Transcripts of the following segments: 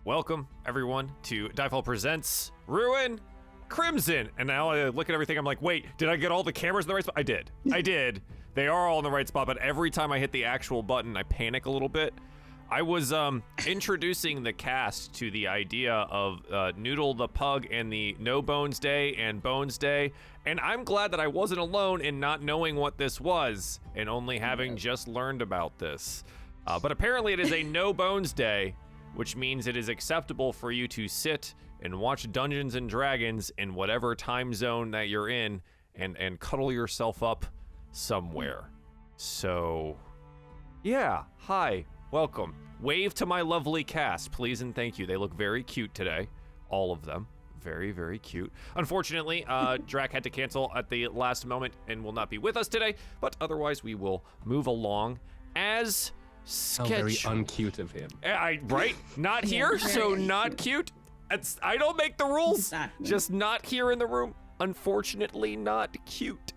welcome everyone to DieFall Presents Ruin Crimson. And now I look at everything, I'm like, wait, did I get all the cameras in the right spot? I did. They are all in the right spot, but every time I hit the actual button, I panic a little bit. I was introducing the cast to the idea of Noodle the Pug and the No Bones Day and Bones Day, and I'm glad that I wasn't alone in not knowing what this was and only having just learned about this. But apparently it is a No Bones Day, which means it is acceptable for you to sit and watch Dungeons and Dragons in whatever time zone that you're in and cuddle yourself up somewhere. So, yeah, hi. Welcome. Wave to my lovely cast, please and thank you. They look very cute today. All of them. Very, very cute. Unfortunately, Drac had to cancel at the last moment and will not be with us today, but otherwise we will move along as scheduled. How very uncute of him. Right? Not here, so not cute. I don't make the rules. Exactly. Just not here in the room. Unfortunately, not cute.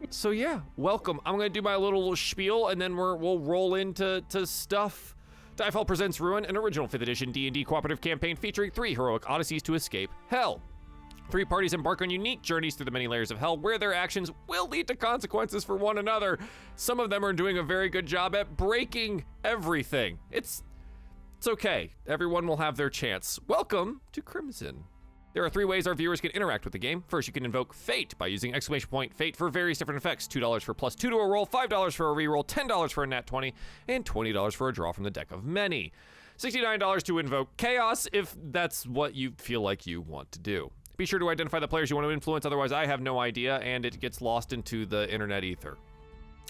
So yeah, welcome. I'm gonna do my little spiel and then we'll roll into stuff. DieFall presents Ruin, an original 5th edition D&D cooperative campaign featuring 3 heroic odysseys to escape hell. 3 parties embark on unique journeys through the many layers of hell where their actions will lead to consequences for one another. Some of them are doing a very good job at breaking everything. It's okay. Everyone will have their chance. Welcome to Crimson. There are 3 ways our viewers can interact with the game. First, you can invoke Fate by using !Fate for various different effects. $2 for +2 to a roll, $5 for a reroll, $10 for a nat 20, and $20 for a draw from the deck of many. $69 to invoke Chaos if that's what you feel like you want to do. Be sure to identify the players you want to influence, otherwise I have no idea and it gets lost into the internet ether.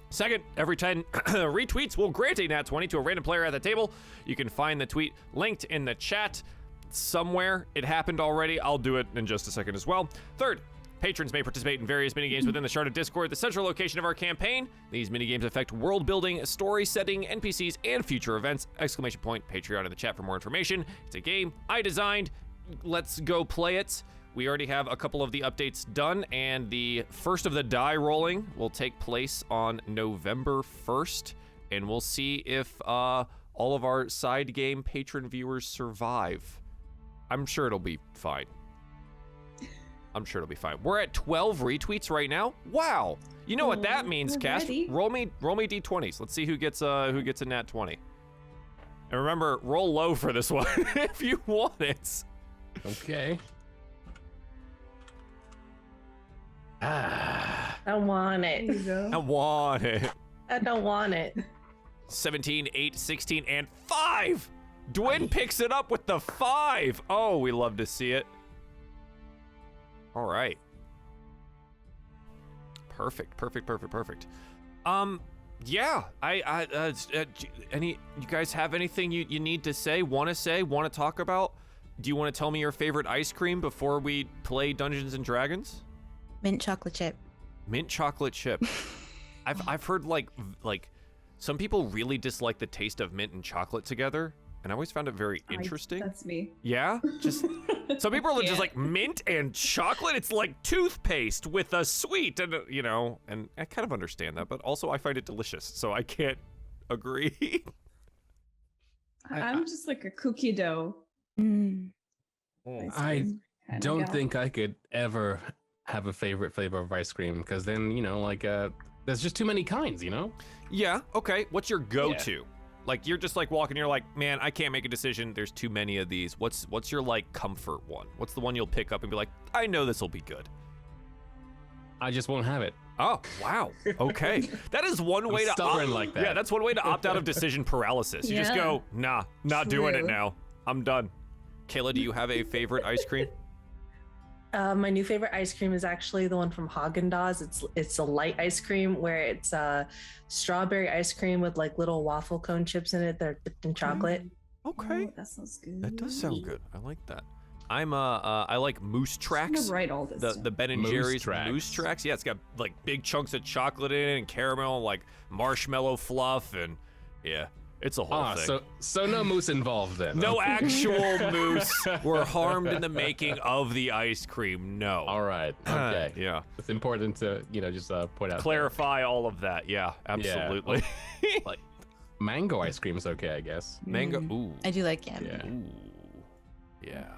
Second, every 10 retweets will grant a nat 20 to a random player at the table. You can find the tweet linked in the chat somewhere. It happened already. I'll do it in just a second as well. Third, patrons may participate in various minigames within the Sharded Discord, the central location of our campaign. These minigames affect world building, story setting, NPCs, and future events. Patreon in the chat for more information. It's a game I designed. Let's go play it. We already have a couple of the updates done, and the first of the die rolling will take place on November 1st, and we'll see if all of our side game patron viewers survive. I'm sure it'll be fine. We're at 12 retweets right now. Wow. You know what that means, cast. Roll me d20s. Let's see who gets a nat 20. And remember, roll low for this one if you want it. Okay. I want it. There you go. I want it. I don't want it. 17, 8, 16, and 5. Dwin picks it up with the 5. Oh, we love to see it. All right. Perfect. Yeah. You guys have anything you need to say, want to talk about? Do you want to tell me your favorite ice cream before we play Dungeons and Dragons? Mint chocolate chip. Mint chocolate chip. I've heard like some people really dislike the taste of mint and chocolate together. And I always found it very interesting. That's me. Yeah? Just some people are just like mint and chocolate. It's like toothpaste with a sweet and and I kind of understand that, but also I find it delicious. So I can't agree. I'm just like a cookie dough. I don't think I could ever have a favorite flavor of ice cream because then, there's just too many kinds, Yeah, okay. What's your go-to? Like you're just like walking, you're like, man, I can't make a decision. There's too many of these. What's your like comfort one? What's the one you'll pick up and be like, I know this will be good? I just won't have it. Oh, wow. Okay. That is one way to stubborn like that. Yeah, that's one way to opt out of decision paralysis. You just go, nah, not doing it now. I'm done. Kayla, do you have a favorite ice cream? My new favorite ice cream is actually the one from Haagen-Dazs. It's a light ice cream where it's strawberry ice cream with like little waffle cone chips in it. They're dipped in chocolate. Okay. Oh, that sounds good. That does sound good. I like that. I like Moose Tracks. Write all this. The Ben and Jerry's Moose Tracks. Yeah, it's got like big chunks of chocolate in it and caramel, and, like marshmallow fluff, and yeah. It's a whole thing. So no moose involved then. No actual moose were harmed in the making of the ice cream. No. All right. Okay. Yeah. It's important to just point out. Clarify all of that. Yeah. Absolutely. Yeah. Like Mango ice cream is okay, I guess. Mango. Ooh. I do like yam. Yeah. Ooh. Yeah.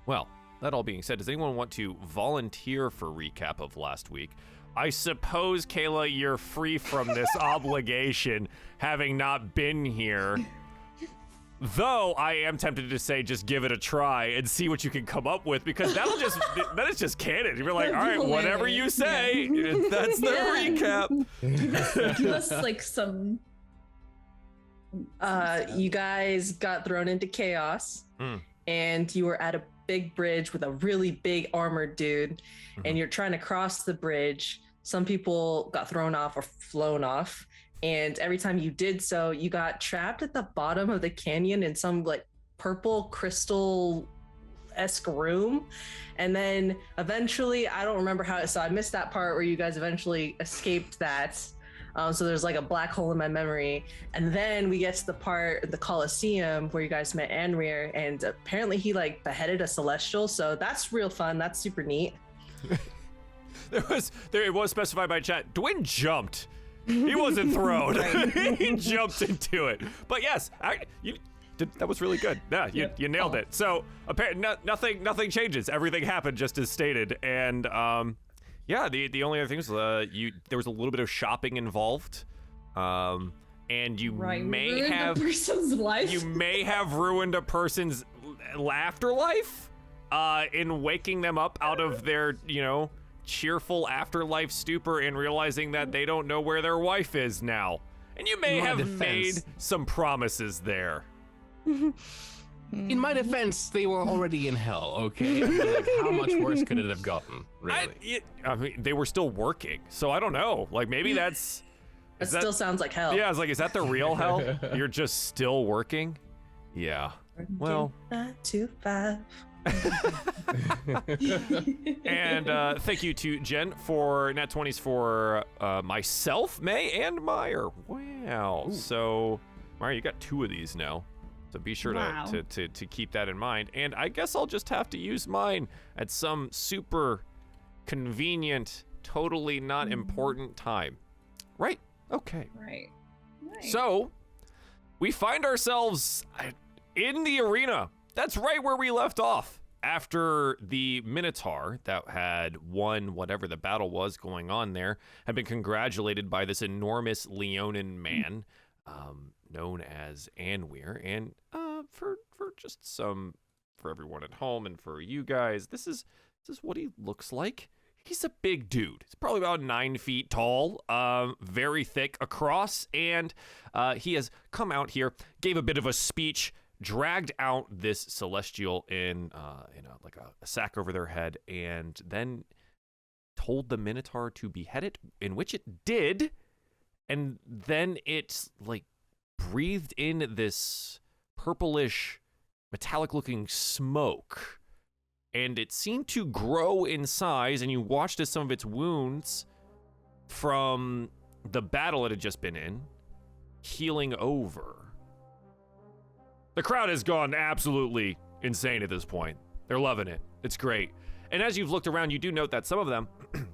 Well, that all being said, does anyone want to volunteer for recap of last week? I suppose, Kayla, you're free from this obligation, having not been here. Though I am tempted to say, just give it a try and see what you can come up with, because that is just canon. You're like, all right, whatever you say, that's the recap. Give us like some. You guys got thrown into chaos, and you were at a big bridge with a really big armored dude, and you're trying to cross the bridge. Some people got thrown off or flown off, and every time you did so, you got trapped at the bottom of the canyon in some like purple crystal-esque room. And then eventually, I don't remember how, so I missed that part where you guys eventually escaped that. So there's like a black hole in my memory. And then we get to the part, the Colosseum, where you guys met Anrir, and apparently he like beheaded a celestial. So that's real fun. That's super neat. It was specified by chat. Dwayne jumped. He wasn't thrown. He jumped into it. But yes, that was really good. Yeah, you nailed it. So apparently nothing changes. Everything happened just as stated. And yeah, the only other thing was there was a little bit of shopping involved. And you may have a person's life. You may have ruined a person's afterlife in waking them up out of their, cheerful afterlife stupor and realizing that they don't know where their wife is now. And you may have made some promises there. In my defense, they were already in hell, okay? I mean, like, how much worse could it have gotten, really? I mean, they were still working, so I don't know. Like, maybe that's... It still sounds like hell. Yeah, I was like, is that the real hell? You're just still working? Yeah. Well... 9 to 5. And thank you to Jen for nat 20s for myself, May, and Meyer. Wow. Ooh. So, Meyer, you got 2 of these now. So be sure to keep that in mind. And I guess I'll just have to use mine at some super convenient, totally not important time. Right? Okay. Right. So, we find ourselves in the arena. That's right where we left off. After the Minotaur that had won whatever the battle was going on there, had been congratulated by this enormous Leonin man, known as Anwir. And for everyone at home and for you guys, this is what he looks like. He's a big dude. He's probably about 9 feet tall, very thick across, and he has come out here, gave a bit of a speech, dragged out this celestial in like a sack over their head, and then told the Minotaur to behead it, in which it did, and then it like breathed in this purplish metallic looking smoke, and it seemed to grow in size, and you watched as some of its wounds from the battle it had just been in healing over. The crowd has gone absolutely insane at this point. They're loving it. It's great. And as you've looked around, you do note that some of them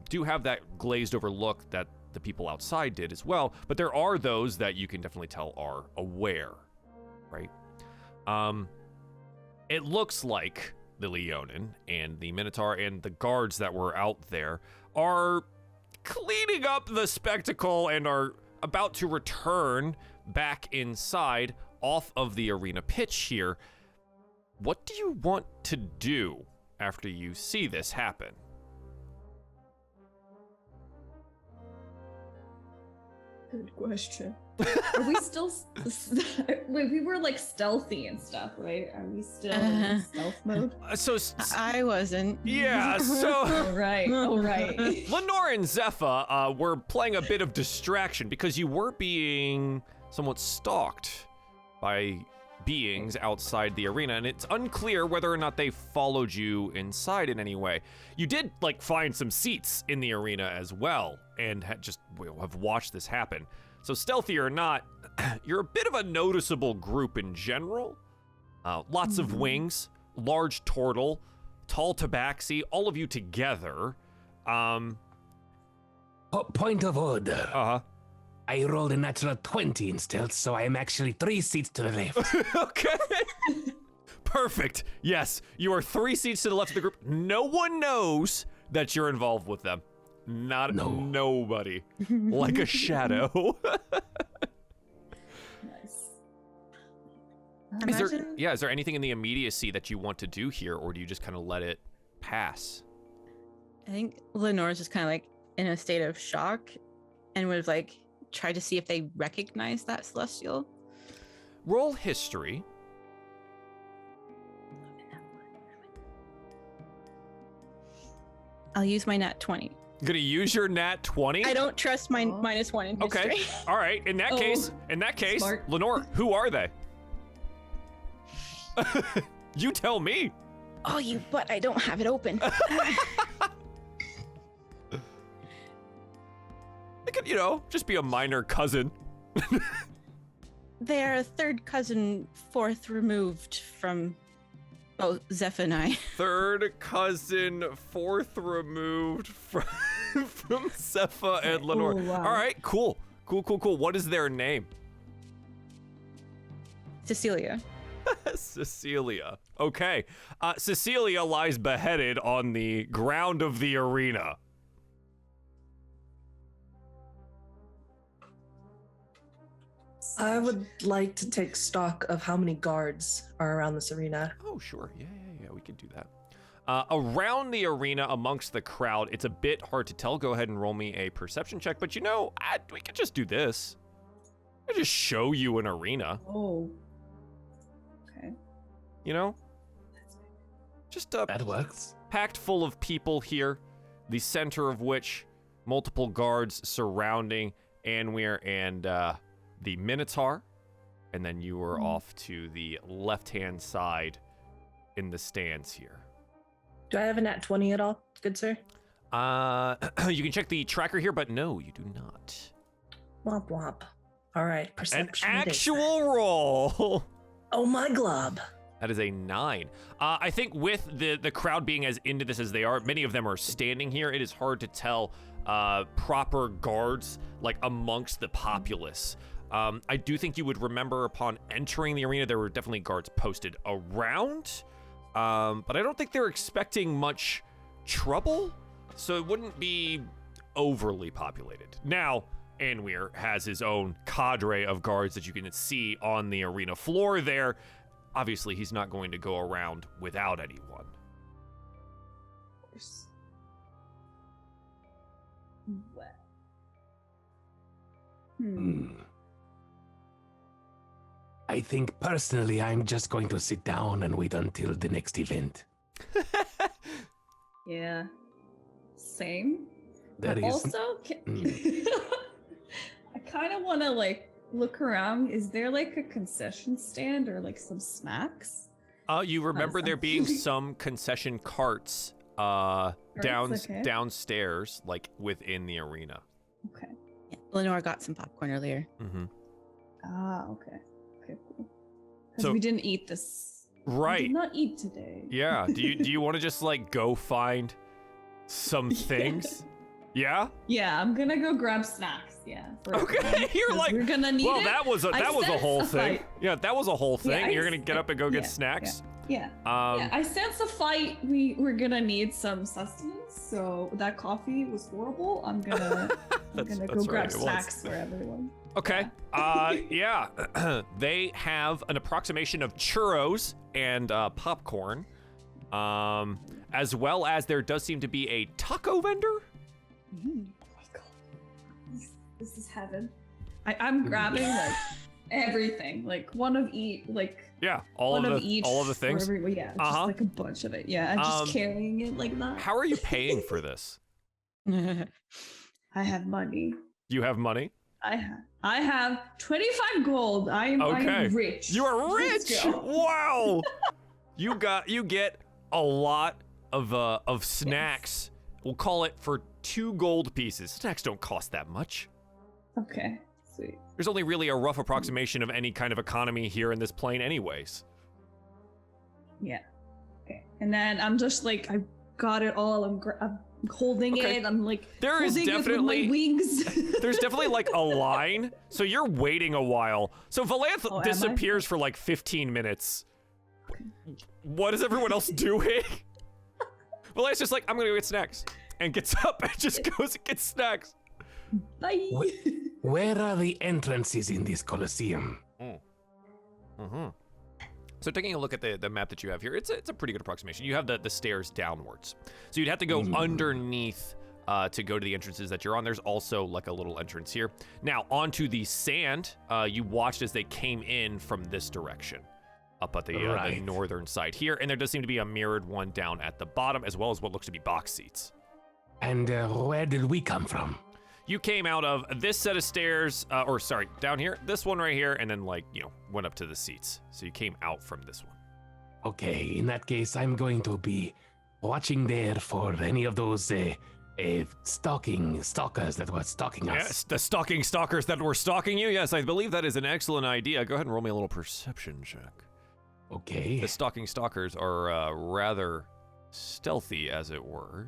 do have that glazed over look that the people outside did as well, but there are those that you can definitely tell are aware, right? It looks like the Leonin and the Minotaur and the guards that were out there are cleaning up the spectacle and are about to return back inside off of the arena pitch here. What do you want to do after you see this happen? Good question. Are we still... Wait, we were like stealthy and stuff, right? Are we still in stealth mode? I wasn't. Yeah, so... All right. Lenore and Zepha were playing a bit of distraction because you were being somewhat stalked by beings outside the arena, and it's unclear whether or not they followed you inside in any way. You did find some seats in the arena as well, and have watched this happen. So stealthy or not, you're a bit of a noticeable group in general. Lots of wings, large turtle, tall tabaxi, all of you together. Point of order. I rolled a natural 20 in stealth, so I am actually 3 seats to the left. Okay. Perfect. Yes, you are 3 seats to the left of the group. No one knows that you're involved with them. Not nobody. Like a shadow. Nice. Is there anything in the immediacy that you want to do here, or do you just kind of let it pass? I think Lenore's just kind of like in a state of shock and would have like tried to see if they recognize that celestial. Roll history. I'll use my nat 20. Gonna use your nat 20? I don't trust my -1 in history. Okay. All right. In that case, smart. Lenore, who are they? You tell me. Oh, but I don't have it open. It could, just be a minor cousin. They're a third cousin, fourth removed from Zeph and I. Third cousin, fourth removed from Zepha and Lenore. Oh, wow. All right, cool. What is their name? Cecilia. Cecilia. Okay. Cecilia lies beheaded on the ground of the arena. I would like to take stock of how many guards are around this arena. Oh, sure. Yeah, we can do that. Around the arena, amongst the crowd, it's a bit hard to tell. Go ahead and roll me a perception check. But we could just do this. I just show you an arena. Oh. Okay. Just That works. packed full of people here, the center of which multiple guards surrounding Anwir and the Minotaur, and then you are off to the left-hand side in the stands here. Do I have a nat 20 at all, good sir? You can check the tracker here, but no, you do not. Womp womp. All right, perception. An it is actual roll. Oh my glob. That is a 9. I think with the crowd being as into this as they are, many of them are standing here. It is hard to tell proper guards like amongst the populace. I do think you would remember upon entering the arena, there were definitely guards posted around, but I don't think they're expecting much trouble, so it wouldn't be overly populated. Now, Anwir has his own cadre of guards that you can see on the arena floor there. Obviously, he's not going to go around without anyone. Of course. Well. I think personally I'm just going to sit down and wait until the next event. Yeah. Same. That But is also, I kind of want to look around. Is there a concession stand or some snacks? You remember there being something. some concession carts okay. downstairs, within the arena. Okay. Yeah, Lenore got some popcorn earlier. Mm-hmm. Ah, okay. Okay, cool. Because So- we didn't eat this. We Right. did not eat today. Yeah. Do you want to just go find some things? Yeah. Yeah, I'm gonna go grab snacks. Yeah. for everyone, Okay. You're 'cause we're gonna need well, it. that was a I whole sense a thing. fight. Yeah, that was a whole thing. Yeah, You're gonna get up and go get snacks. Yeah. Yeah, I sense a fight. We're gonna need some sustenance. So that coffee was horrible. I'm gonna go That's grab right, it was. snacks for everyone. Okay. Yeah. They have an approximation of churros and popcorn, as well as there does seem to be a taco vendor. Oh my god, this is heaven. I'm grabbing everything, one of each, Yeah, all one of of the each all of the for things. everyone, yeah, Uh-huh. just a bunch of it. Yeah, I'm just carrying it like that. How are you paying for this? I have money. You have money? I have 25 gold. I am rich. You are Let's rich. go. Wow. You get a lot of snacks. We'll call it for 2 gold pieces. Snacks don't cost that much. Okay, sweet. There's only really a rough approximation of any kind of economy here in this plane anyways. Yeah. Okay. And then I'm just I got it all. I'm holding Okay. it. I'm like There is holding it with definitely- my wings. There's definitely like a line, so you're waiting a while. So Valanth Oh, am I? disappears for like 15 minutes. What is everyone else doing? Valanth's just like, I'm gonna go get snacks. And gets up and just goes and gets snacks. Bye. Where are the entrances in this Colosseum? Mm-hmm. So taking a look at the map that you have here, it's a pretty good approximation. You have the stairs downwards. So you'd have to go underneath to go to the entrances that you're on. There's also like a little entrance here. Now onto the sand, you watched as they came in from this direction, up at the northern side here. And there does seem to be a mirrored one down at the bottom, as well as what looks to be box seats. And where did we come from? You came out of this set of stairs, down here, this one right here, and then went up to the seats. So you came out from this one. Okay, in that case, I'm going to be watching there for any of those stalkers that were stalking us. Yes, the stalking stalkers that were stalking you. Yes, I believe that is an excellent idea. Go ahead and roll me a little perception check. Okay. The stalking stalkers are rather stealthy, as it were.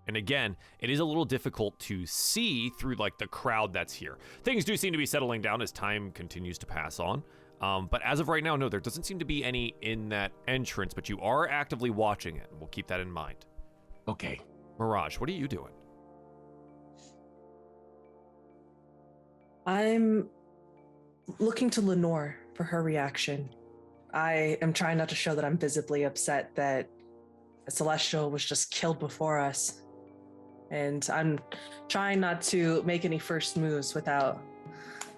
And again, it is a little difficult to see through like the crowd that's here. Things do seem to be settling down as time continues to pass on. But as of right now, no, there doesn't seem to be any in that entrance, but you are actively watching it. We'll keep that in mind. Okay. Mirage, what are you doing? I'm looking to Lenore for her reaction. I am trying not to show that I'm visibly upset that a Celestial was just killed before us. And I'm trying not to make any first moves without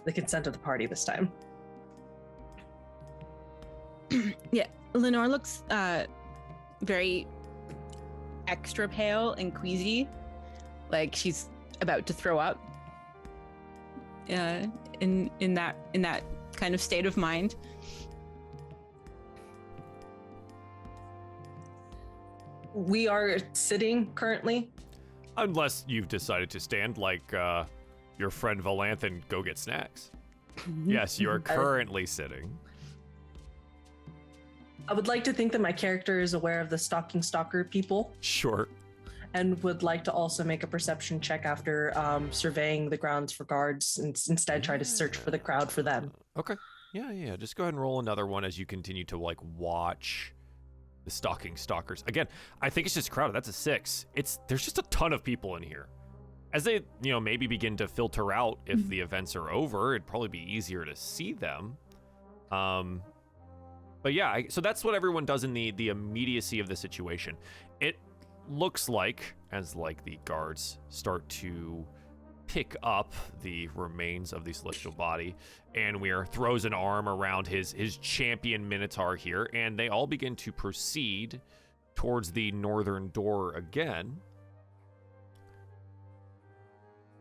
the consent of the party this time. Yeah, Lenore looks very extra pale and queasy, like she's about to throw up. In that kind of state of mind. We are sitting currently. Unless you've decided to stand like your friend Valanth and go get snacks. Yes, you are currently sitting. I would like to think that my character is aware of the stalking stalker people Sure. and would like to also make a perception check after surveying the grounds for guards and instead try to search for the crowd for them. Okay. Yeah. Just go ahead and roll another one as you continue to like watch the stalking stalkers. Again, I think it's just crowded. That's a 6. There's just a ton of people in here. As they, maybe begin to filter out if the events are over, it'd probably be easier to see them. But yeah, so that's what everyone does in the immediacy of the situation. It looks like, as like the guards start to pick up the remains of the celestial body, and Weir throws an arm around his champion Minotaur here, and they all begin to proceed towards the northern door again.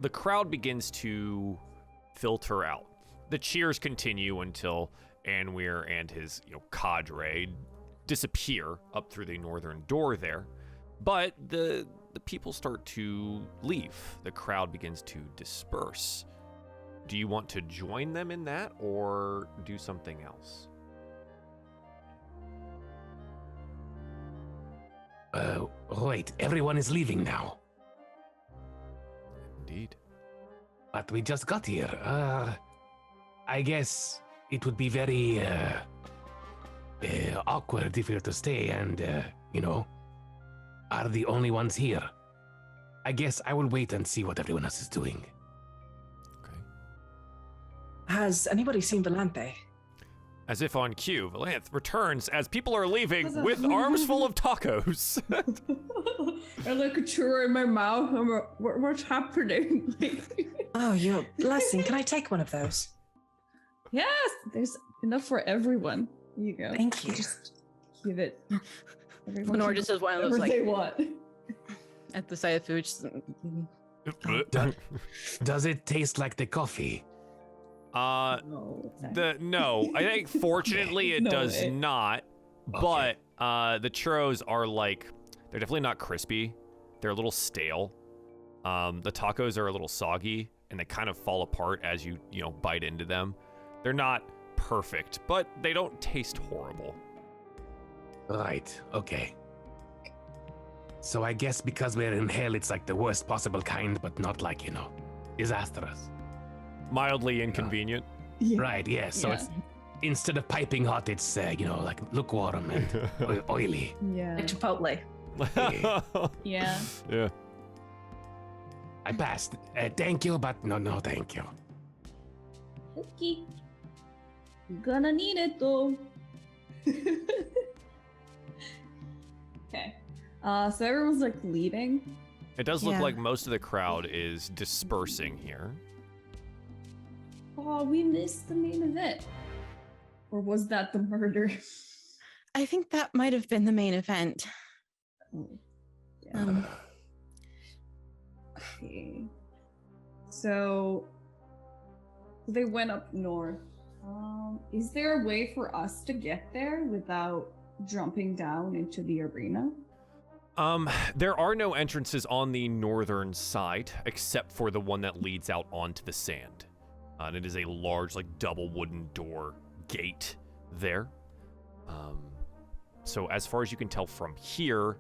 The crowd begins to filter out. The cheers continue until Anweir and his cadre disappear up through the northern door there. But the people start to leave. The crowd begins to disperse. Do you want to join them in that or do something else? Wait, everyone is leaving now. Indeed. But we just got here. I guess it would be very awkward if we were to stay and, are the only ones here. I guess I will wait and see what everyone else is doing. Okay. Has anybody seen Volante? As if on cue, Valanth returns as people are leaving with arms full of tacos. I like a churro in my mouth. What's happening? Oh, you're a blessing. Can I take one of those? Yes, there's enough for everyone. Here you go. Thank you. Just give it. Everyone Lenore can just has one of those whatever they like want. at the sight of food. Just, Does it taste like the coffee? No. I think fortunately it No does way. not, but the churros are they're definitely not crispy. They're a little stale. The tacos are a little soggy and they kind of fall apart as you bite into them. They're not perfect, but they don't taste horrible. Right, okay. So I guess because we're in hell, it's like the worst possible kind, but not like, disastrous. Mildly inconvenient. Yeah. Right, yeah. So Yeah. it's instead of piping hot, it's, like lukewarm and oily. Yeah. Like Chipotle. Yeah. Yeah. I passed. Thank you, but no, thank you. Okay. Gonna need it though. Okay. So everyone's like leaving. It does look Yeah. like most of the crowd is dispersing here. Oh, we missed the main event. Or was that the murder? I think that might have been the main event. Yeah. Okay. So they went up north. Is there a way for us to get there without jumping down into the arena? There are no entrances on the northern side except for the one that leads out onto the sand. And it is a large, like, double wooden door gate there. So as far as you can tell from here,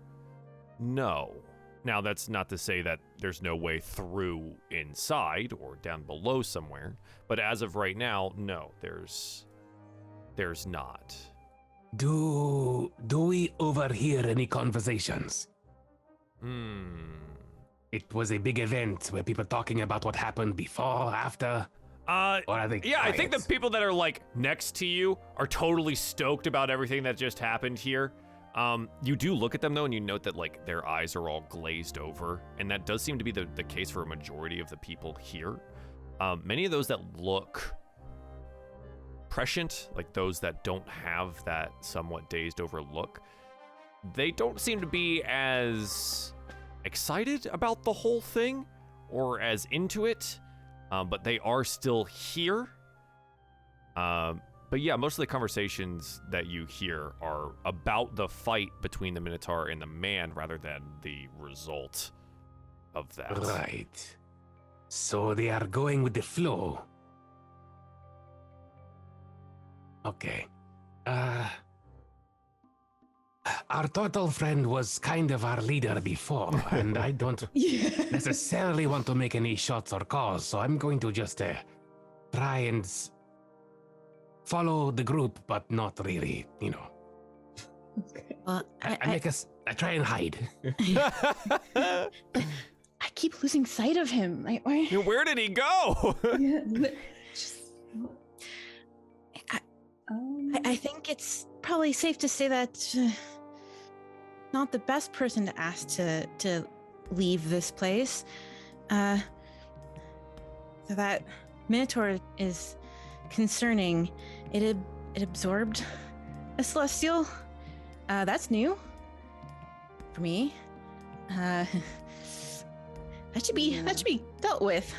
no. Now, that's not to say that there's no way through inside or down below somewhere, but as of right now, no, there's not. Do we overhear any conversations? It was a big event where people talking about what happened before, after. Or are they Yeah, I think the quiet? people that are, like, next to you are totally stoked about everything that just happened here. You do look at them, though, and you note that, like, their eyes are all glazed over, and that does seem to be the case for a majority of the people here. Many of those that look prescient, like those that don't have that somewhat dazed over look, they don't seem to be as excited about the whole thing or as into it. But they are still here. But yeah, most of the conversations that you hear are about the fight between the Minotaur and the man rather than the result of that. Right. So they are going with the flow. Okay. Our turtle friend was kind of our leader before, and I don't necessarily want to make any shots or calls, so I'm going to just try and follow the group, but not really, Okay. Well, I try and hide. I keep losing sight of him. Where did he go? Yeah, just, I think it's probably safe to say that not the best person to ask to leave this place. So that Minotaur is concerning. It absorbed a celestial. That's new for me. That should be dealt with.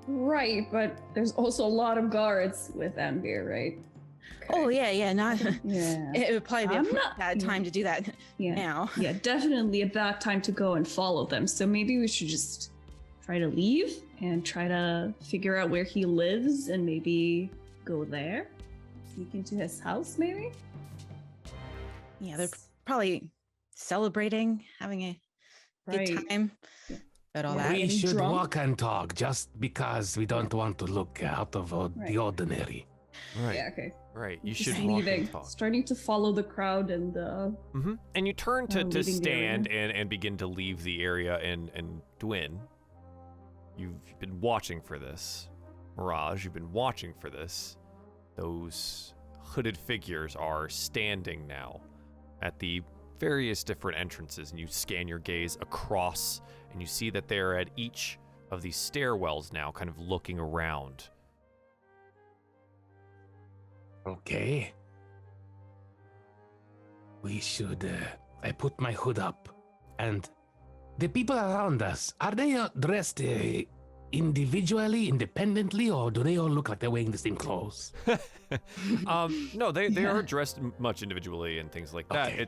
right, but there's also a lot of guards with Ambir, right? Oh yeah, not. Yeah. It would probably be I'm a not- bad time to do that Yeah. now. Yeah, definitely a bad time to go and follow them. So maybe we should just try to leave and try to figure out where he lives and maybe go there. Sneak into his house, maybe? Yeah, they're probably celebrating, having a good time. Yeah. About all Yeah. that. We Getting should drunk? walk and talk just because we don't want to look out of Right. the ordinary. Right, Yeah, okay. right. You Just should walk leaving. and talk. Starting to follow the crowd and And you turn to leaving the stand and begin to leave the area, and Dwin, you've been watching for this. Mirage, you've been watching for this. Those hooded figures are standing now at the various different entrances, and you scan your gaze across, and you see that they're at each of these stairwells now, kind of looking around. Okay. We should. I put my hood up, and the people around us, are they dressed individually, independently, or do they all look like they're wearing the same clothes? No, they Yeah. are dressed much individually and things like that. Okay.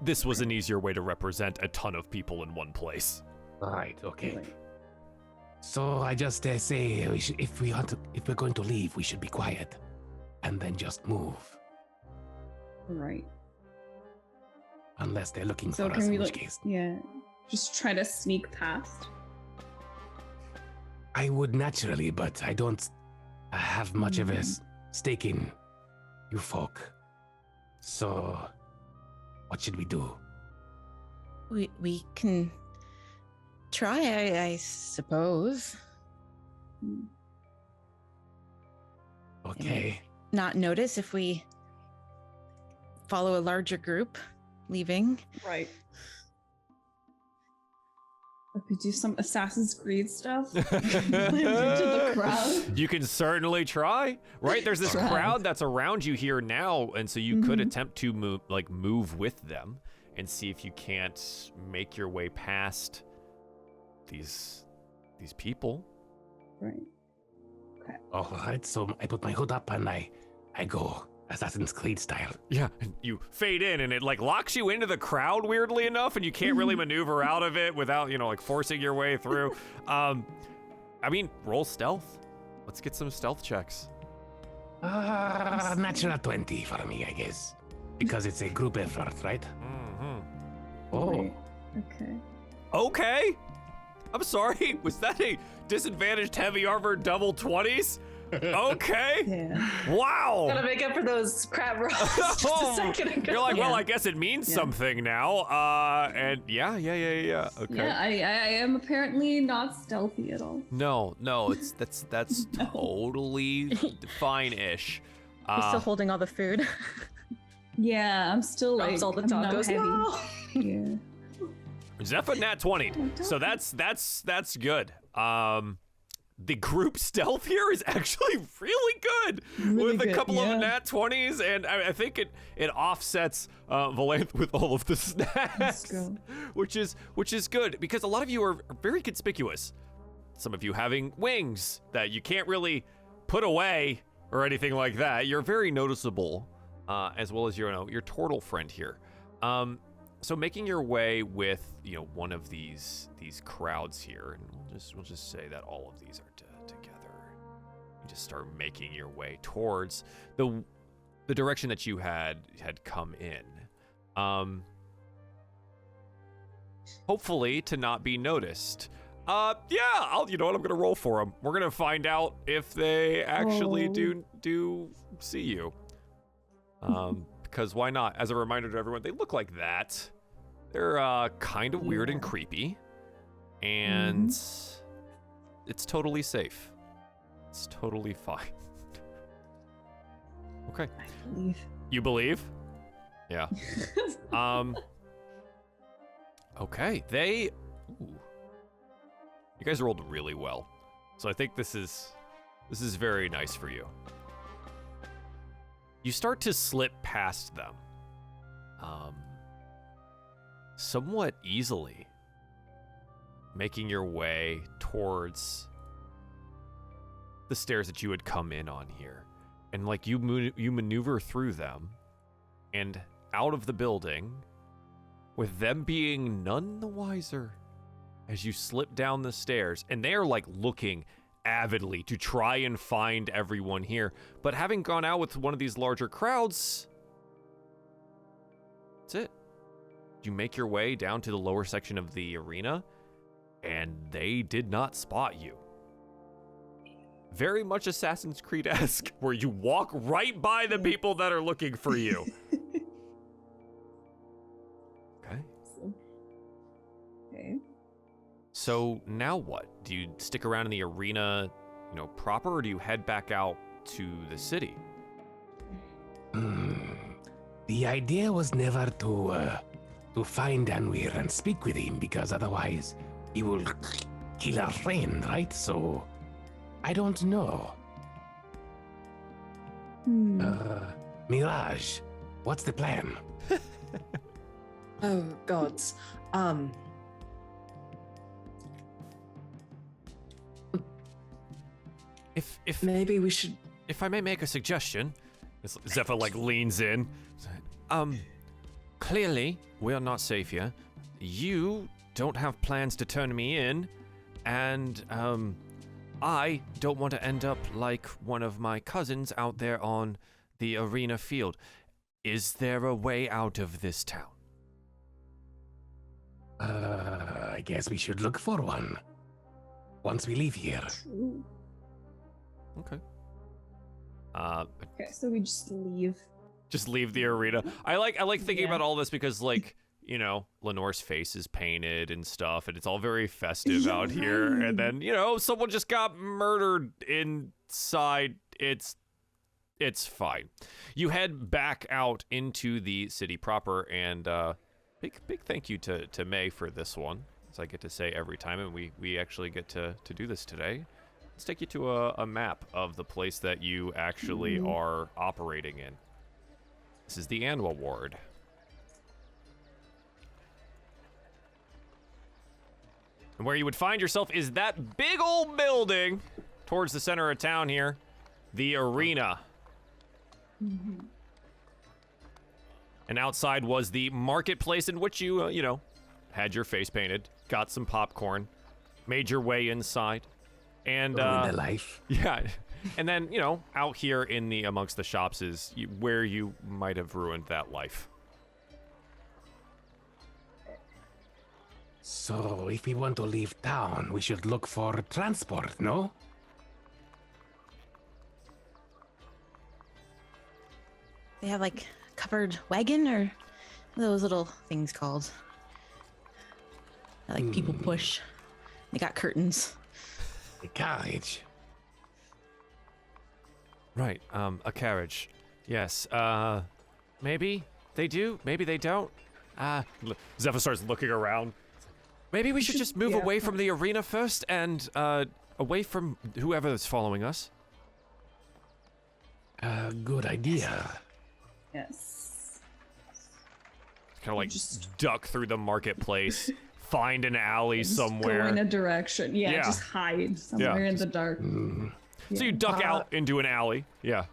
This was an easier way to represent a ton of people in one place. Right. Okay. Right. So I just say, if we're going to leave, we should be quiet, and then just move. right. Unless they're looking So for us, can we in which like, case. yeah, just try to sneak past? I would naturally, but I don't have much of a Hmm. stake in you folk. So, what should we do? We can try, I suppose. Hmm. Okay. Not notice if we follow a larger group leaving. Right. We could do some Assassin's Creed stuff. Blend into the crowd. You can certainly try, right? There's this Try. crowd that's around you here now, and so you could Mhm. attempt to move with them and see if you can't make your way past these people. Right. All right, so I put my hood up and I go Assassin's Creed style. Yeah, and you fade in, and it like locks you into the crowd weirdly enough, and you can't really maneuver out of it without like forcing your way through. I mean, roll stealth. Let's get some stealth checks. Natural 20 for me, I guess. Because it's a group effort, right? Mm-hmm. Oh, Right. Okay. Okay. I'm sorry. Was that a disadvantaged heavy armor double 20s? Okay. Yeah. Wow. Gotta make up for those crap rolls just a second ago. You're like, well, Yeah. I guess it means Yeah. something now. And yeah. Okay. Yeah, I am apparently not stealthy at all. No, that's totally fine-ish. We're still holding all the food. Yeah, I'm still like Drops all the I'm not tacos. heavy. No. Yeah. Zephyr nat 20. So that's good. The group stealth here is actually really good Really with a good, couple yeah. of nat 20s, and I think it offsets Valanth with all of the snacks, go. which is good because a lot of you are very conspicuous. Some of you having wings that you can't really put away or anything like that. You're very noticeable, as well as your turtle friend here. So making your way with one of these crowds here, and we'll just say that all of these are together. You just start making your way towards the direction that you had come in. Hopefully to not be noticed. You know what? I'm gonna roll for them. We're gonna find out if they actually do see you. Because why not? As a reminder to everyone, they look like that. They're kind of weird and creepy, and it's totally safe. It's totally fine. Okay. I believe. You believe? Yeah. Okay. You guys rolled really well, so I think this is very nice for you. You start to slip past them, somewhat easily, making your way towards the stairs that you had come in on here, and like you maneuver through them and out of the building, with them being none the wiser as you slip down the stairs, and they are like looking avidly to try and find everyone here. But having gone out with one of these larger crowds, that's it. You make your way down to the lower section of the arena, and they did not spot you. Very much Assassin's Creed-esque, where you walk right by the people that are looking for you. Okay. Okay. So now what? Do you stick around in the arena, proper, or do you head back out to the city? The idea was never to find Anwir and speak with him, because otherwise he will kill our friend, right? So I don't know. Mirage, what's the plan? Oh gods. If Maybe we should. if I may make a suggestion, Zephyr like leans in. Clearly we are not safe here. You don't have plans to turn me in, and I don't want to end up like one of my cousins out there on the arena field. Is there a way out of this town? guess we should look for one once we leave here. Ooh. Okay. Okay, so we just leave. Just leave the arena. I like thinking Yeah. about all this because, like, you know, Lenore's face is painted and stuff, and it's all very festive Yeah, out here. right. And then, you know, someone just got murdered inside. It's fine. You head back out into the city proper, and big thank you to May for this one, as I get to say every time, and we actually get to do this today. Let's take you to a map of the place that you actually are operating in. This is the Anwa Ward. And where you would find yourself is that big old building towards the center of town here, the arena. And outside was the marketplace in which you, you know, had your face painted, got some popcorn, made your way inside. And Ruin the life. yeah, and then, you know, out here in the amongst the shops is where you might have ruined that life. So, if we want to leave town, we should look for transport, no? They have like a covered wagon or what are those little things called? That, like people push. They got curtains. A carriage. Right, a carriage. Yes, maybe they do, maybe they don't. Zephyr starts looking around. Maybe we should just move yeah. away from the arena first and, away from whoever is following us. Good idea. Yes. Kind of like Just- duck through the marketplace, find an alley Just somewhere. Go in a direction. Yeah, Yeah. just hide somewhere in the dark. So you duck out into an alley. Yeah.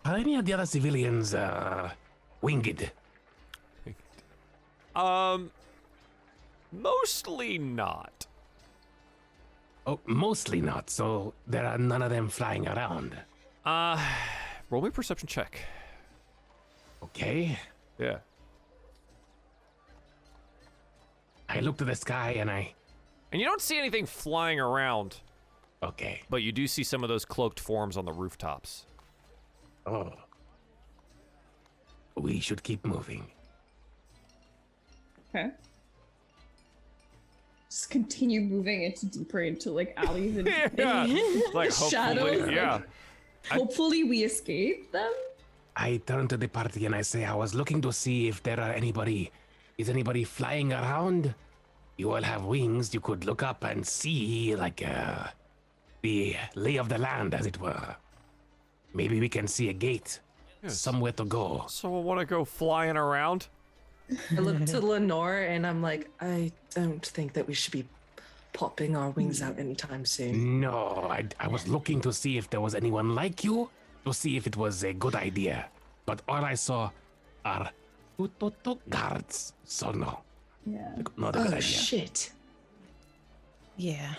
Are any of the other civilians, winged? Mostly not. Oh, mostly not, so there are none of them flying around. Roll me a perception check. Okay. Yeah. I look to the sky and And you don't see anything flying around, okay. but you do see some of those cloaked forms on the rooftops. Oh. We should keep moving. Okay. Just continue moving into deeper into like alleys and Yeah. Like shadows. hopefully, yeah. Hopefully we escape them. I turn to the party and I say, I was looking to see if there are is anybody flying around? You all have wings, you could look up and see, like, the lay of the land, as it were. Maybe we can see a gate, Yes. somewhere to go. Someone want to go flying around? I look to Lenore and I'm like, I don't think that we should be popping our wings out anytime soon. No, I was looking to see if there was anyone like you, to see if it was a good idea. But all I saw are two guards, so no, Yeah. not a good Oh idea. shit. Yeah.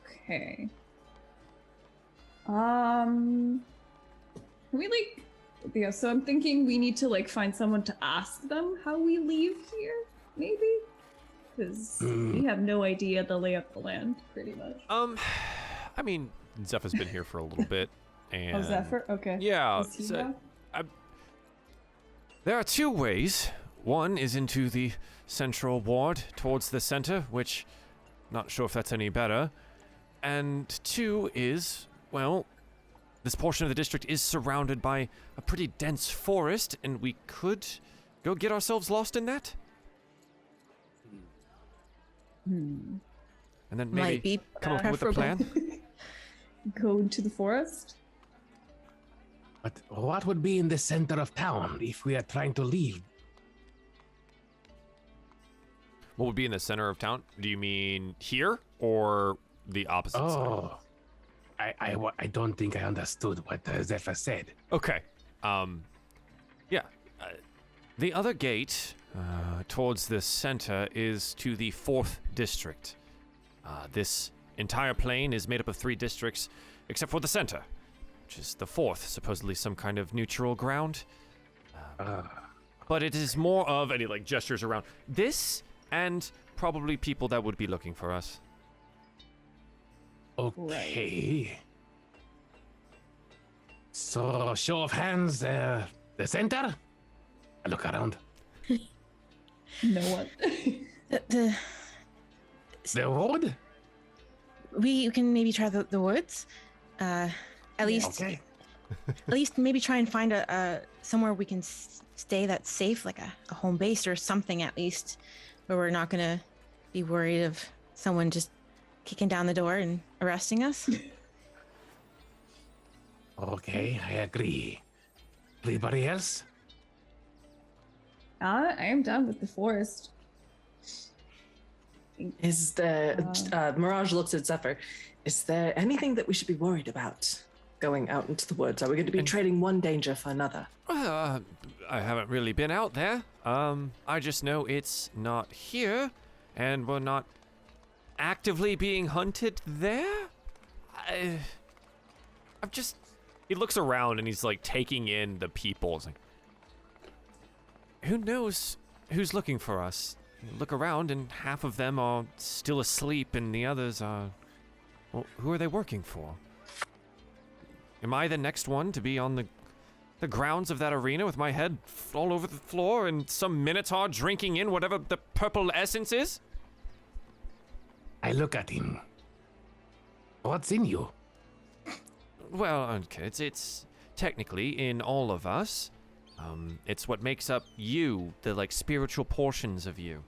Okay. Can we like? Yeah. So I'm thinking we need to like find someone to ask them how we leave here, maybe, because we have no idea the lay of the land, pretty much. I mean, Zephyr's been here for a little bit, and Oh, Zephyr. Okay. Yeah. Does he so- know? There are two ways. One is into the central ward towards the center, which not sure if that's any better. And two is, well, this portion of the district is surrounded by a pretty dense forest, and we could go get ourselves lost in that. And then maybe Might be come up with a preferable. plan. Go into the forest. But what would be in the center of town if we are trying to leave? What would be in the center of town? Do you mean here or the opposite side? Oh, I don't think I understood what Zephyr said. Okay. Yeah. The other gate towards the center is to the 4th district. This entire plain is made up of 3 districts, except for the center, which is the 4th, supposedly some kind of neutral ground. but it is more of, and he like gestures around, this and probably people that would be looking for us. Okay. So, show of hands, the center? I look around. No one. The The road? we can maybe try the woods. At least Okay. at least maybe try and find a somewhere we can stay that's safe, like a home base or something at least, where we're not gonna be worried of someone just kicking down the door and arresting us. Okay, I agree. Everybody else? I am down with the forest. Is there, Mirage looks at Zephyr. Is there anything that we should be worried about going out into the woods? Are we going to be trading one danger for another? I haven't really been out there. I just know it's not here, and we're not actively being hunted there. I'm just. He looks around and he's like taking in the people. It's like, who knows who's looking for us? You look around and half of them are still asleep, and the others are. Well, who are they working for? Am I the next one to be on the grounds of that arena with my head all over the floor and some minotaur drinking in whatever the purple essence is? I look at him. What's in you? Well, okay, it's technically in all of us. It's what makes up you, the like spiritual portions of you.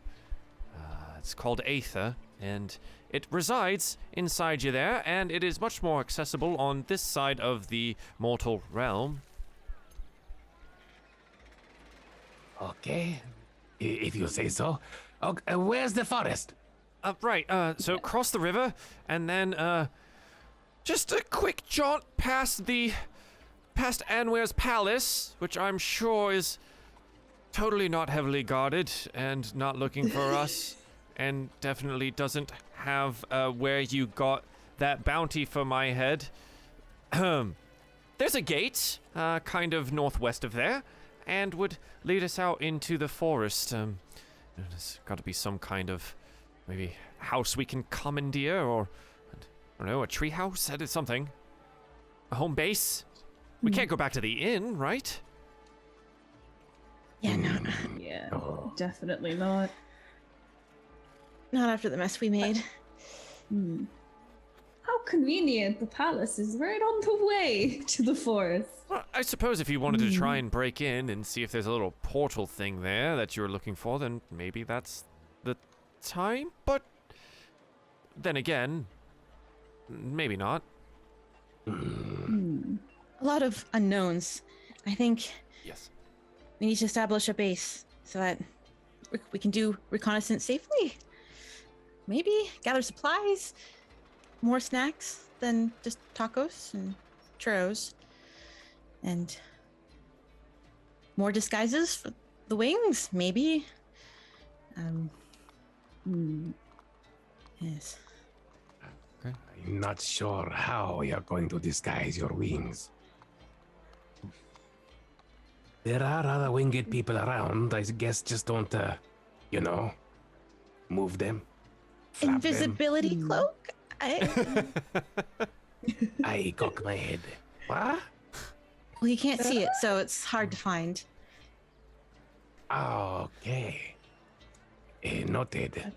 It's called Aether, and it resides inside you there, and it is much more accessible on this side of the mortal realm. Okay, if you say so. Okay, where's the forest? Right, so cross the river, and then, just a quick jaunt past Anware's palace, which I'm sure is totally not heavily guarded and not looking for us, and definitely doesn't have, where you got that bounty for my head. There's a gate, kind of northwest of there, and would lead us out into the forest. There's gotta be some kind of, maybe, house we can commandeer, or, I don't know, a tree house? That is something. A home base? We can't go back to the inn, right? Yeah, no, Yeah, Oh. definitely not. not after the mess we made. How convenient. The palace is right on the way to the forest. Well, I suppose if you wanted to try and break in and see if there's a little portal thing there that you're looking for, then maybe that's the time, but then again, maybe not. A lot of unknowns. I think Yes. we need to establish a base so that we can do reconnaissance safely. Maybe gather supplies, more snacks than just tacos and churros, and more disguises for the wings, maybe. Yes. I'm not sure how you're going to disguise your wings. There are other winged people around. I guess just don't, move them. Flap them. Invisibility cloak? I cock my head. What? Well, you can't see it, so it's hard to find. Okay. Noted.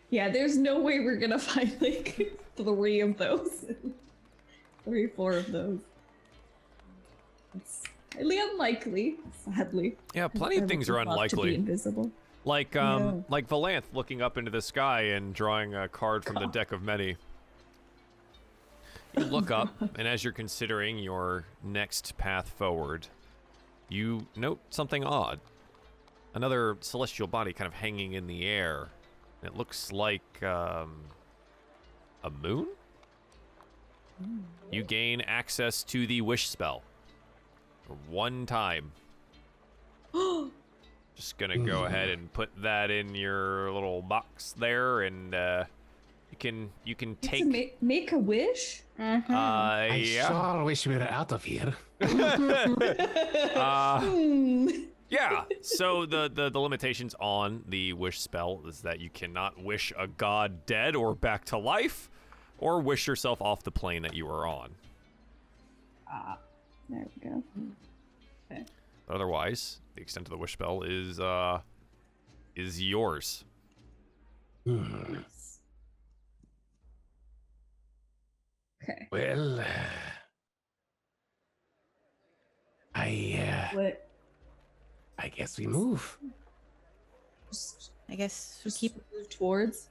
Yeah, there's no way we're gonna find like 3 of those. 3, 4 of those. It's highly unlikely, sadly. Yeah, plenty of things are Everything left to be unlikely. invisible. Like Yeah. like Valanth looking up into the sky and drawing a card from the deck of many. You look up, and as you're considering your next path forward, you note something odd. Another celestial body kind of hanging in the air. It looks like a moon? You gain access to the wish spell. For 1 time. Just gonna go ahead and put that in your little box there, and you can take. Make a wish? I Yeah. sure wish we were out of here. Yeah, so the limitations on the wish spell is that you cannot wish a god dead or back to life, or wish yourself off the plane that you are on. There we go. Okay. But otherwise, the extent of the wish spell is yours. Nice. Okay. Well, What? I guess we move. Just I guess we keep. move towards.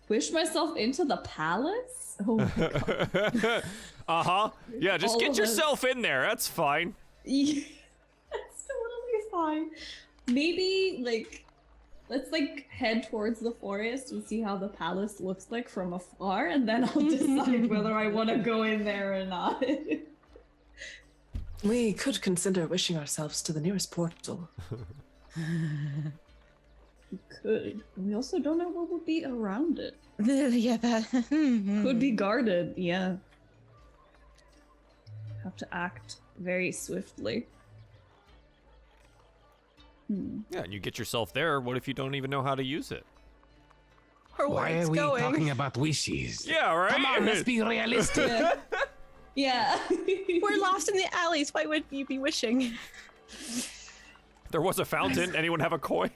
Push myself into the palace? Oh my god. Uh-huh. Yeah, just All get of yourself in there. That's fine. Yeah, that's totally fine. Maybe like let's like head towards the forest and see how the palace looks like from afar, and then I'll decide whether I want to go in there or not. We could consider wishing ourselves to the nearest portal. We could. We also don't know what would be around it. Yeah, that Could be guarded, yeah. Have to act very swiftly. Yeah, and you get yourself there. What if you don't even know how to use it? Or where Why it's are we going. talking about wishes? Yeah, right? Come on, let's be realistic. Yeah. Yeah. We're lost in the alleys. Why would you be wishing? There was a fountain. Anyone have a coin?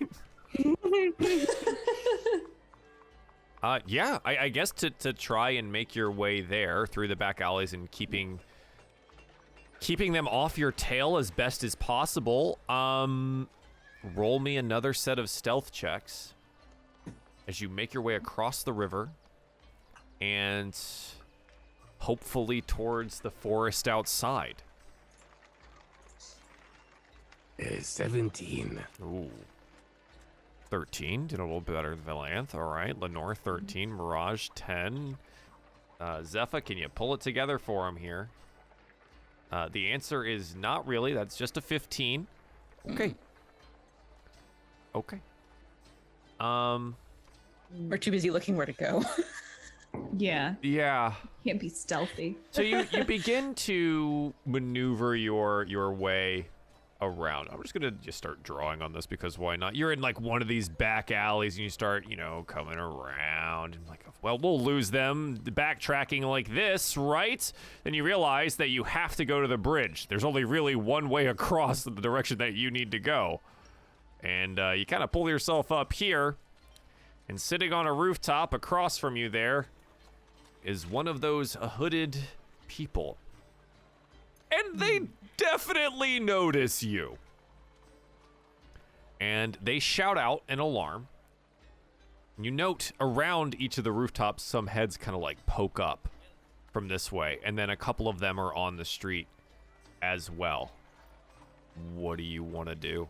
Yeah, I guess to try and make your way there through the back alleys and keeping them off your tail as best as possible, roll me another set of stealth checks as you make your way across the river and hopefully towards the forest outside. 17. Ooh. 13, did a little bit better than Valanth. All right, Lenore 13, Mirage 10. Zepha, can you pull it together for him here? The answer is not really. That's just a 15. Okay. Okay. We're too busy looking where to go. Yeah. Yeah. Can't be stealthy. So you begin to maneuver your way around. I'm just gonna start drawing on this because why not? You're in like one of these back alleys and you start, coming around and like, well, we'll lose them backtracking like this, right? Then you realize that you have to go to the bridge. There's only really one way across the direction that you need to go. And you kind of pull yourself up here, and sitting on a rooftop across from you there is one of those hooded people. And they definitely notice you. And they shout out an alarm. And you note around each of the rooftops, some heads kind of like poke up from this way. And then a couple of them are on the street as well. What do you want to do?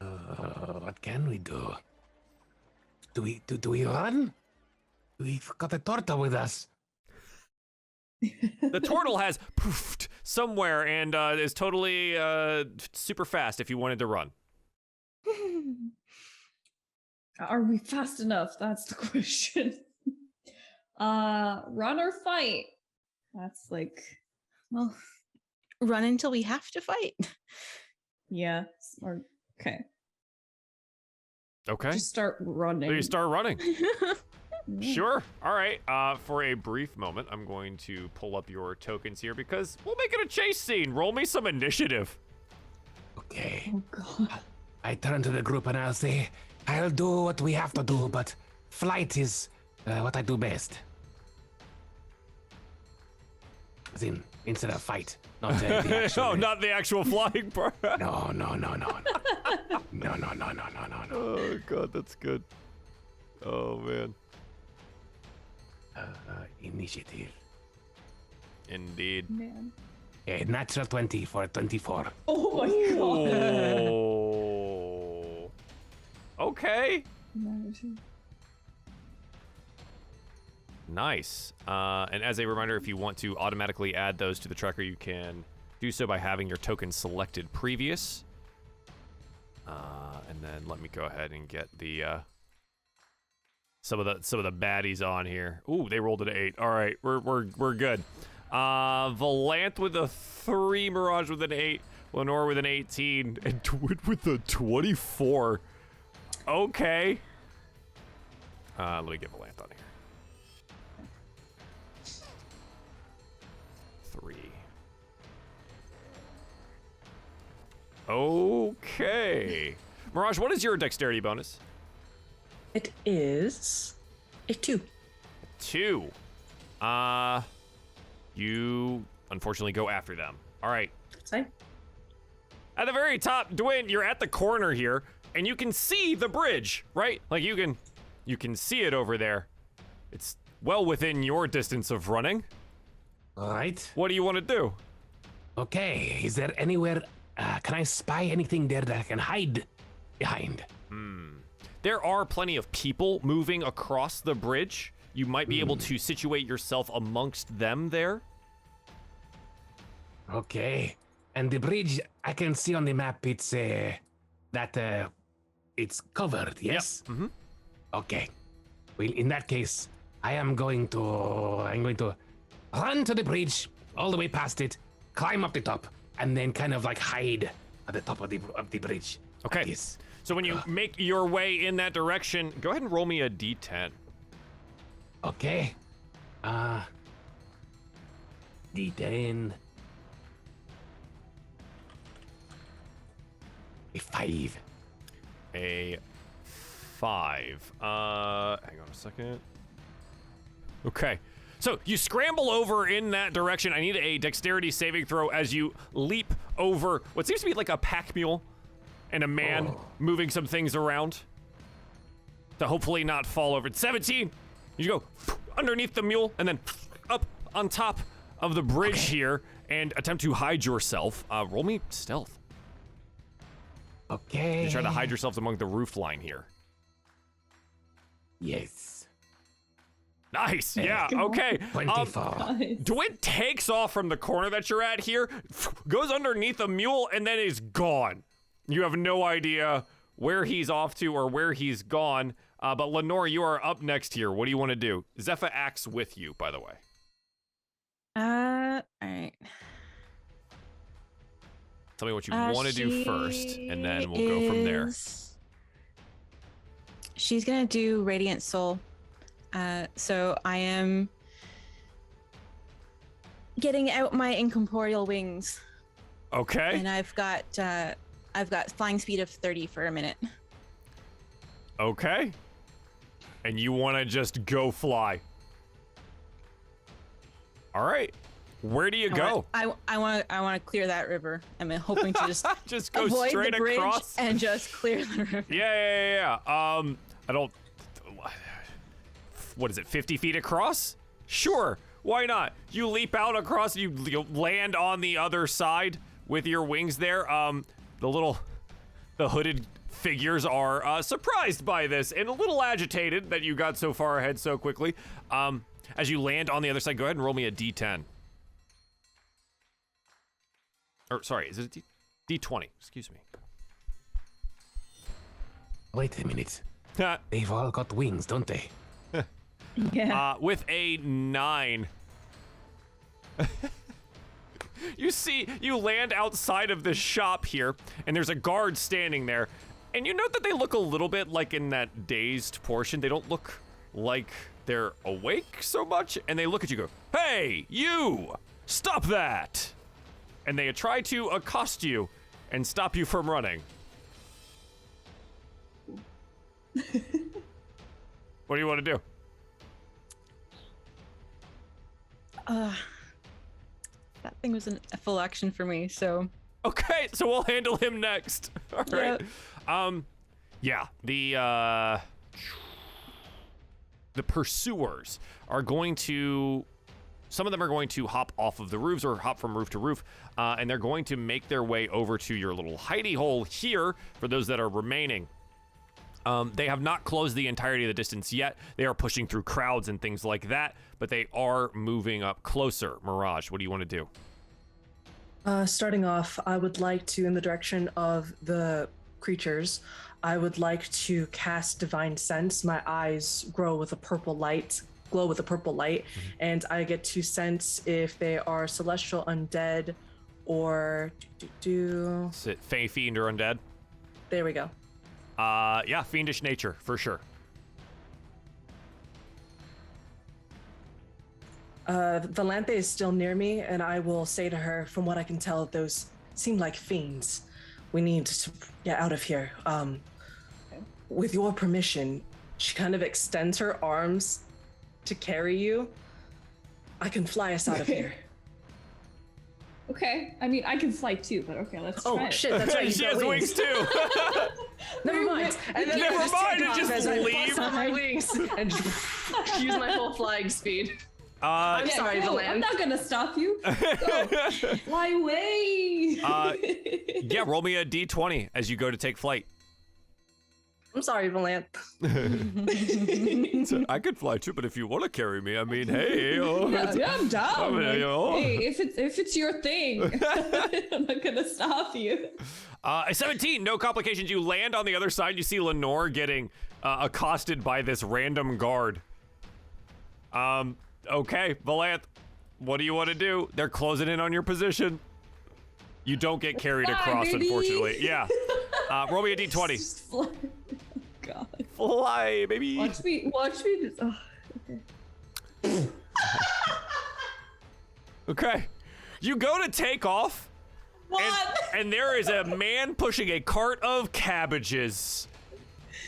What can we do? Do we run? We've got a turtle with us. The turtle has poofed somewhere and is totally super fast if you wanted to run. Are we fast enough? That's the question. Run or fight? That's like, Well, run until we have to fight. yeah. Or okay. Okay. Just start running. So you start running. Sure. All right. For a brief moment, I'm going to pull up your tokens here because we'll make it a chase scene. Roll me some initiative. Okay. Oh god. I turn to the group and I'll say, I'll do what we have to do, but flight is what I do best. As in, instead of fight, not the actual. Oh, not the actual flying part. No. No. Oh god, that's good. Oh man. Initiative. Indeed. Man. A natural 20 for 24. Oh my god. Oh. Okay. Nice. And as a reminder, if you want to automatically add those to the tracker, you can do so by having your token selected previous. And then let me go ahead and get the some of the baddies on here. Ooh, they rolled an 8. All right, we're good. Valanth with a 3, Mirage with an 8, Lenore with an 18, and Dwight with a 24. Okay. Let me get Valanth on here. 3. Okay. Mirage, what is your dexterity bonus? It is a 2. 2. You unfortunately go after them. All right. Same. At the very top, Dwayne, you're at the corner here, and you can see the bridge, right? Like you can see it over there. It's well within your distance of running. All right. What do you want to do? Okay. Is there anywhere? Can I spy anything there that I can hide behind? There are plenty of people moving across the bridge. You might be able to situate yourself amongst them there. Okay. And the bridge, I can see on the map. It's it's covered. Yes. Yep. Mm-hmm. Okay. Well, in that case, I'm going to run to the bridge, all the way past it, climb up the top, and then kind of like hide at the top of the bridge. Okay. Like this. So when you make your way in that direction, go ahead and roll me a d10. Okay. D10. A 5. A 5. Hang on a second. Okay. So you scramble over in that direction. I need a dexterity saving throw as you leap over what seems to be like a pack mule and a man moving some things around to hopefully not fall over. 17. You go underneath the mule and then up on top of the bridge here and attempt to hide yourself. Roll me stealth. Okay. You try to hide yourselves among the roof line here. Yes. Nice. Yeah. Okay. 24. DeWitt takes off from the corner that you're at here, goes underneath a mule, and then is gone. You have no idea where he's off to or where he's gone. But Lenore, you are up next here. What do you want to do? Zephyr acts with you, by the way. All right. Tell me what you want to do first, and then we'll go from there. She's gonna do Radiant Soul. So I am getting out my incorporeal wings. Okay. And I've got flying speed of 30 for a minute. Okay. And you want to just go fly. All right. Where do you go? I want to clear that river. I'm hoping to just just go avoid straight the bridge across and just clear the river. Yeah. I don't. What is it? 50 feet across? Sure. Why not? You leap out across. You land on the other side with your wings there. The hooded figures are surprised by this and a little agitated that you got so far ahead so quickly. As you land on the other side, go ahead and roll me a d10. Or sorry, is it a d20? Excuse me. Wait a minute. They've all got wings, don't they? Yeah. With a 9. You land outside of the shop here, and there's a guard standing there, and you note that they look a little bit like in that dazed portion. They don't look like they're awake so much, and they look at you and go, "Hey, you! Stop that!" And they try to accost you and stop you from running. What do you want to do? That thing was a full action for me, so. Okay, so we'll handle him next. All right. Yep. Yeah, the pursuers are going to, some of them are going to hop off of the roofs or hop from roof to roof, and they're going to make their way over to your little hidey hole here for those that are remaining. They have not closed the entirety of the distance yet. They are pushing through crowds and things like that, but they are moving up closer. Mirage, what do you want to do? Starting off, I would like to, in the direction of the creatures, I would like to cast Divine Sense. My eyes grow with a purple light glow with a purple light, and I get to sense if they are celestial, undead, or Is it Fey, Fiend, or Undead? There we go. Yeah, fiendish nature, for sure. Valanthe is still near me, and I will say to her, from what I can tell, those seem like fiends. We need to get out of here. With your permission, she kind of extends her arms to carry you. I can fly us out of here. Okay. I mean, I can fly too, but okay, let's try Oh it. shit, that's right. You She got has wings too. Never mind. And then Never I just mind, take you off just as I leave. bust out my wings and use my whole flying speed. Uh, Yeah, Sorry, go. Valant. I'm not gonna stop you. Go. Fly away. yeah, roll me a d20 as you go to take flight. I'm sorry, Valant. So, I could fly too, but if you want to carry me, I mean, hey. Yeah, I'm down. I mean, you know. Hey, if it's your thing, I'm not gonna stop you. A 17, no complications. You land on the other side. You see Lenore getting accosted by this random guard. Okay, Valanth, what do you want to do? They're closing in on your position. You don't get carried Fly, across, baby. unfortunately. Yeah. Roll me a d20. Just fly. Oh, God. Fly, baby. Watch me. Oh, okay. Okay. You go to take off. And there is a man pushing a cart of cabbages.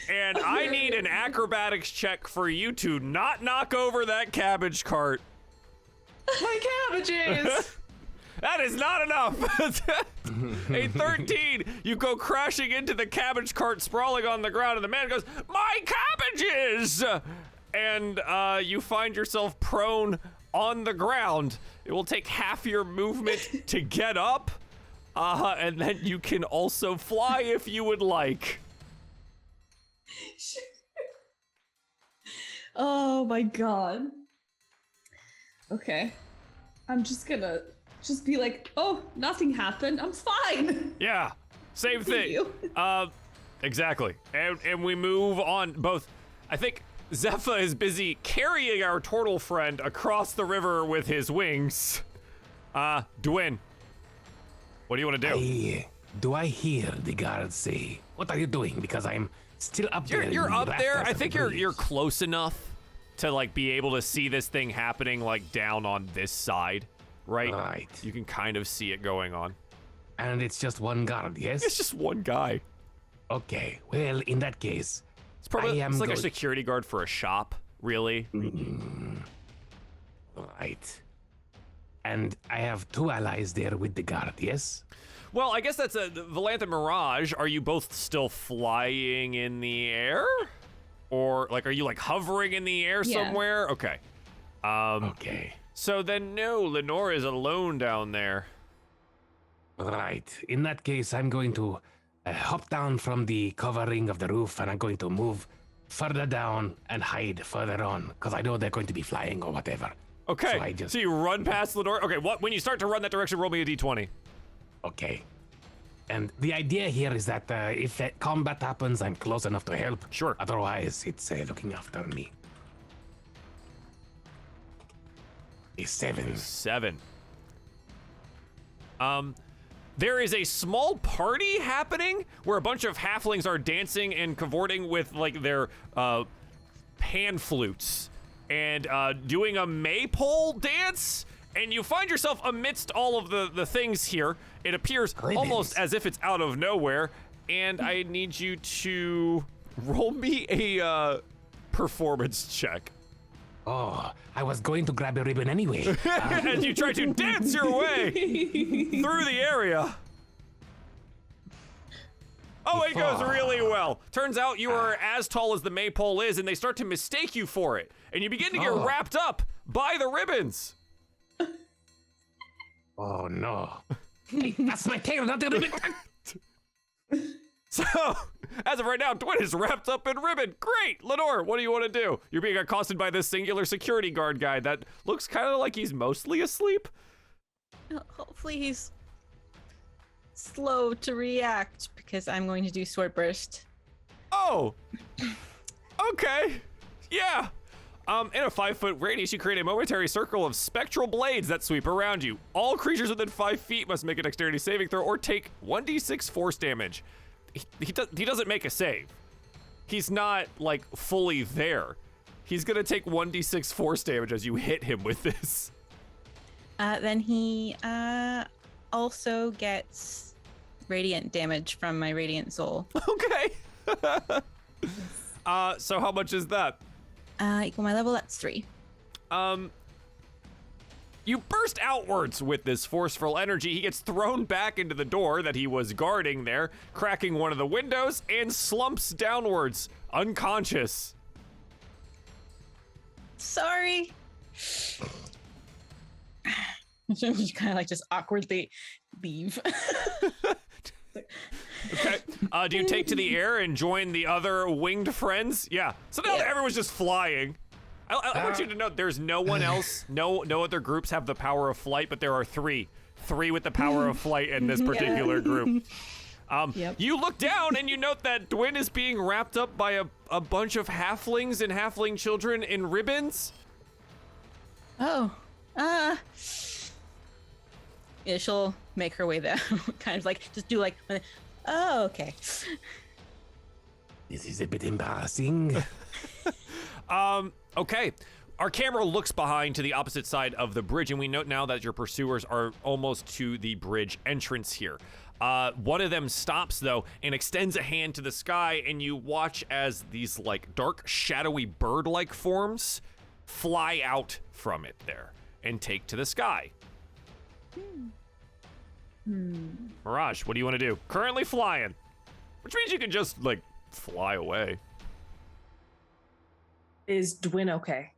And I need an acrobatics check for you to not knock over that cabbage cart. My cabbages! That is not enough. A 13. You go crashing into the cabbage cart, sprawling on the ground, and the man goes, "My cabbages!" And you find yourself prone on the ground. It will take half your movement to get up. And then you can also fly if you would like. Oh my God. Okay. I'm just gonna be like, oh, nothing happened. I'm fine. Yeah, same Thank thing. you. Exactly. And we move on. Both, I think Zephyr is busy carrying our turtle friend across the river with his wings. Dwyn, what do you want to do? Do I hear the guards say, "What are you doing?" Because I'm still up there. You're in the up there. rafters I of think the you're bridge. close enough to like be able to see this thing happening like down on this side, right? Right. You can kind of see it going on. And it's just one guard, yes? It's just one guy. Okay. Well, in that case, It's probably I am it's like a go- security guard for a shop, really. right. And I have two allies there with the guard, yes? Well, I guess that's a Valanth and Mirage. Are you both still flying in the air? Or like, are you like hovering in the air Yeah. somewhere? Okay. Okay. So then no, Lenore is alone down there. Right. In that case, I'm going to hop down from the covering of the roof and I'm going to move further down and hide further on because I know they're going to be flying or whatever. Okay. So I just- you run past Lenore. Okay, when you start to run that direction, roll me a d20. Okay. And the idea here is that if combat happens, I'm close enough to help. Sure. Otherwise, it's looking after me. A 7. 7. There is a small party happening where a bunch of halflings are dancing and cavorting with like their pan flutes and doing a maypole dance. And you find yourself amidst all of the things here. It appears almost as if it's out of nowhere. And I need you to roll me a performance check. Oh, I was going to grab a ribbon anyway. As you try to dance your way through the area. Oh, it goes really well. Turns out you are as tall as the maypole is, and they start to mistake you for it. And you begin to get wrapped up by the ribbons. Oh, no. Hey, that's my tail, not the ribbon. So, as of right now, Dwyn is wrapped up in ribbon. Great! Lenore, what do you want to do? You're being accosted by this singular security guard guy that looks kind of like he's mostly asleep. Hopefully he's slow to react because I'm going to do sword burst. Oh! Okay. Yeah. In a 5-foot radius, you create a momentary circle of spectral blades that sweep around you. All creatures within 5 feet must make a dexterity saving throw or take 1d6 force damage. He doesn't make a save. He's not, like, fully there. He's gonna take 1d6 force damage as you hit him with this. Then he also gets radiant damage from my radiant soul. Okay. So how much is that? Equal my level, that's 3. You burst outwards with this forceful energy. He gets thrown back into the door that he was guarding there, cracking one of the windows, and slumps downwards, unconscious. Sorry. You kind of like just awkwardly leave. Okay. Do you take to the air and join the other winged friends? Yeah. So now everyone's just flying. I want you to know there's no one else, no other groups have the power of flight, but there are three with the power of flight in this particular group. You look down and you note that Dwin is being wrapped up by a bunch of halflings and halfling children in ribbons. Oh. Yeah, she'll make her way there. Kind of like, just do like, oh, okay. This is a bit embarrassing. Okay. Our camera looks behind to the opposite side of the bridge, and we note now that your pursuers are almost to the bridge entrance here. One of them stops, though, and extends a hand to the sky, and you watch as these, like, dark, shadowy bird-like forms fly out from it there and take to the sky. Mirage, what do you want to do? Currently flying, which means you can just, like, fly away. Is Dwin okay?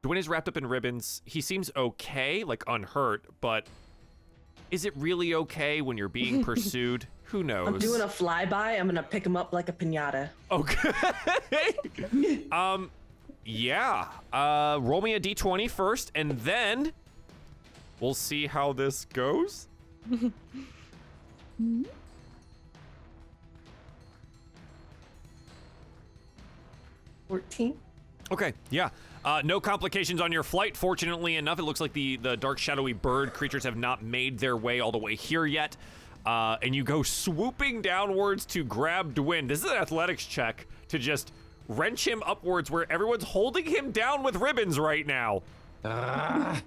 Dwin is wrapped up in ribbons. He seems okay, like unhurt, but is it really okay when you're being pursued? Who knows? I'm doing a flyby. I'm gonna pick him up like a piñata. Okay. Yeah. Roll me a d20 first, and then we'll see how this goes. 14. Okay, yeah. No complications on your flight. Fortunately enough, it looks like the dark, shadowy bird creatures have not made their way all the way here yet. And you go swooping downwards to grab Dwin. This is an athletics check to just wrench him upwards where everyone's holding him down with ribbons right now. That's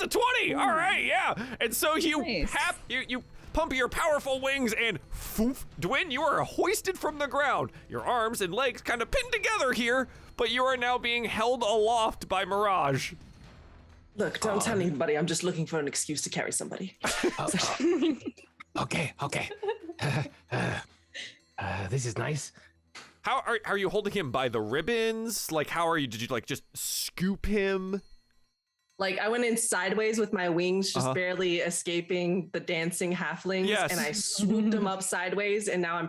a 20. All right, yeah. And so you Nice. you pump your powerful wings and foof, Dwin, you are hoisted from the ground. Your arms and legs kind of pinned together here, but you are now being held aloft by Mirage. Look, don't tell anybody. I'm just looking for an excuse to carry somebody. Okay. This is nice. How are you holding him by the ribbons? Like, how are you? Did you like just scoop him? Like, I went in sideways with my wings, just barely escaping the dancing halflings. Yes. And I swooped them up sideways, and now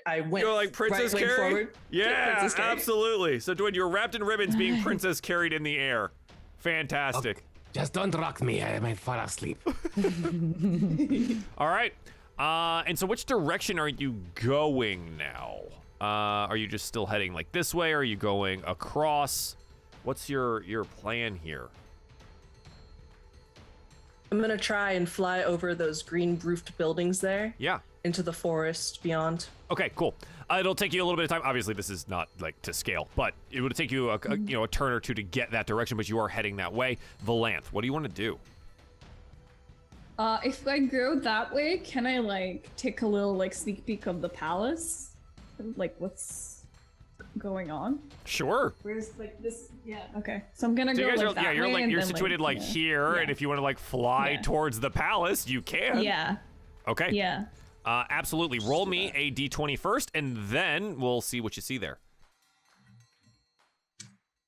I went You're like Princess right wing Carrie? forward. Yeah, Princess Carrie. absolutely. So, Dwin, you're wrapped in ribbons being princess carried in the air. Fantastic. Just don't rock me. I might fall asleep. All right. And so which direction are you going now? Are you just still heading like this way? Or are you going across? What's your plan here? I'm gonna try and fly over those green roofed buildings there Yeah. into the forest beyond. Okay, cool. It'll take you a little bit of time. Obviously, this is not like to scale, but it would take you a turn or two to get that direction. But you are heading that way. Valanth, what do you want to do? If I go that way, can I like take a little like sneak peek of the palace? Like what's going on? Sure. Where's like this? Yeah. Okay. So I'm gonna So go you guys like are, that yeah, you're way like and you're then, situated like yeah. here, Yeah. and if you want to like fly Yeah. towards the palace, you can. Yeah. Okay. Yeah. Absolutely. Roll me a d20 first, and then we'll see what you see there.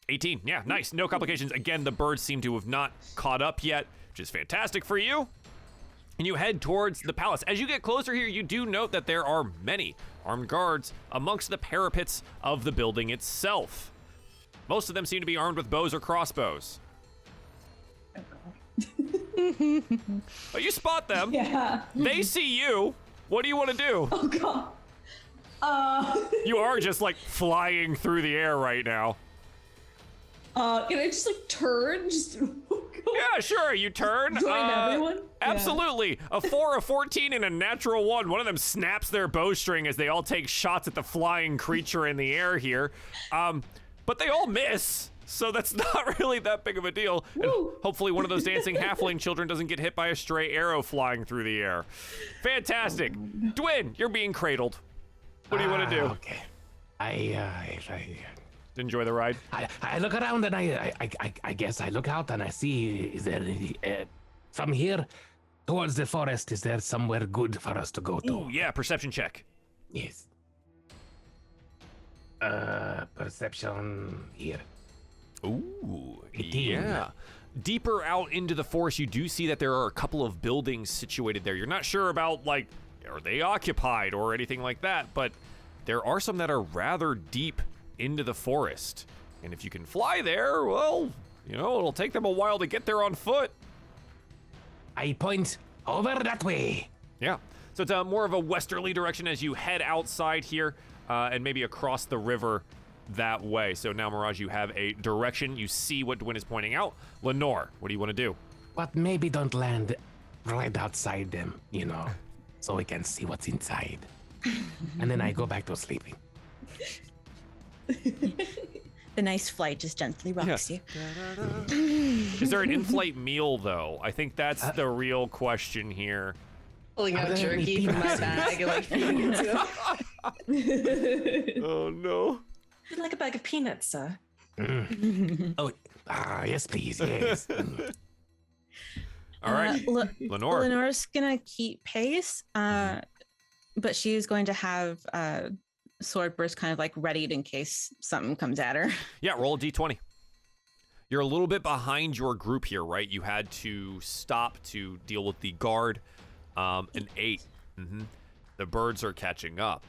18. Yeah, nice. No complications. Again, the birds seem to have not caught up yet, which is fantastic for you. And you head towards the palace. As you get closer here, you do note that there are many armed guards amongst the parapets of the building itself. Most of them seem to be armed with bows or crossbows. Oh god. But you spot them. Yeah. They see you. What do you want to do? Oh god. You are just like flying through the air right now. Can I just like turn? Just Yeah, sure. You turn. join everyone? Absolutely. A 4, a 14, and a natural 1. One of them snaps their bowstring as they all take shots at the flying creature in the air here. But they all miss. So that's not really that big of a deal. And hopefully one of those dancing halfling children doesn't get hit by a stray arrow flying through the air. Fantastic. Dwyn, you're being cradled. What do you want to do? Okay. I Enjoy the ride. I look around and I guess I look out and I see, is there from here towards the forest, is there somewhere good for us to go to? Ooh, yeah, perception check. Yes. Perception here. Ooh, 18. yeah. Deeper out into the forest, you do see that there are a couple of buildings situated there. You're not sure about, like, are they occupied or anything like that, but there are some that are rather deep into the forest. And if you can fly there, well, you know, it'll take them a while to get there on foot. I point over that way. Yeah. So it's more of a westerly direction as you head outside here and maybe across the river that way. So now, Mirage, you have a direction. You see what Dwyn is pointing out. Lenore, what do you want to do? But maybe don't land right outside them, you know, so we can see what's inside. And then I go back to sleeping. The nice flight just gently rocks you. Is there an in-flight meal, though? I think that's the real question here. Pulling out jerky from my bag and like feeding it to him. Oh, no. I'd like a bag of peanuts, sir. Oh, yes, please, yes. All right, Lenore. Lenore's gonna keep pace, but she's going to have sword burst kind of like readied in case something comes at her. Yeah, roll a d20. You're a little bit behind your group here, right? You had to stop to deal with the guard. An 8. The birds are catching up.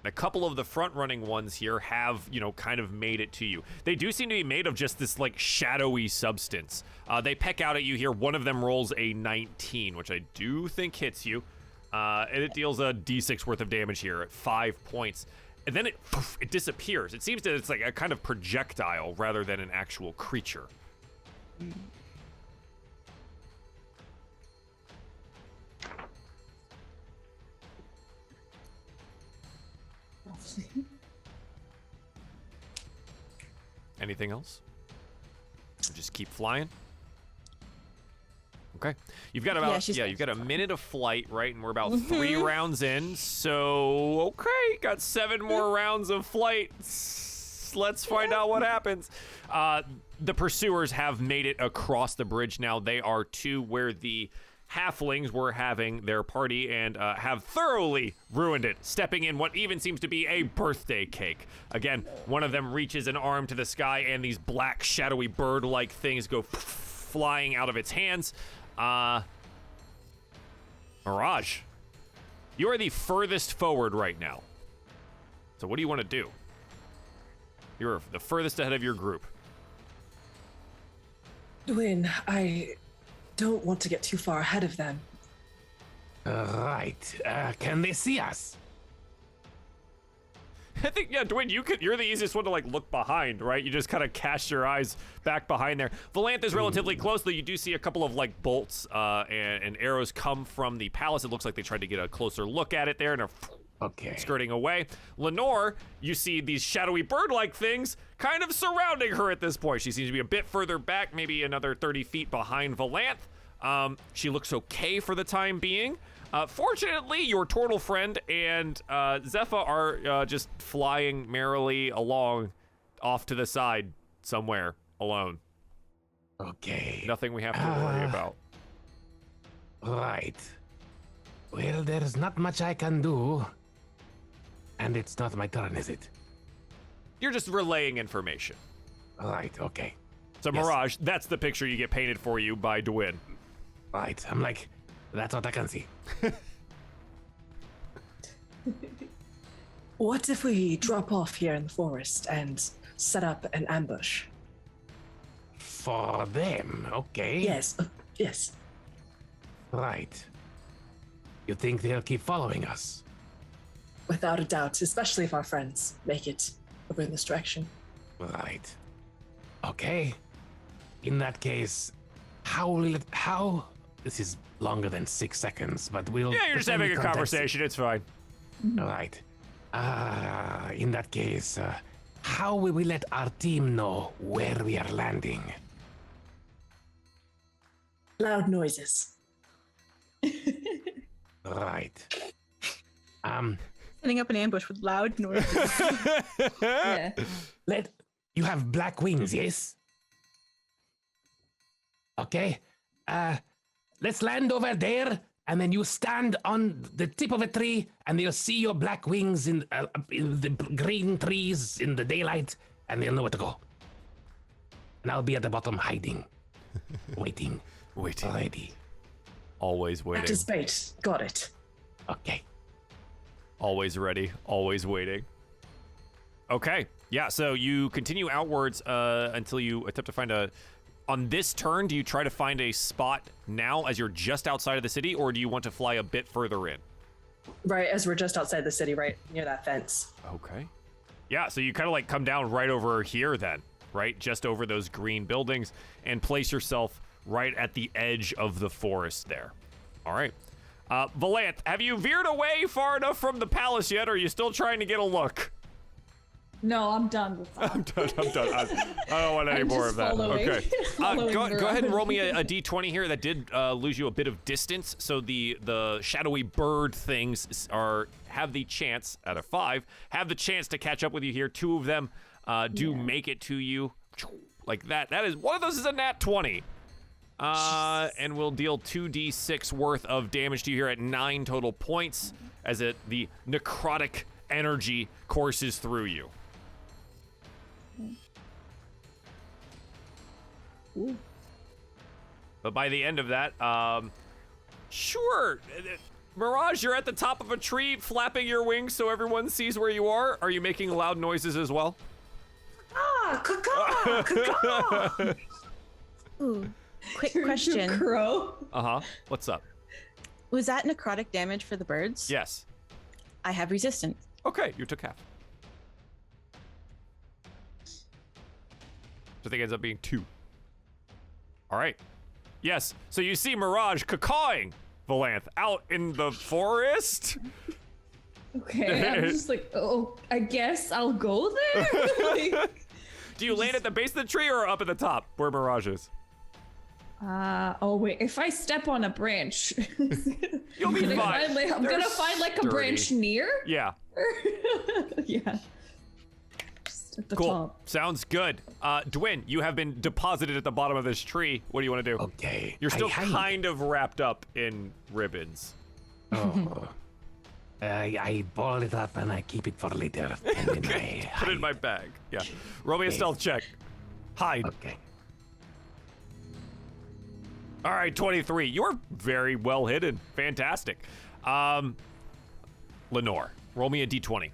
A couple of the front-running ones here have, you know, kind of made it to you. They do seem to be made of just this, like, shadowy substance. They peck out at you here. One of them rolls a 19, which I do think hits you. And it deals a d6 worth of damage here at 5 points. And then it disappears. It seems that it's like a kind of projectile rather than an actual creature. Anything else? Or just keep flying. Okay, you've got about you've got a minute of flight, right? And we're about 3 rounds in. So okay, got 7 more rounds of flight. Let's find out what happens. The pursuers have made it across the bridge now. They are to where the halflings were having their party and have thoroughly ruined it, stepping in what even seems to be a birthday cake. Again, one of them reaches an arm to the sky and these black shadowy bird-like things go flying out of its hands. Mirage, you are the furthest forward right now. So what do you want to do? You're the furthest ahead of your group. Dwyn, I don't want to get too far ahead of them. Right. Can they see us? I think, yeah, Dwyn, you're the easiest one to, like, look behind, right? You just kind of cast your eyes back behind there. Valanth is relatively close, though you do see a couple of, like, bolts and arrows come from the palace. It looks like they tried to get a closer look at it there and are skirting away. Lenore, you see these shadowy bird-like things kind of surrounding her at this point. She seems to be a bit further back, maybe another 30 feet behind Valanth. She looks okay for the time being. Fortunately, your turtle friend and Zephyr are just flying merrily along off to the side somewhere alone. Okay. Nothing we have to worry about. Right. Well, there's not much I can do. And it's not my turn, is it? You're just relaying information. Right, okay. So, Yes. Mirage, that's the picture you get painted for you by Dwyn. Right, I'm like, that's what I can see. What if we drop off here in the forest and set up an ambush? For them, okay. Yes. Right. You think they'll keep following us? Without a doubt, especially if our friends make it over in this direction. Right. Okay. In that case, how this is longer than 6 seconds, but we'll... Yeah, you're just having a conversation. It's fine. All right. In that case, how will we let our team know where we are landing? Loud noises. Right. Setting up an ambush with loud noises. Yeah. You have black wings, yes? Okay. Let's land over there, and then you stand on the tip of a tree, and they'll see your black wings in the green trees in the daylight, and they'll know where to go. And I'll be at the bottom hiding, waiting. Ready. Always waiting. That is bait. Got it. Okay. Always ready, always waiting. Okay, yeah, so you continue outwards until you attempt to find on this turn, do you try to find a spot now as you're just outside of the city, or do you want to fly a bit further in? Right as we're just outside the city, right near that fence. Okay. Yeah, so you kind of like come down right over here then, right? Just over those green buildings and place yourself right at the edge of the forest there. All right. Valanth, have you veered away far enough from the palace yet, or are you still trying to get a look? No, I'm done with that. I'm done. I don't want any I'm more just of that. following- Okay. following Go ahead and roll me Veronica. a d20 here. That did lose you a bit of distance. So the shadowy bird things have the chance, out of 5, have the chance to catch up with you here. 2 of them do make it to you. Like that. That is, one of those is a nat 20. And we'll deal 2d6 worth of damage to you here at 9 total points as the necrotic energy courses through you. Ooh. But by the end of that, sure. Mirage, you're at the top of a tree flapping your wings so everyone sees where you are. Are you making loud noises as well? Caw. Ooh. Quick You're a question. Crow. Uh-huh. What's up? Was that necrotic damage for the birds? Yes. I have resistance. Okay, you took half. So I think it ends up being 2. All right. Yes. So you see Mirage cawing Valanth out in the forest. Okay, I'm just like, oh, I guess I'll go there. Like, Do you land at the base of the tree or up at the top where Mirage is? oh wait, if I step on a branch, You'll be fine. I'm They're gonna find like a sturdy. branch near. Yeah. Yeah. Just at the Cool. top. Sounds good. Dwin, you have been deposited at the bottom of this tree. What do you want to do? Okay. You're still I hide. kind of wrapped up in ribbons. Oh. I ball it up and I keep it for later. And then I Put it in my bag. Yeah. Roll me a stealth check. Hide. Okay. All right, 23. You're very well hidden. Fantastic. Lenore, roll me a d20.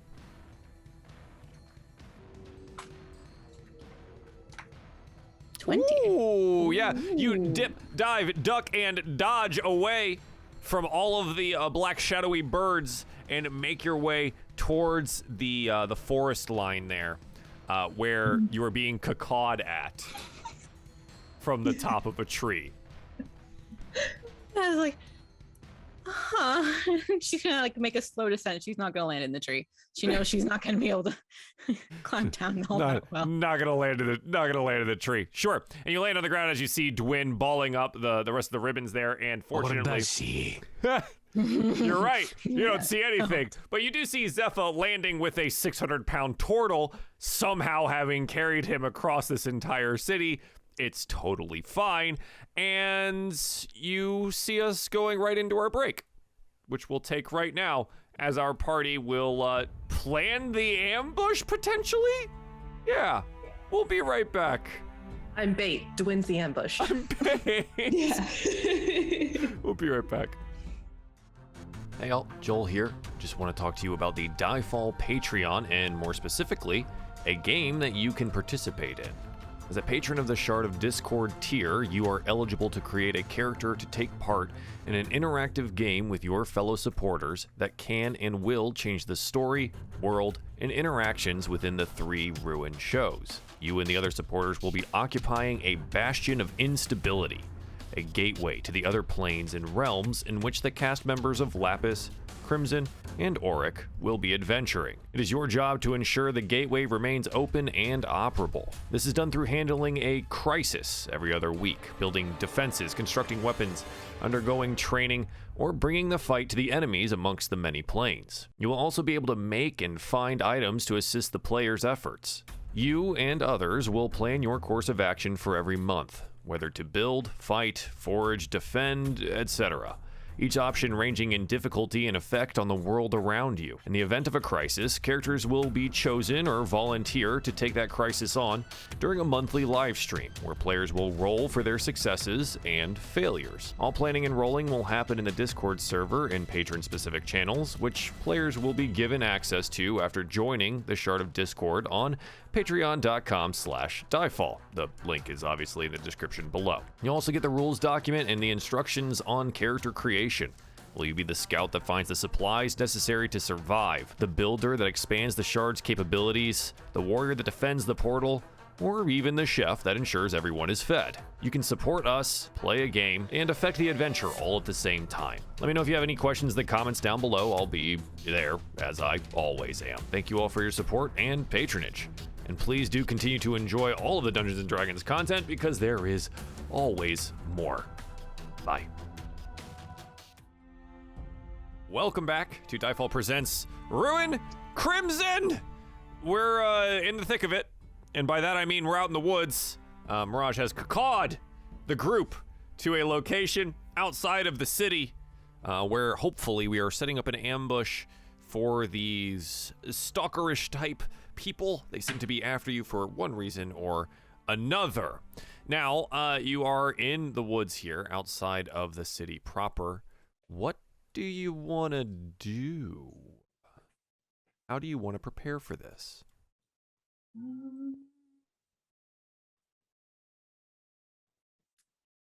Ooh, yeah. You dip, dive, duck, and dodge away from all of the black shadowy birds and make your way towards the forest line there, where you are being cacawed at from the top of a tree. I was like, she's gonna like make a slow descent. She's not gonna land in the tree. She knows she's not gonna be able to climb down all that well. Not gonna land in the tree. Sure. And you land on the ground as you see Dwin balling up the rest of the ribbons there, and Or fortunately does she? you're right. You don't see anything. But you do see Zepha landing with a 600-pound turtle, somehow having carried him across this entire city. It's totally fine. And you see us going right into our break, which we'll take right now as our party will plan the ambush, potentially? Yeah. We'll be right back. I'm bait. Dwin's the ambush. Yeah. We'll be right back. Hey all, Joel here. Just want to talk to you about the DieFall Patreon, and more specifically, a game that you can participate in. As a patron of the Shard of Discord tier, you are eligible to create a character to take part in an interactive game with your fellow supporters that can and will change the story, world, and interactions within the 3 Ruin shows. You and the other supporters will be occupying a bastion of instability, a gateway to the other planes and realms in which the cast members of Lapis, Crimson, and Auric will be adventuring. It is your job to ensure the gateway remains open and operable. This is done through handling a crisis every other week, building defenses, constructing weapons, undergoing training, or bringing the fight to the enemies amongst the many planes. You will also be able to make and find items to assist the players' efforts. You and others will plan your course of action for every month, whether to build, fight, forage, defend, etc. Each option ranging in difficulty and effect on the world around you. In the event of a crisis, characters will be chosen or volunteer to take that crisis on during a monthly live stream, where players will roll for their successes and failures. All planning and rolling will happen in the Discord server in patron-specific channels, which players will be given access to after joining the Shard of Discord on patreon.com/DieFall. The link is obviously in the description below. You'll also get the rules document and the instructions on character creation. Will you be the scout that finds the supplies necessary to survive, the builder that expands the shard's capabilities, the warrior that defends the portal, or even the chef that ensures everyone is fed? You can support us, play a game, and affect the adventure all at the same time. Let me know if you have any questions in the comments down below. I'll be there, as I always am. Thank you all for your support and patronage. And please do continue to enjoy all of the Dungeons & Dragons content, because there is always more. Bye. Welcome back to DieFall Presents Ruin Crimson! We're in the thick of it, and by that I mean we're out in the woods. Mirage has cawed the group to a location outside of the city, where hopefully we are setting up an ambush for these stalkerish type people. They seem to be after you for one reason or another. Now, you are in the woods here outside of the city proper. What do you want to do? How do you want to prepare for this?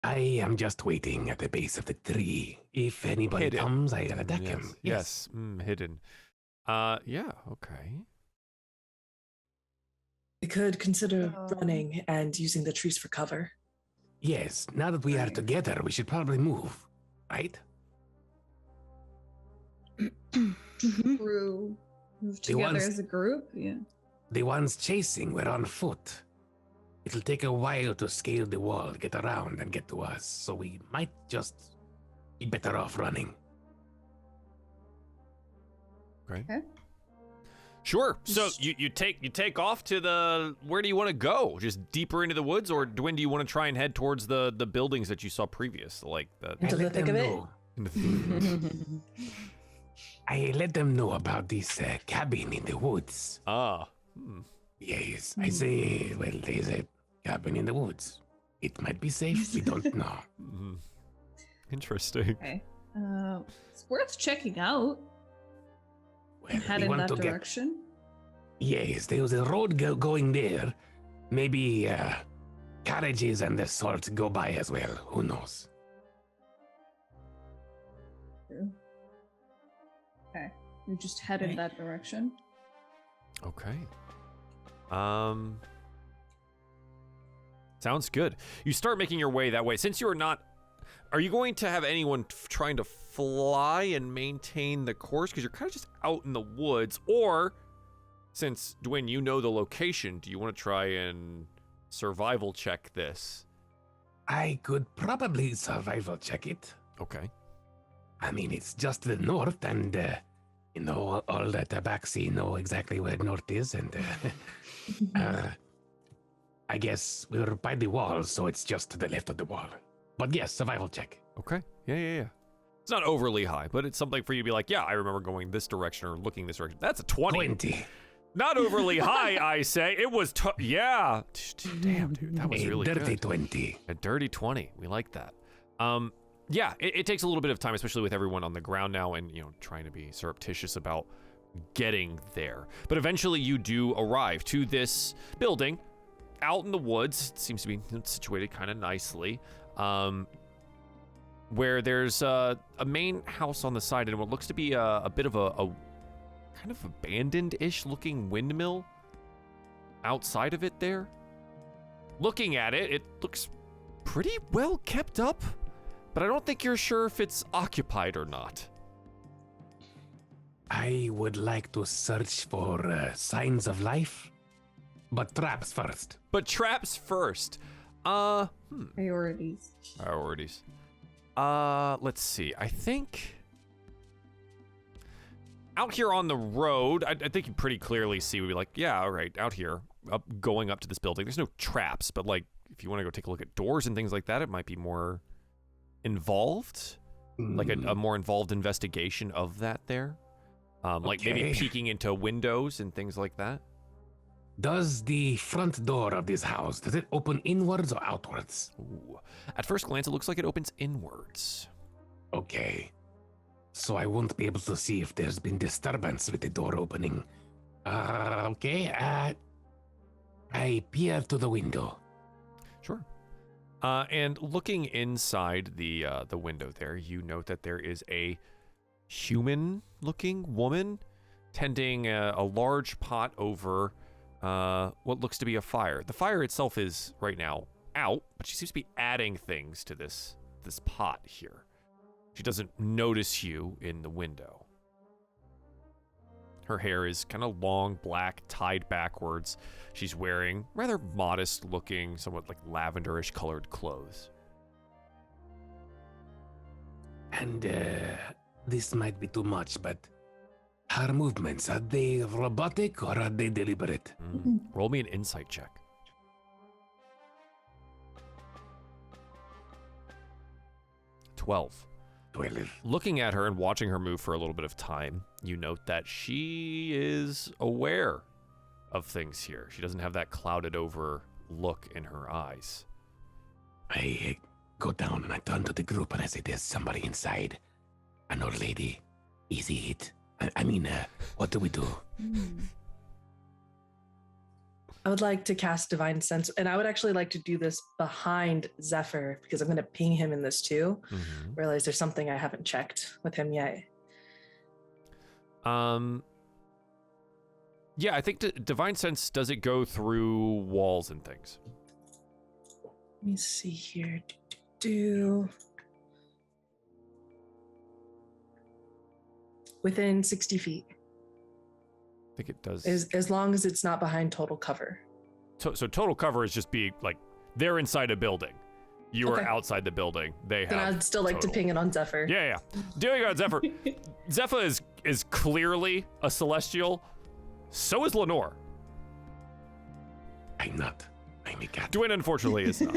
I am just waiting at the base of the tree. If anybody Hidden. comes, I attack him. Yes. Hidden. Yeah, okay. We could consider running and using the trees for cover. Yes, now that we are together, we should probably move, right? True. Move together as a group, yeah. The ones chasing were on foot. It'll take a while to scale the wall, get around, and get to us, so we might just be better off running. Okay. Sure. So you take off to the, where do you want to go? Just deeper into the woods, or when do you want to try and head towards the buildings that you saw previous, like the? Into the thick of it. I let them know about this cabin in the woods. Yes, I say, well, there's a cabin in the woods. It might be safe. We don't know. Interesting. Okay. It's worth checking out. Well, Head in that direction. Yes, there's a road going there. Maybe carriages and the sort go by as well. Who knows? Okay. We just head in that direction. Okay. Sounds good. You start making your way that way. Since you're not, are you going to have anyone trying to fly and maintain the course? Because you're kind of just out in the woods. Or, since, Dwayne, you know the location, do you want to try and survival check this? I could probably survival check it. Okay. I mean, it's just the north, and you know, all the tabaxi know exactly where north is, and I guess we're by the wall, so it's just to the left of the wall. But yes, survival check. Okay. Yeah. It's not overly high, but it's something for you to be like, yeah, I remember going this direction or looking this direction. That's a 20. Not overly high, I say. It was, yeah. Damn, dude, that was really good. A dirty 20. A dirty 20. We like that. Yeah, it takes a little bit of time, especially with everyone on the ground now and, you know, trying to be surreptitious about getting there. But eventually you do arrive to this building. out in the woods. It seems to be situated kind of nicely. Where there's a main house on the side and what looks to be a bit of a kind of abandoned-ish looking windmill outside of it there. Looking at it, it looks pretty well kept up, but I don't think you're sure if it's occupied or not. I would like to search for signs of life, but traps first. Priorities. Let's see. I think out here on the road, I think you pretty clearly see, we'd be like, yeah, all right, out here, going up to this building. There's no traps, but like, if you want to go take a look at doors and things like that, it might be more involved, like a more involved investigation of that there. Like maybe peeking into windows and things like that. Does the front door of this house, does it open inwards or outwards? Ooh. At first glance, it looks like it opens inwards. Okay. So I won't be able to see if there's been disturbance with the door opening. I peer to the window. Sure. And looking inside the window there, you note that there is a human-looking woman tending a large pot over what looks to be a fire. The fire itself is right now out, but she seems to be adding things to this pot here. She doesn't notice you in the window. Her hair is kind of long, black, tied backwards. She's wearing rather modest-looking, somewhat like lavenderish colored clothes. And this might be too much, but her movements, are they robotic or are they deliberate? Roll me an insight check. 12. Looking at her and watching her move for a little bit of time, you note that she is aware of things here. She doesn't have that clouded over look in her eyes. I go down and I turn to the group and I say, there's somebody inside. An old lady. Easy hit. What do we do? I would like to cast Divine Sense, and I would actually like to do this behind Zephyr because I'm going to ping him in this too. Realize there's something I haven't checked with him yet. Yeah, I think Divine Sense, does it go through walls and things? Let me see here. Within 60 feet. I think it does. As long as it's not behind total cover. So total cover is just be like, they're inside a building. You are outside the building. Then I'd still like to ping it on Zephyr. Yeah. Doing it on Zephyr. Zephyr is clearly a celestial. So is Lenore. I'm not. I'm a cat. Dwayne, unfortunately, is not.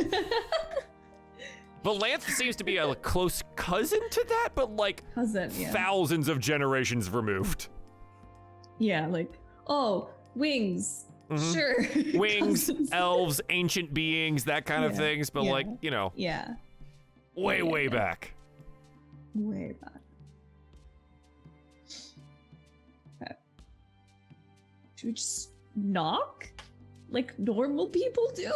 Valanth seems to be a close cousin to that, but like thousands of generations removed. Yeah, like, wings. Sure. Wings, elves, ancient beings, that kind of things, but like, way back. Way back. Okay. Should we just knock? Like normal people do?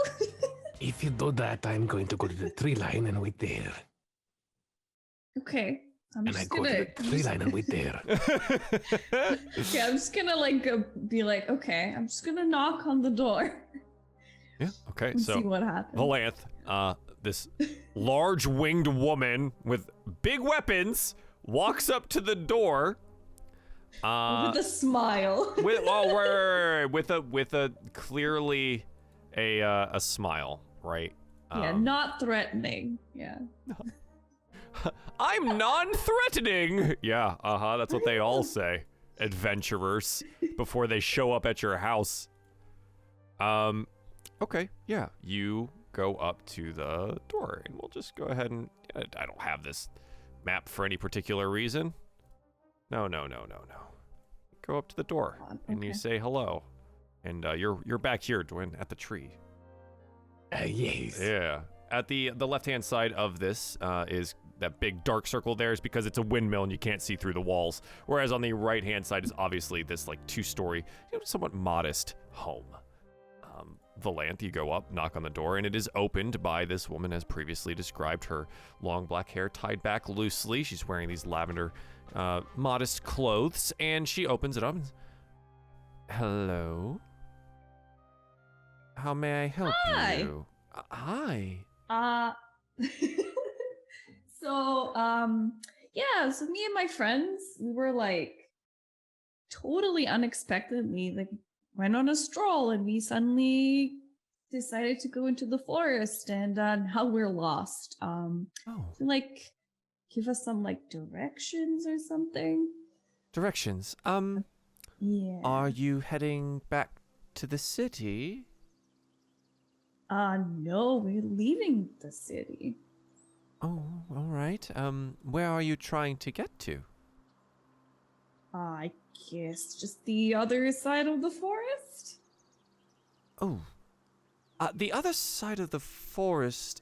If you do that, I'm going to go to the tree line and wait there. Okay. Go to the tree line and wait there. Yeah, I'm just gonna be like, okay, I'm just gonna knock on the door. Yeah, okay, and so see what happens. Valanth, this large winged woman with big weapons walks up to the door. With a smile. With a clearly a smile, right? Yeah, not threatening. Yeah. I'm non-threatening. Yeah, that's what they all say, adventurers, before they show up at your house. Okay, yeah, you go up to the door, and we'll just go ahead and I don't have this map for any particular reason. No. Go up to the door and you say hello, and you're back here, Dwayne, at the tree. Yes. Yeah. At the left-hand side of this is that big dark circle there is because it's a windmill and you can't see through the walls. Whereas on the right-hand side is obviously this like two-story, somewhat modest home. Valanth, you go up, knock on the door, and it is opened by this woman as previously described. Her long black hair tied back loosely. She's wearing these lavender, modest clothes, and she opens it up. And, hello? How may I help Hi. you? Hi. So, yeah, so me and my friends, we were like totally unexpectedly like went on a stroll and we suddenly decided to go into the forest and now we're lost. Oh. Like give us some like directions or something. Directions. Yeah. Are you heading back to the city? No, we're leaving the city. Oh, all right. Where are you trying to get to? I guess just the other side of the forest. Oh. The other side of the forest,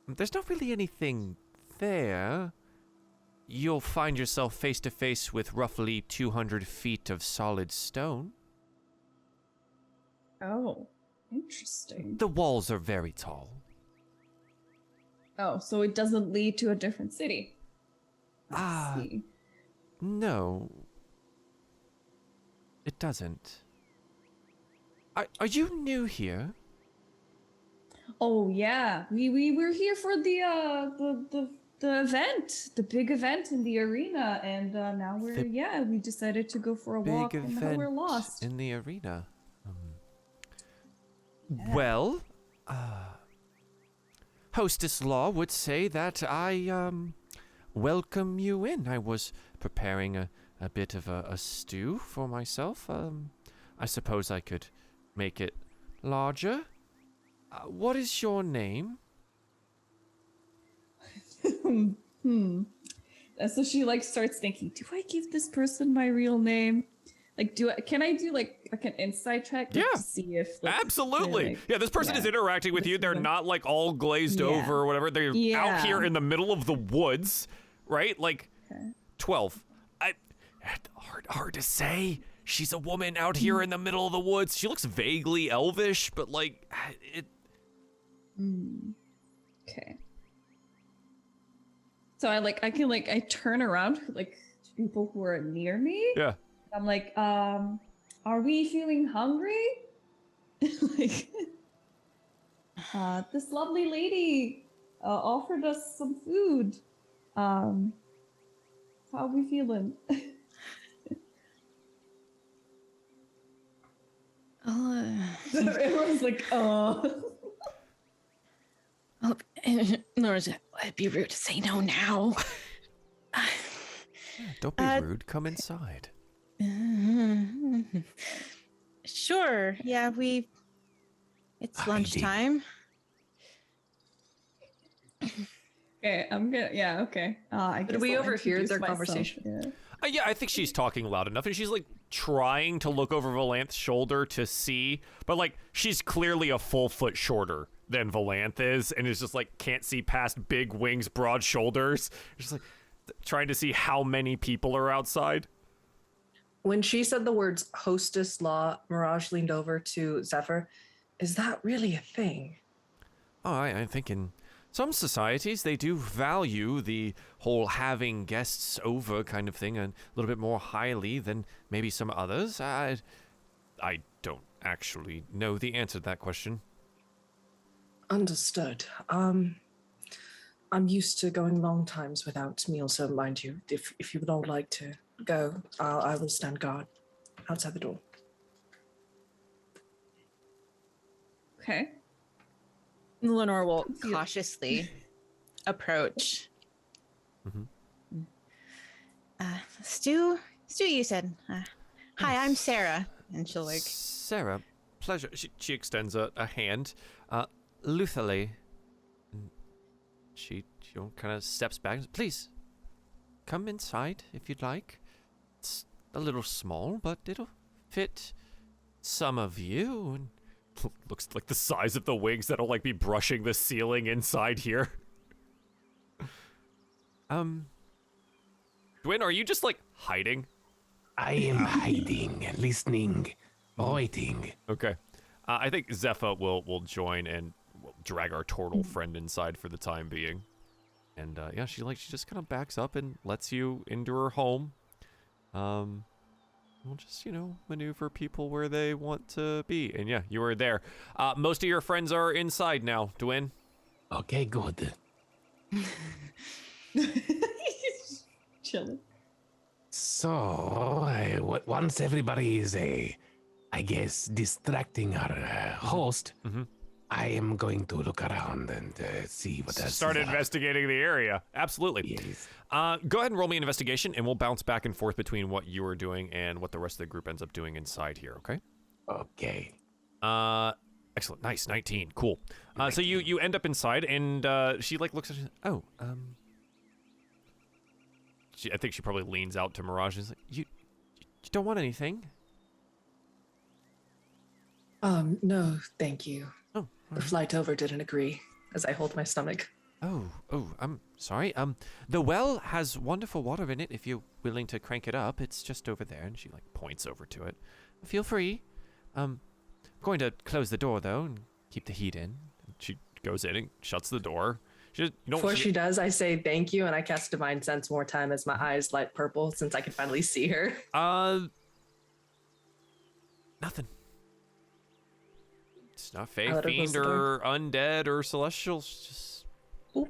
there's not really anything there. You'll find yourself face to face with roughly 200 feet of solid stone. Oh, interesting. The walls are very tall. Oh, so it doesn't lead to a different city. Ah. I see. No. It doesn't. Are you new here? Oh yeah, we were here for the event, the big event in the arena, and now we decided to go for a walk, Big and now event we're lost. in the arena. Yeah. Well, Hostess Law would say that I welcome you in. I was preparing a bit of a stew for myself. I suppose I could make it larger. What is your name? And so she like starts thinking, do I give this person my real name? Like, can I do like an insight check like, Yeah. to see if like, Absolutely. they're, like- Yeah, this person yeah. is interacting with you. They're Yeah. not like all glazed Yeah. over or whatever. They're out Yeah. here in the middle of the woods, right? Like Okay. 12. Hard to say. She's a woman out here in the middle of the woods. She looks vaguely elvish, but like it. Okay. So I turn around like to people who are near me. Yeah. I'm like, are we feeling hungry? Like, this lovely lady offered us some food. How are we feeling? Everyone's like, oh. Oh, Laura's, it'd be rude to say no now. Don't be rude. Come inside. Sure. Yeah, it's Heidi. lunchtime. Okay, I'm gonna. Yeah, okay. I guess we I'll overhear introduce their myself. conversation? Yeah. Yeah, I think she's talking loud enough, and she's like trying to look over Valanth's shoulder to see, but like she's clearly a full foot shorter than Valanth is, and is just like can't see past big wings, broad shoulders. Just like trying to see how many people are outside. When she said the words hostess law, Mirage leaned over to Zephyr. Is that really a thing? Oh, I think in some societies they do value the whole having guests over kind of thing a little bit more highly than maybe some others. I don't actually know the answer to that question. Understood. I'm used to going long times without meals, so mind you, if you would all like to go, I will stand guard outside the door. Okay. Lenore will cautiously approach. Stu, you said. Hi, I'm Sarah, and she'll like. Sarah, pleasure. She extends a hand. Lutherly. She kind of steps back. Please, come inside if you'd like. It's a little small, but it'll fit some of you. And looks like the size of the wings that'll like be brushing the ceiling inside here. Gwyn, are you just like hiding? I am hiding, listening, waiting. Okay. I think Zephyr will join and we'll drag our turtle friend inside for the time being. And yeah, she just kind of backs up and lets you into her home. We'll just, maneuver people where they want to be. And yeah, you are there. Most of your friends are inside now, Dwayne. Okay, good. Chilling. So, once everybody is, I guess, distracting our host, I am going to look around and see what else. Start investigating the area. Absolutely. Yes. Go ahead and roll me an investigation, and we'll bounce back and forth between what you are doing and what the rest of the group ends up doing inside here, okay? Okay. Excellent. Nice. 19. Cool. So you end up inside, and she looks at you. Oh, I think she probably leans out to Mirage and is like, you don't want anything? No, thank you. Oh. The flight over didn't agree, as I hold my stomach. Oh, I'm sorry. The well has wonderful water in it if you're willing to crank it up. It's just over there, and she points over to it. Feel free. I'm going to close the door though and keep the heat in. She goes in and shuts the door. Before she does, I say thank you, and I cast Divine Sense more time as my eyes light purple since I can finally see her. Nothing. It's not Fae, Fiend, or Undead, or Celestial. Just... Oop.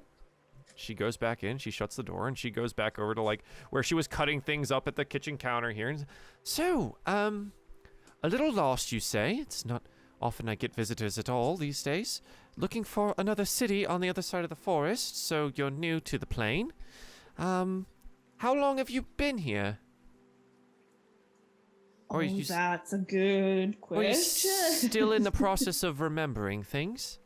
She goes back in, she shuts the door, and she goes back over to, where she was cutting things up at the kitchen counter here. And, so, a little lost, you say? It's not often I get visitors at all these days. Looking for another city on the other side of the forest, so you're new to the plane. How long have you been here? Or That's a good question. Or are you still in the process of remembering things?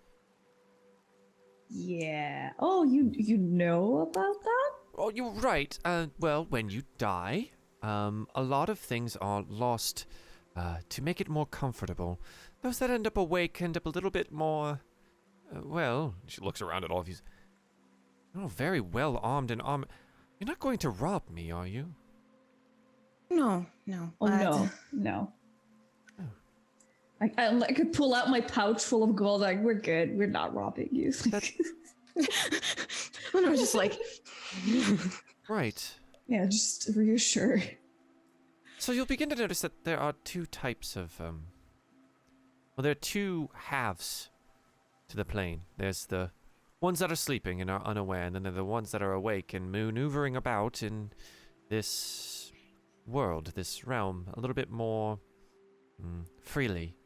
Yeah. Oh, you know about that? Oh, you're right. Well, when you die, a lot of things are lost to make it more comfortable. Those that end up awake end up a little bit more... well, she looks around at all of you. Oh, very well armed and armed. You're not going to rob me, are you? No. Oh, no. Oh. I could pull out my pouch full of gold. We're good. We're not robbing you. And I was just like... Right. Yeah, just reassure. So you'll begin to notice that there are two types of, there are two halves to the plane. There's the ones that are sleeping and are unaware, and then there are the ones that are awake and maneuvering about in this world, this realm, a little bit more freely.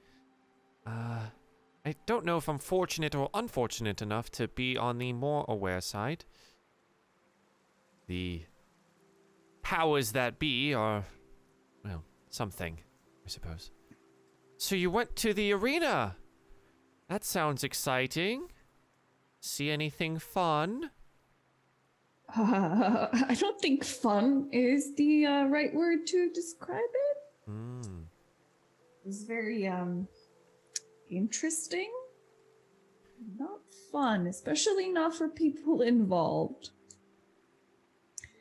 I don't know if I'm fortunate or unfortunate enough to be on the more aware side. The powers that be are, well, something, I suppose. So you went to the arena. That sounds exciting. See anything fun? I don't think fun is the right word to describe it. It was very interesting. Not fun, especially not for people involved.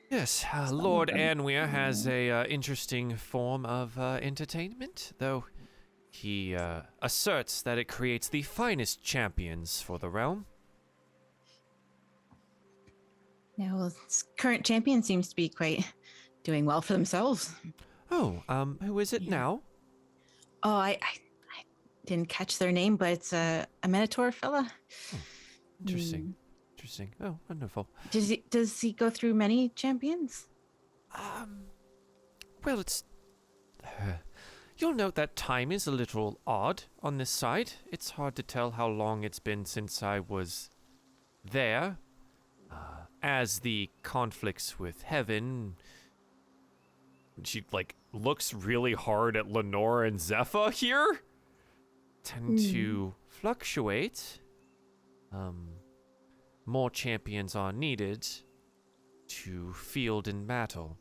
Yes, Lord Anweir has a interesting form of entertainment, though he asserts that it creates the finest champions for the realm. Yeah, well, this current champion seems to be quite doing well for themselves. Oh, who is it now? Oh, I didn't catch their name, but it's a Minotaur fella. Oh, interesting. Interesting. Oh, wonderful. Does he go through many champions? Well, it's... you'll note that time is a little odd on this side. It's hard to tell how long it's been since I was there. As the conflicts with heaven... She, looks really hard at Lenore and Zephyr here. Tend to fluctuate. More champions are needed to field in battle.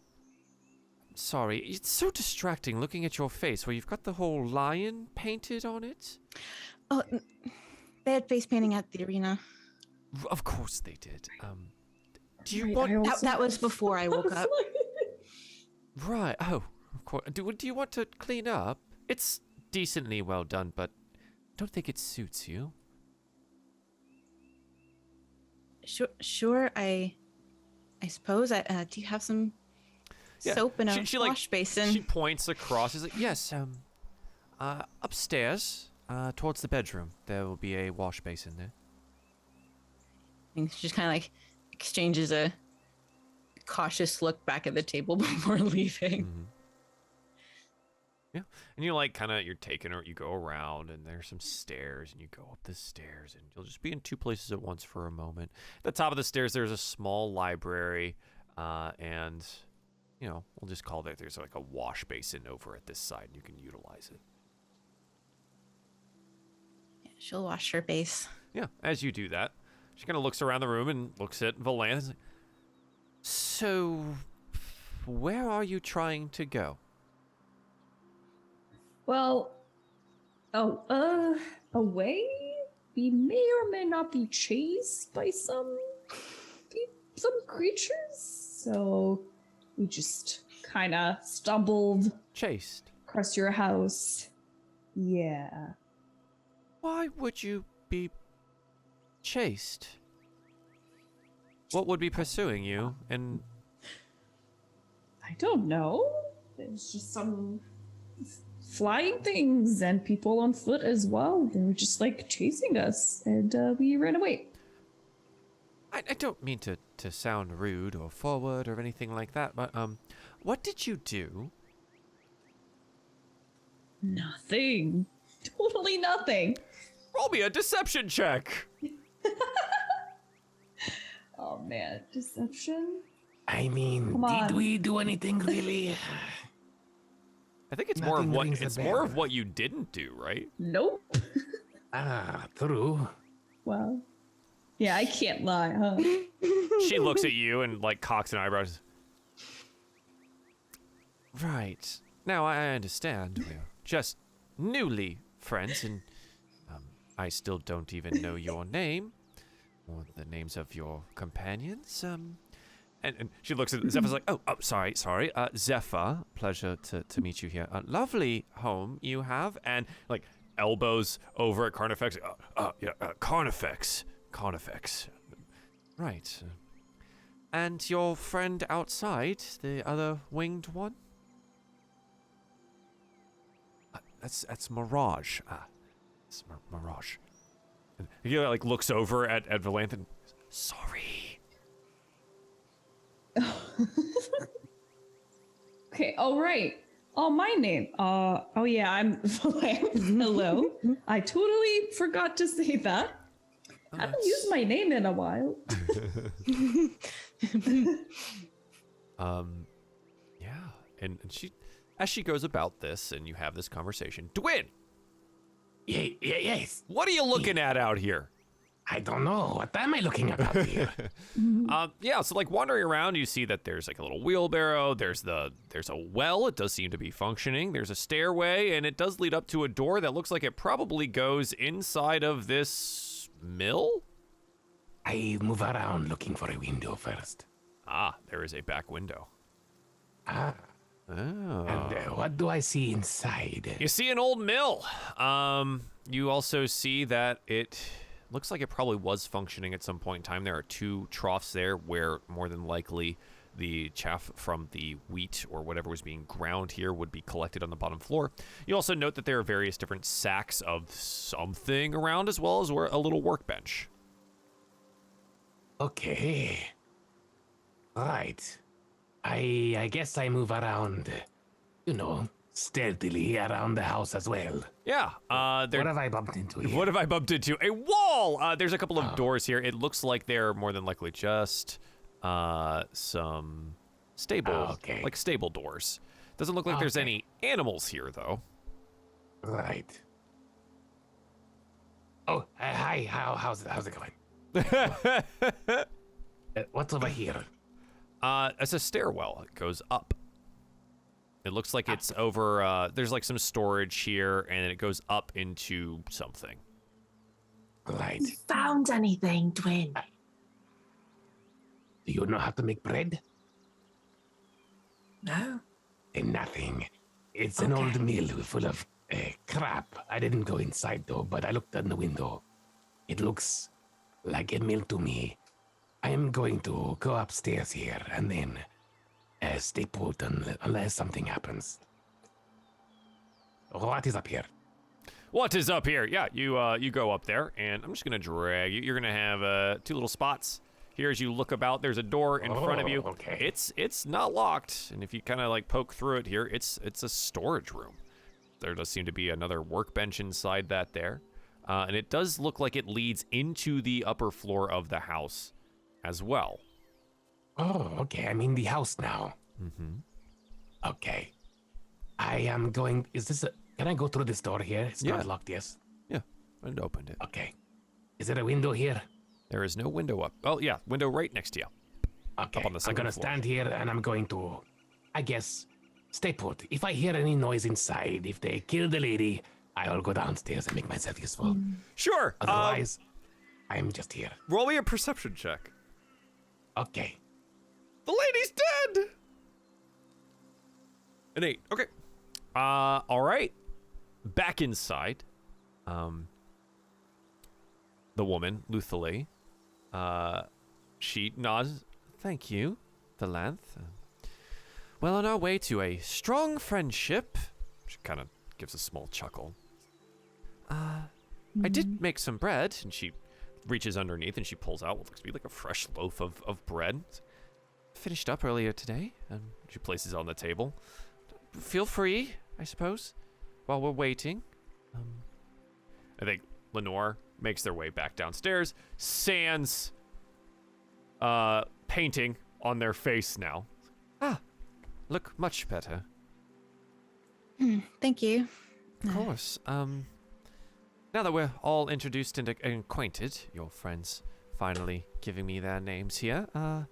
Sorry, it's so distracting looking at your face where you've got the whole lion painted on it. Oh, they had face painting at the arena. Of course they did. Do you want... That was before I woke up. Right, oh, of course. Do you want to clean up? It's decently well done, but don't think it suits you. Sure. I suppose. Do you have some soap and a wash basin? She points across. She's like, yes. Upstairs, towards the bedroom, there will be a wash basin there. And she just kind of like exchanges a cautious look back at the table before leaving. Mm-hmm. Yeah, and you're like you're taking her. You go around, and there's some stairs, and you go up the stairs, and you'll just be in two places at once for a moment. At the top of the stairs, there's a small library, and we'll just call it. There's like a wash basin over at this side, and you can utilize it. Yeah, she'll wash her base. Yeah, as you do that, she kind of looks around the room and looks at Valanth. And like, so, where are you trying to go? Well, away? We may or may not be chased by some creatures. So we just kind of stumbled. Chased? Across your house. Yeah. Why would you be chased? What would be pursuing you? And I don't know. There's just some flying things and people on foot as well. They were just like chasing us, and we ran away. I don't mean to sound rude or forward or anything like that, but what did you do? Nothing. Totally nothing. Roll me a deception check. Oh man, deception. I mean, Come on. did we do anything really? I think it's Nothing more rings a of bell. what you didn't do, right? Nope. True. Wow. Yeah, I can't lie, huh? She looks at you and like cocks an eyebrow. Right. Now I understand. We're just newly friends, and I still don't even know your name or the names of your companions. And she looks at Zephyr's like, oh, sorry. Zephyr, pleasure to meet you here. Lovely home you have. And like elbows over at Carnifex. Carnifex. Right. And your friend outside, the other winged one? That's Mirage. It's Mirage. And he like looks over at Valanth and sorry. Okay, all right. Oh, my name. Oh yeah, I'm Valanth. Hello. I totally forgot to say that. I haven't used my name in a while. Yeah. And she, as she goes about this and you have this conversation, Dwin, Yes. what are you looking at out here? I don't know. What am I looking at out here? Yeah, so like wandering around, you see that there's like a little wheelbarrow. There's a well. It does seem to be functioning. There's a stairway, and it does lead up to a door that looks like it probably goes inside of this mill. I move around looking for a window first. Ah, there is a back window. Oh. And what do I see inside? You see an old mill. You also see that it looks like it probably was functioning at some point in time. There are two troughs there where more than likely the chaff from the wheat or whatever was being ground here would be collected on the bottom floor. You also note that there are various different sacks of something around, as well as a little workbench. Okay. Right. I guess I move around, stealthily around the house as well. Yeah. What have I bumped into here? What have I bumped into? A wall! There's a couple of doors here. It looks like they're more than likely just some stable, like stable doors. Doesn't look like there's any animals here, though. Right. Oh, hi. How's it going? What's over here? It's a stairwell. It goes up. It looks like it's over, there's like some storage here, and it goes up into something. Right. Found anything, Dwin? Do you know how to make bread? No. Nothing. It's an old mill full of crap. I didn't go inside though, but I looked in the window. It looks like a mill to me. I am going to go upstairs here and then stay put unless something happens. What is up here? What is up here? Yeah, you go up there, and I'm just gonna drag you. You're gonna have 2 little spots here as you look about. There's a door in front of you. Okay. It's not locked, and if you kind of like poke through it here, it's a storage room. There does seem to be another workbench inside that there, and it does look like it leads into the upper floor of the house as well. Oh, okay. I'm in the house now. Mm-hmm. Okay. I am going. Can I go through this door here? It's Yeah. not locked, yes? Yeah, and opened it. Okay. Is there a window here? There is no window up. Oh yeah, window right next to you. Okay. Up on the I'm second gonna floor. stand here and I'm going to, I guess, stay put. If I hear any noise inside, if they kill the lady, I'll go downstairs and make myself useful. Sure. Otherwise, I'm just here. Roll me a perception check. Okay. The lady's dead. An 8. Okay. All right. Back inside. The woman, Luthalee, she nods. Thank you, Thalanth. Well, on our way to a strong friendship. She kind of gives a small chuckle. I did make some bread, and she reaches underneath and she pulls out what looks to be like a fresh loaf of bread. Finished up earlier today, and she places it on the table. Feel free, I suppose, while we're waiting. I think Lenore makes their way back downstairs, sans painting on their face now. Look much better. Thank you. Of course. Now that we're all introduced and acquainted, your friends finally giving me their names here, I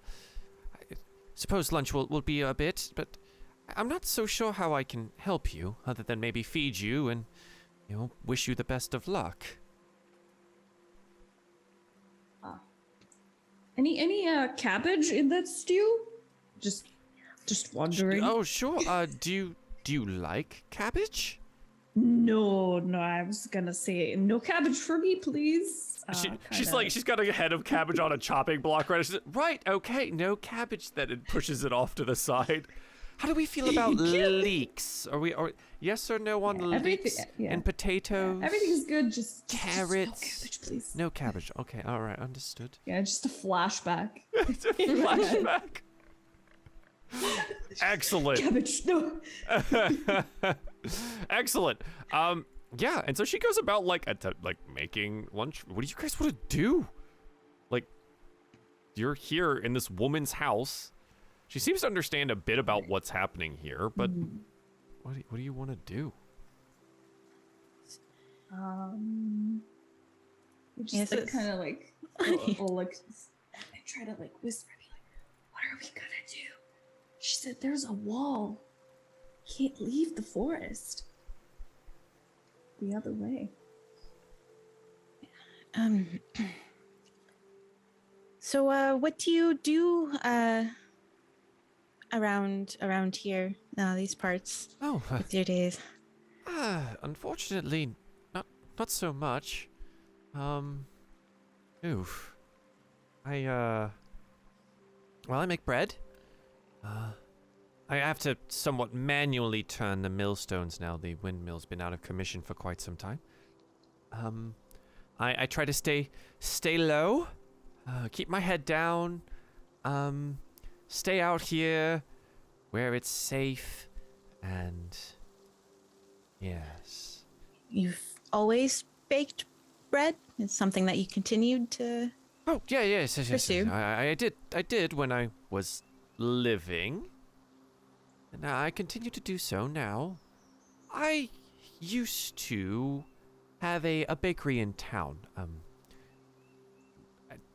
suppose lunch will be a bit, but I'm not so sure how I can help you, other than maybe feed you and, wish you the best of luck. Any cabbage in that stew? Just wondering. Oh, sure. Do you like cabbage? No, I was gonna say no cabbage for me, please. She's got a head of cabbage on a chopping block, right? She's right, okay, no cabbage then, and pushes it off to the side. How do we feel about leeks? Are yes or no on leeks and potatoes? Yeah, everything's good. Just carrots. no cabbage, please. No cabbage. Okay, all right, understood. Yeah, just a flashback. It's a flashback. Excellent. Cabbage, no. Excellent. Yeah, and so she goes about like making lunch. What do you guys want to do? Like, you're here in this woman's house. She seems to understand a bit about what's happening here, but what do you want to do? Just kind of like, like, I try to like whisper, be like, "What are we gonna do?" She said, "There's a wall. Can't leave the forest. The other way." So, what do you do around here, these parts? Oh, with your days? Unfortunately, not so much. Oof. I make bread. I have to somewhat manually turn the millstones now. The windmill's been out of commission for quite some time. I try to stay low, keep my head down, stay out here where it's safe, and yes. You've always baked bread? It's something that you continued to yes. pursue? I did when I was living. And I continue to do so now. I used to have a bakery in town. I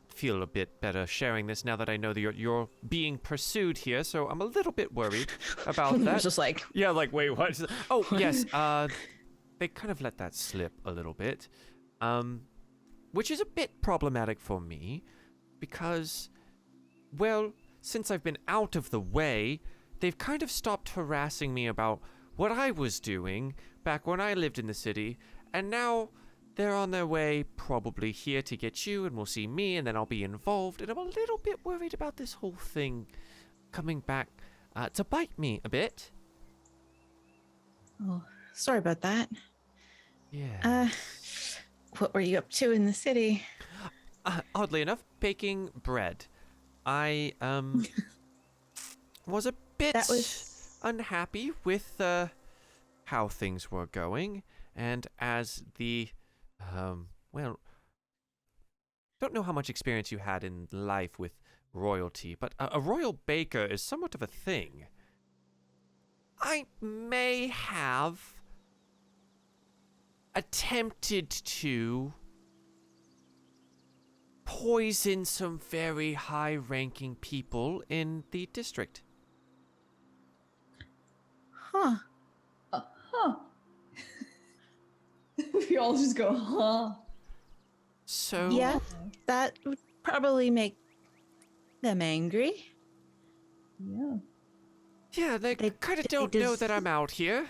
feel a bit better sharing this now that I know that you're being pursued here, so I'm a little bit worried about that. Just like, yeah, like, wait, what? Oh, yes, they kind of let that slip a little bit, which is a bit problematic for me, because, well, since I've been out of the way, they've kind of stopped harassing me about what I was doing back when I lived in the city, and now they're on their way probably here to get you, and will see me, and then I'll be involved, and I'm a little bit worried about this whole thing coming back to bite me a bit. Oh, sorry about that. Yeah. What were you up to in the city? Oddly enough, baking bread. I was a bit That was unhappy with how things were going, and as the well, don't know how much experience you had in life with royalty, but a royal baker is somewhat of a thing. I may have attempted to poison some very high-ranking people in the district. Huh. Huh. We all just go, huh? So Yeah, that would probably make them angry. Yeah. yeah, they kind of they don't know that I'm out here.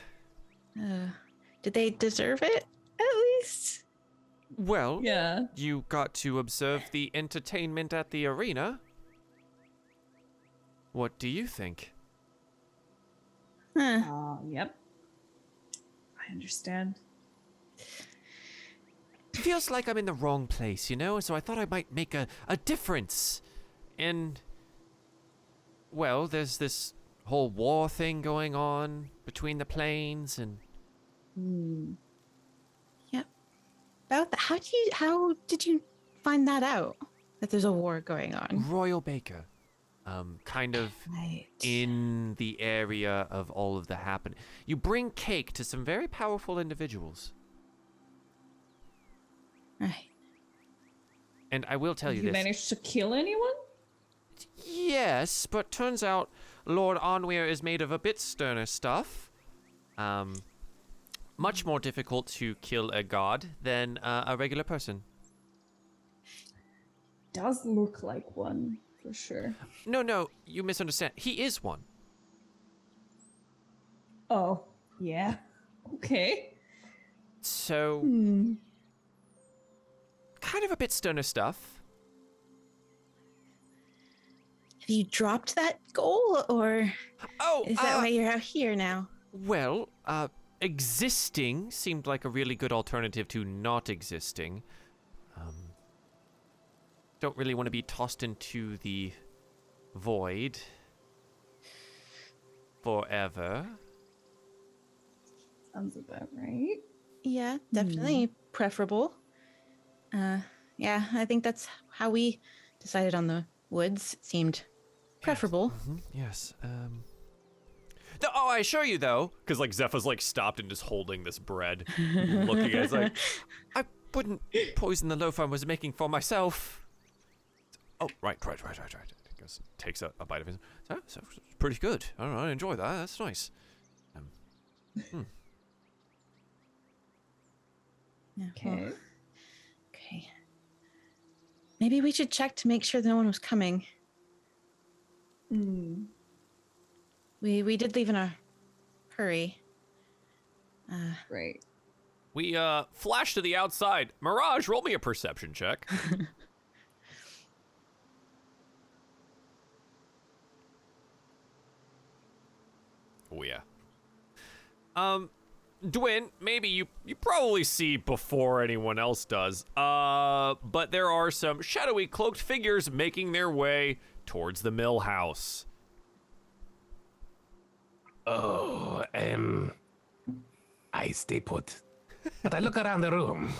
Did they deserve it, at least? Well, Yeah. you got to observe the entertainment at the arena. What do you think? Huh. Yep. I understand. It feels like I'm in the wrong place, you know? So I thought I might make a difference. And, well, there's this whole war thing going on between the planes, and Yep. About that, how did you find that out? That there's a war going on? Royal Baker, kind of Right. in the area of all of the happening. You bring cake to some very powerful individuals. Right. And I will tell you Did you this. manage to kill anyone? Yes, but turns out Lord Onweir is made of a bit sterner stuff. Much more difficult to kill a god than a regular person. Does look like one, for sure. No, you misunderstand. He is one. Oh, yeah. Okay. So, kind of a bit sterner stuff. Have you dropped that goal, or Oh, is that why you're out here now? well, existing seemed like a really good alternative to not existing. Don't really want to be tossed into the void forever. Sounds about right. Yeah, definitely preferable. Yeah, I think that's how we decided on the woods. It seemed preferable. Yes. Oh, I assure you though, because like Zepha's like stopped and just holding this bread, looking at it, like, I wouldn't poison the loaf I was making for myself. Oh, right. Goes, takes a bite of it. So it's pretty good. I don't know. I enjoy that. That's nice. Yeah, Okay. well, okay. Maybe we should check to make sure that no one was coming. We did leave in a hurry. Right. We flash to the outside. Mirage, roll me a perception check. Oh yeah. Dwin, maybe you probably see before anyone else does. But there are some shadowy cloaked figures making their way towards the mill house. Oh, I stay put. But I look around the room.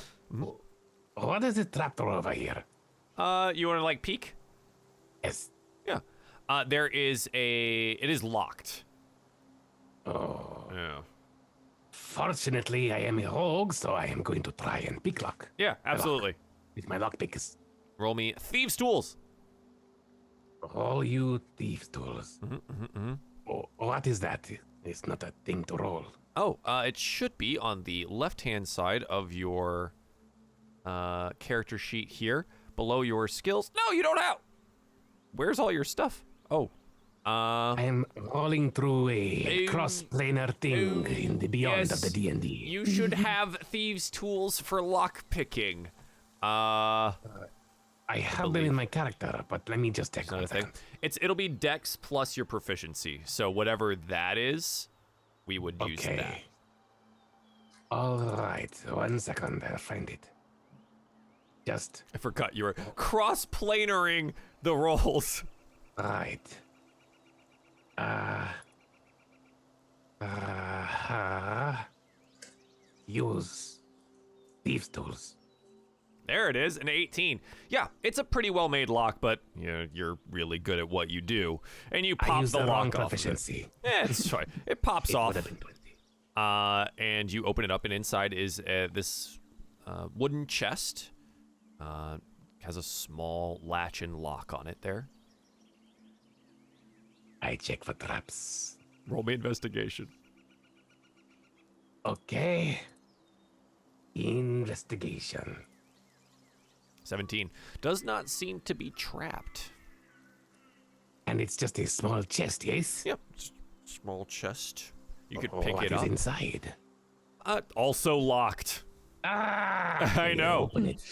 What is the trapdoor over here? You want to like peek? Yes. Yeah. It is locked. Oh. Yeah. Fortunately, I am a rogue, so I am going to try and pick lock. Yeah, absolutely. With my lock pickers. Roll me thieves' tools. All you thieves tools. Oh, what is that? It's not a thing to roll. Oh, it should be on the left-hand side of your character sheet here, below your skills. No, you don't have. Where's all your stuff? Oh, I'm rolling through a Um, cross-planar thing in the beyond of the D&D. You should have thieves' tools for lock picking. I have them believe. in my character, but let me just check Another one thing. second. It'll be Dex plus your proficiency. So whatever that is, we would use that. Okay. All right, 1 second. I'll find it. Just I forgot you were cross-planaring the rolls. right. Use thieves' tools. There it is, an 18. Yeah, it's a pretty well-made lock, but you're really good at what you do, and you I pop used the the wrong lock off. proficiency. Yeah, it's fine. It pops It off. would have been 20. And you open it up, and inside is this wooden chest. Has a small latch and lock on it there. I check for traps. Roll me investigation. Okay. Investigation. 17. Does not seem to be trapped. And it's just a small chest, yes? Yep, small chest. You could Oh, pick what it is up. inside? Also locked. Ah! I know. Open it.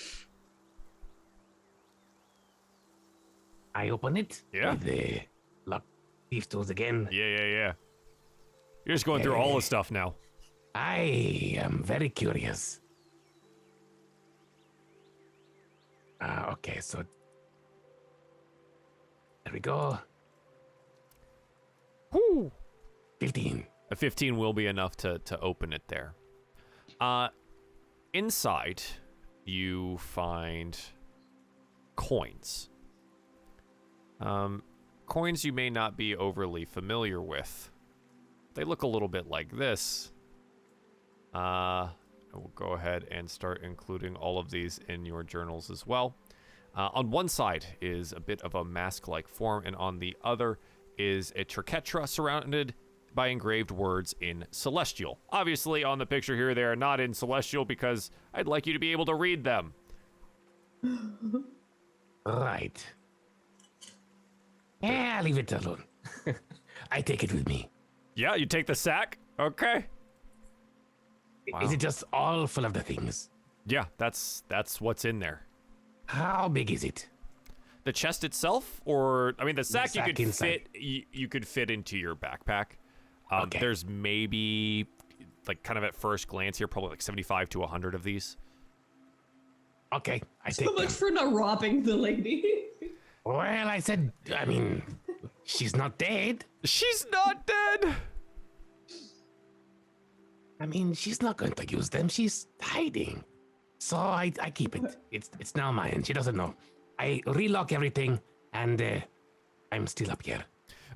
I open it. Yeah. With the lock thieves' tools again. Yeah. You're just going through all the stuff now. I am very curious. Okay, so there we go. Whoo! 15. A 15 will be enough to open it there. Inside, you find coins. Coins you may not be overly familiar with. They look a little bit like this. I will go ahead and start including all of these in your journals as well. On one side is a bit of a mask-like form, and on the other is a triquetra surrounded by engraved words in Celestial. Obviously, on the picture here, they are not in Celestial because I'd like you to be able to read them. Right. Yeah, leave it alone. I take it with me. Yeah, you take the sack? Okay. Wow. Is it just all full of the things? Yeah, that's what's in there. How big is it? The chest itself, or I mean, the sack, sack you could inside. fit. You could fit into your backpack. Okay. There's maybe, like, kind of at first glance here, probably like 75 to 100 of these. Okay, I So take much them. for not robbing the lady. Well, I mean, she's not dead. She's not dead. I mean, she's not going to use them. She's hiding. So I keep it. It's now mine. She doesn't know. I relock everything, and I'm still up here.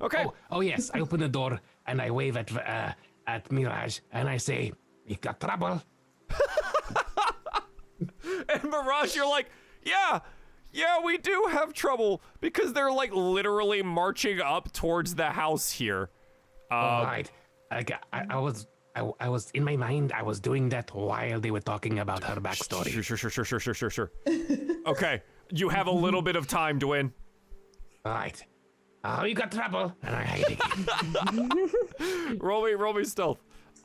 Okay. Oh yes, I open the door and I wave at Mirage and I say, "You got trouble?" And Mirage, you're like, yeah, we do have trouble because they're like literally marching up towards the house here. All right. I was in my mind. I was doing that while they were talking about her backstory. Sure. Okay, you have a little bit of time, Dwayne. All right. Oh, you got trouble, and I hide again. Roll me stealth.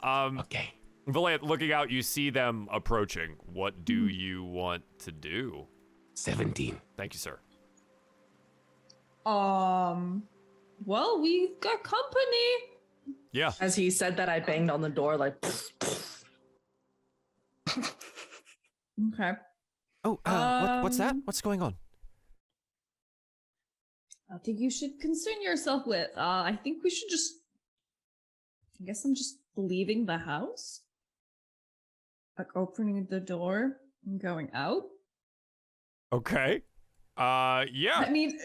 Okay. Valant, looking out, you see them approaching. What do you want to do? 17. Thank you, sir. Well, we've got company. Yeah. As he said that, I banged on the door like. Okay. Oh, what's that? What's going on? I think you should concern yourself with. I think we should just. I guess I'm just leaving the house. Like opening the door and going out. Okay. Yeah. I mean.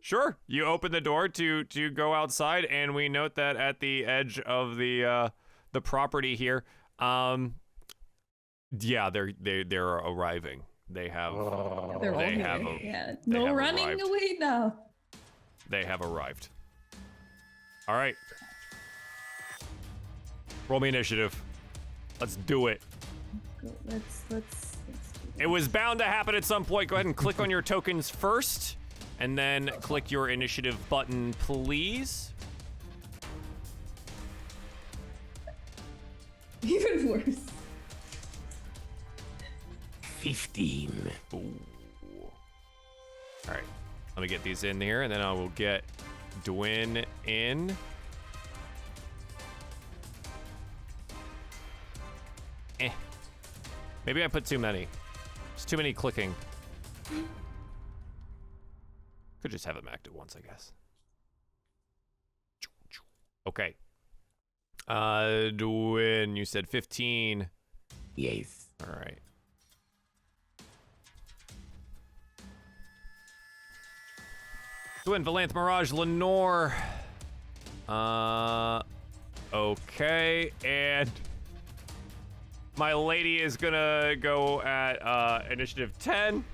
Sure. You open the door to go outside, and we note that at the edge of the property here, yeah, they're arriving. They have They're all they here. have Yeah. they No have running arrived. away now. They have arrived. All right. Roll me initiative. Let's do it. Let's do It was bound to happen at some point. Go ahead and click on your tokens first, And then click your initiative button, please. Even worse. 15. Ooh. All right, let me get these in here, and then I will get Dwin in. Maybe I put too many. It's too many clicking. Could just have them act at once, I guess. Okay. Dwin, you said 15. Yes. All right. Dwin, Valanth, Mirage, Lenore. Okay, and my lady is gonna go at initiative 10.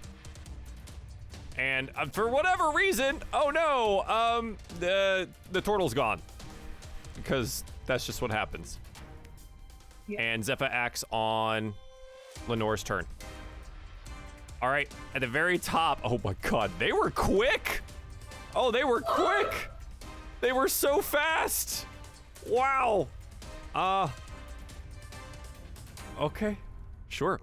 And for whatever reason, oh no, the turtle's gone. Because that's just what happens. Yeah. And Zephyr acts on Lenore's turn. All right, at the very top, oh my god, they were quick. Oh, they were quick. They were so fast. Wow. Okay, sure.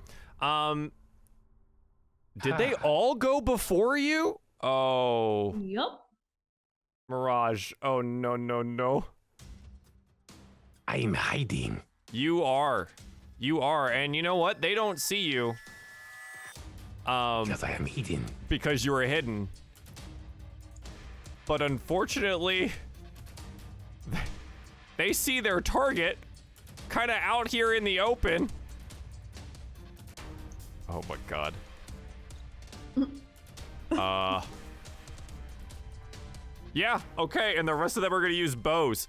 Did they all go before you? Oh. Yup. Mirage. Oh, no, no, no. I'm hiding. You are. You are. And you know what? They don't see you. Because I am hidden. Because you were hidden. But unfortunately, they see their target kind of out here in the open. Oh my god. Yeah, okay, and the rest of them are gonna use bows.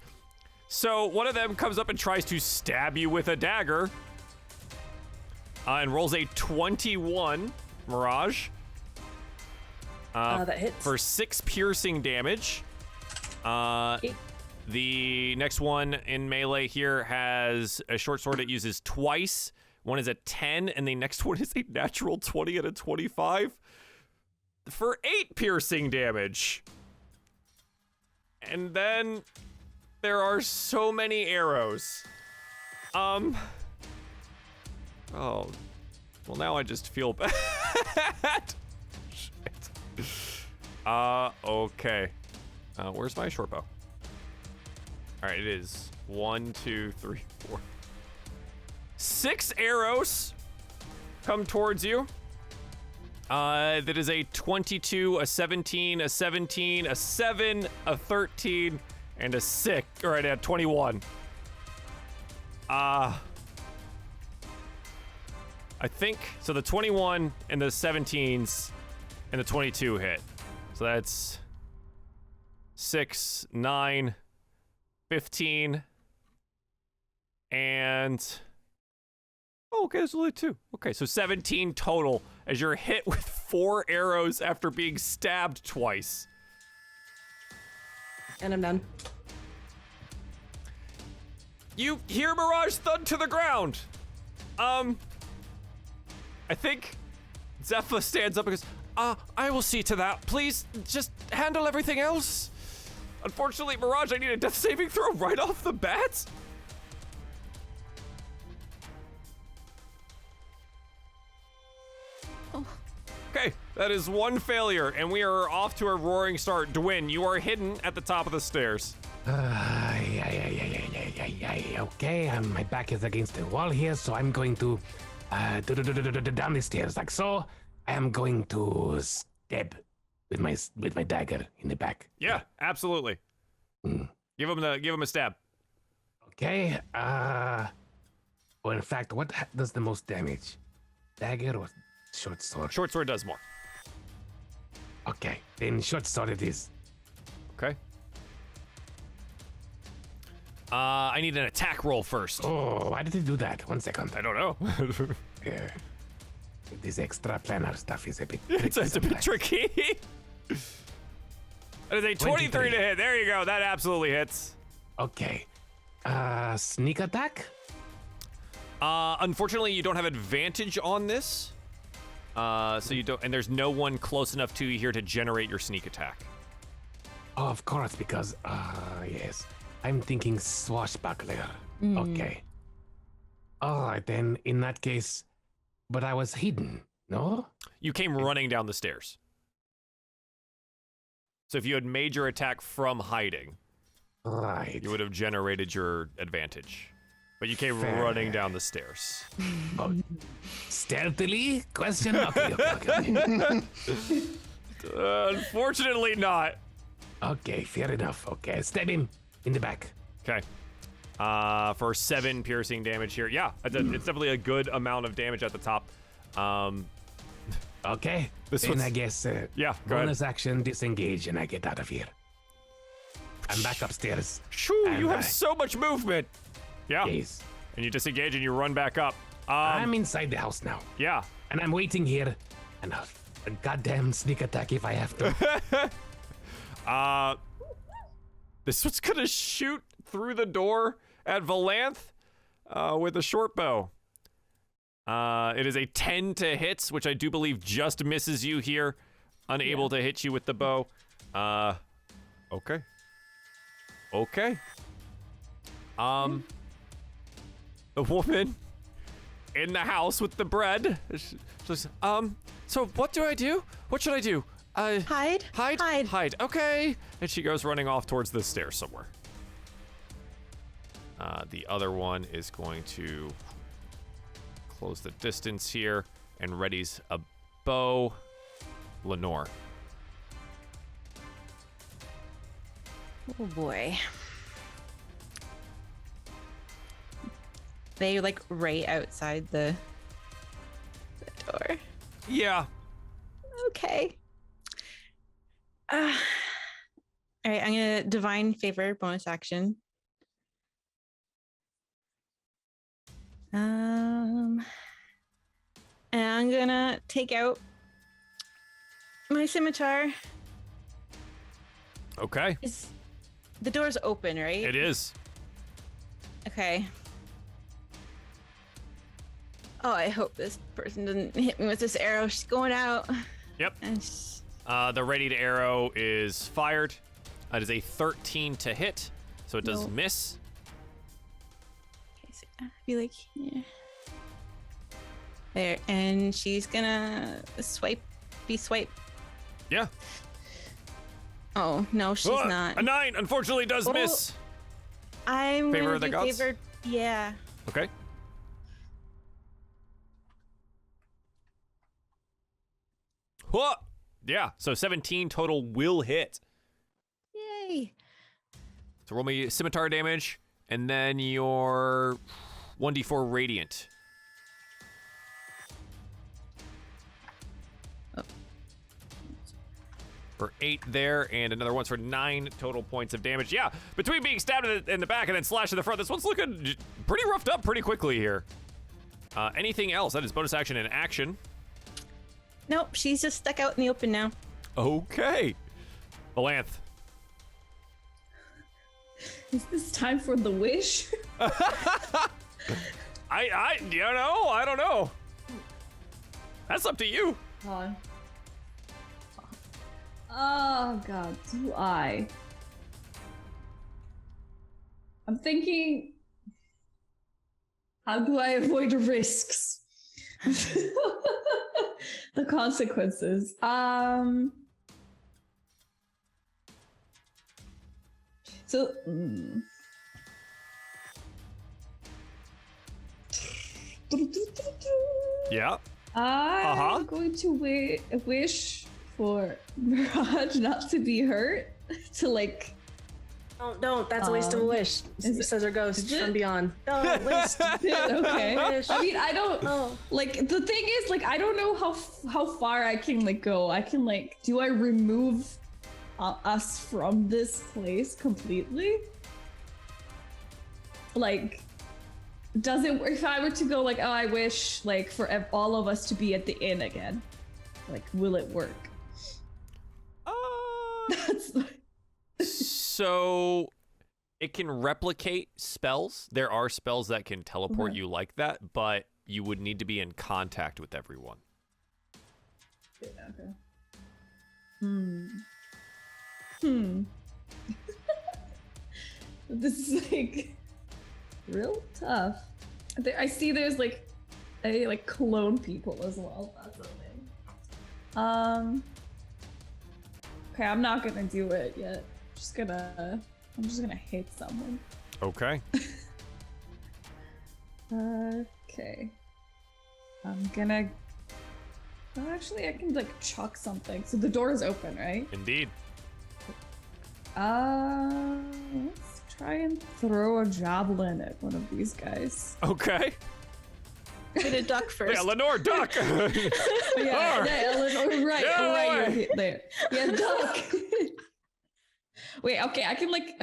So one of them comes up and tries to stab you with a dagger. And rolls a 21, Mirage. That hits. For 6 piercing damage. The next one in melee here has a short sword it uses twice. One is a 10, and the next one is a natural 20 and a 25 for 8 piercing damage. And then there are so many arrows. Oh, well now I just feel bad. Shit. Okay. Where's my short bow? All right, it is 1, 2, 3, 4. 6 arrows come towards you. That is a 22, a 17, a 17, a 7, a 13, and a 6. All right, a 21. I think so. The 21 and the 17s and the 22 hit. So that's 6, 9, 15, and oh, okay, there's only 2. Okay, so 17 total as you're hit with 4 arrows after being stabbed twice. And I'm done. You hear Mirage thud to the ground. I think Zephyr stands up and goes, I will see to that. Please, just handle everything else. Unfortunately, Mirage, I need a death saving throw right off the bat. Oh. Okay, that is 1 failure, and we are off to a roaring start. Dwin, you are hidden at the top of the stairs. Okay, my back is against the wall here, so I'm going to down the stairs like so. I am going to stab with my dagger in the back. Yeah, absolutely. Give him a stab. Okay. Well, in fact, what does the most damage? Dagger or short sword? Short sword does more. Okay, then short sword it is. Okay. I need an attack roll first. Oh, why did he do that? 1 second. I don't know. This extra planar stuff is a bit It's a bit tricky. That is a 23 to hit. There you go. That absolutely hits. Okay. Sneak attack? Unfortunately, you don't have advantage on this. So you don't, and there's no one close enough to you here to generate your sneak attack. Oh, of course, because, yes. I'm thinking swashbuckler. Okay. All right, then, in that case, but I was hidden, no? You came running down the stairs. So if you had made your attack from hiding, Right. you would have generated your advantage. But you came Fair. running down the stairs. Oh, stealthily? Question? Okay. Unfortunately not. Okay, fair enough. Okay, stab him in the back. Okay. For 7 piercing damage here. Yeah, it's definitely a good amount of damage at the top. Okay, This then one's- I guess Yeah, go ahead. bonus action disengage and I get out of here. I'm back upstairs. Shoo, And you have I- so much movement. Yeah. Yes. And you disengage and you run back up. I'm inside the house now. Yeah. And I'm waiting here. And a goddamn sneak attack if I have to. This one's gonna shoot through the door at Valanth with a short bow. It is a 10 to hits, which I do believe just misses you here. Unable to hit you with the bow. Okay. Okay. The woman in the house with the bread. She's, so what do I do? What should I do? Hide. Hide? Hide. Hide. Okay. And she goes running off towards the stairs somewhere. The other one is going to close the distance here and readies a bow. Lenore. Oh boy. They like right outside the door. Yeah. Okay. All right, I'm gonna divine favor bonus action. And I'm gonna take out my scimitar. Okay. Is the door's open, right? It is. Okay. Oh, I hope this person doesn't hit me with this arrow. She's going out. Yep. And she's- The readied arrow is fired. It is a 13 to hit, so it does No. miss. okay, so I'll be like here. There, and she's gonna be swipe. Yeah. Oh no, she's Ah, not. A 9, unfortunately, does Oh. miss. I'm Favor gonna of the do gods? favor. Yeah. Okay. Whoa. Yeah, so 17 total will hit. Yay. So roll me scimitar damage, and then your 1d4 radiant. Oh. For 8 there, and another one for 9 total points of damage. Yeah, between being stabbed in the back and then slashed in the front, this one's looking pretty roughed up pretty quickly here. Anything else? That is bonus action and action. Nope, she's just stuck out in the open now. Okay. Valanth. Is this time for the wish? I don't know. That's up to you. God. Oh god, do I? I'm thinking, how do I avoid risks? The consequences. So Yeah. I'm going to wish for Mirage not to be hurt. To like, Don't. That's a waste of a wish. is it- Says her ghost is it? from beyond. Don't waste. okay. Wish. I mean, I don't like the thing is like I don't know how far I can like go. I can like, do I remove us from this place completely? Like, does it, if I were to go like, oh, I wish like for all of us to be at the inn again, like, will it work? That's So it can replicate spells. There are spells that can teleport Okay. you like that, but you would need to be in contact with everyone. Okay. This is like real tough. I see there's like clone people as well. That's a thing. Okay, I'm not gonna do it yet. I'm just gonna hit someone. Okay. Okay. I'm gonna. Oh, actually, I can like chuck something. So the door is open, right? Indeed. Let's try and throw a javelin at one of these guys. Okay. Hit a duck first. Yeah, Lenore, duck. Eleanor, right, Yeah, right there. Yeah, duck. Wait, okay, I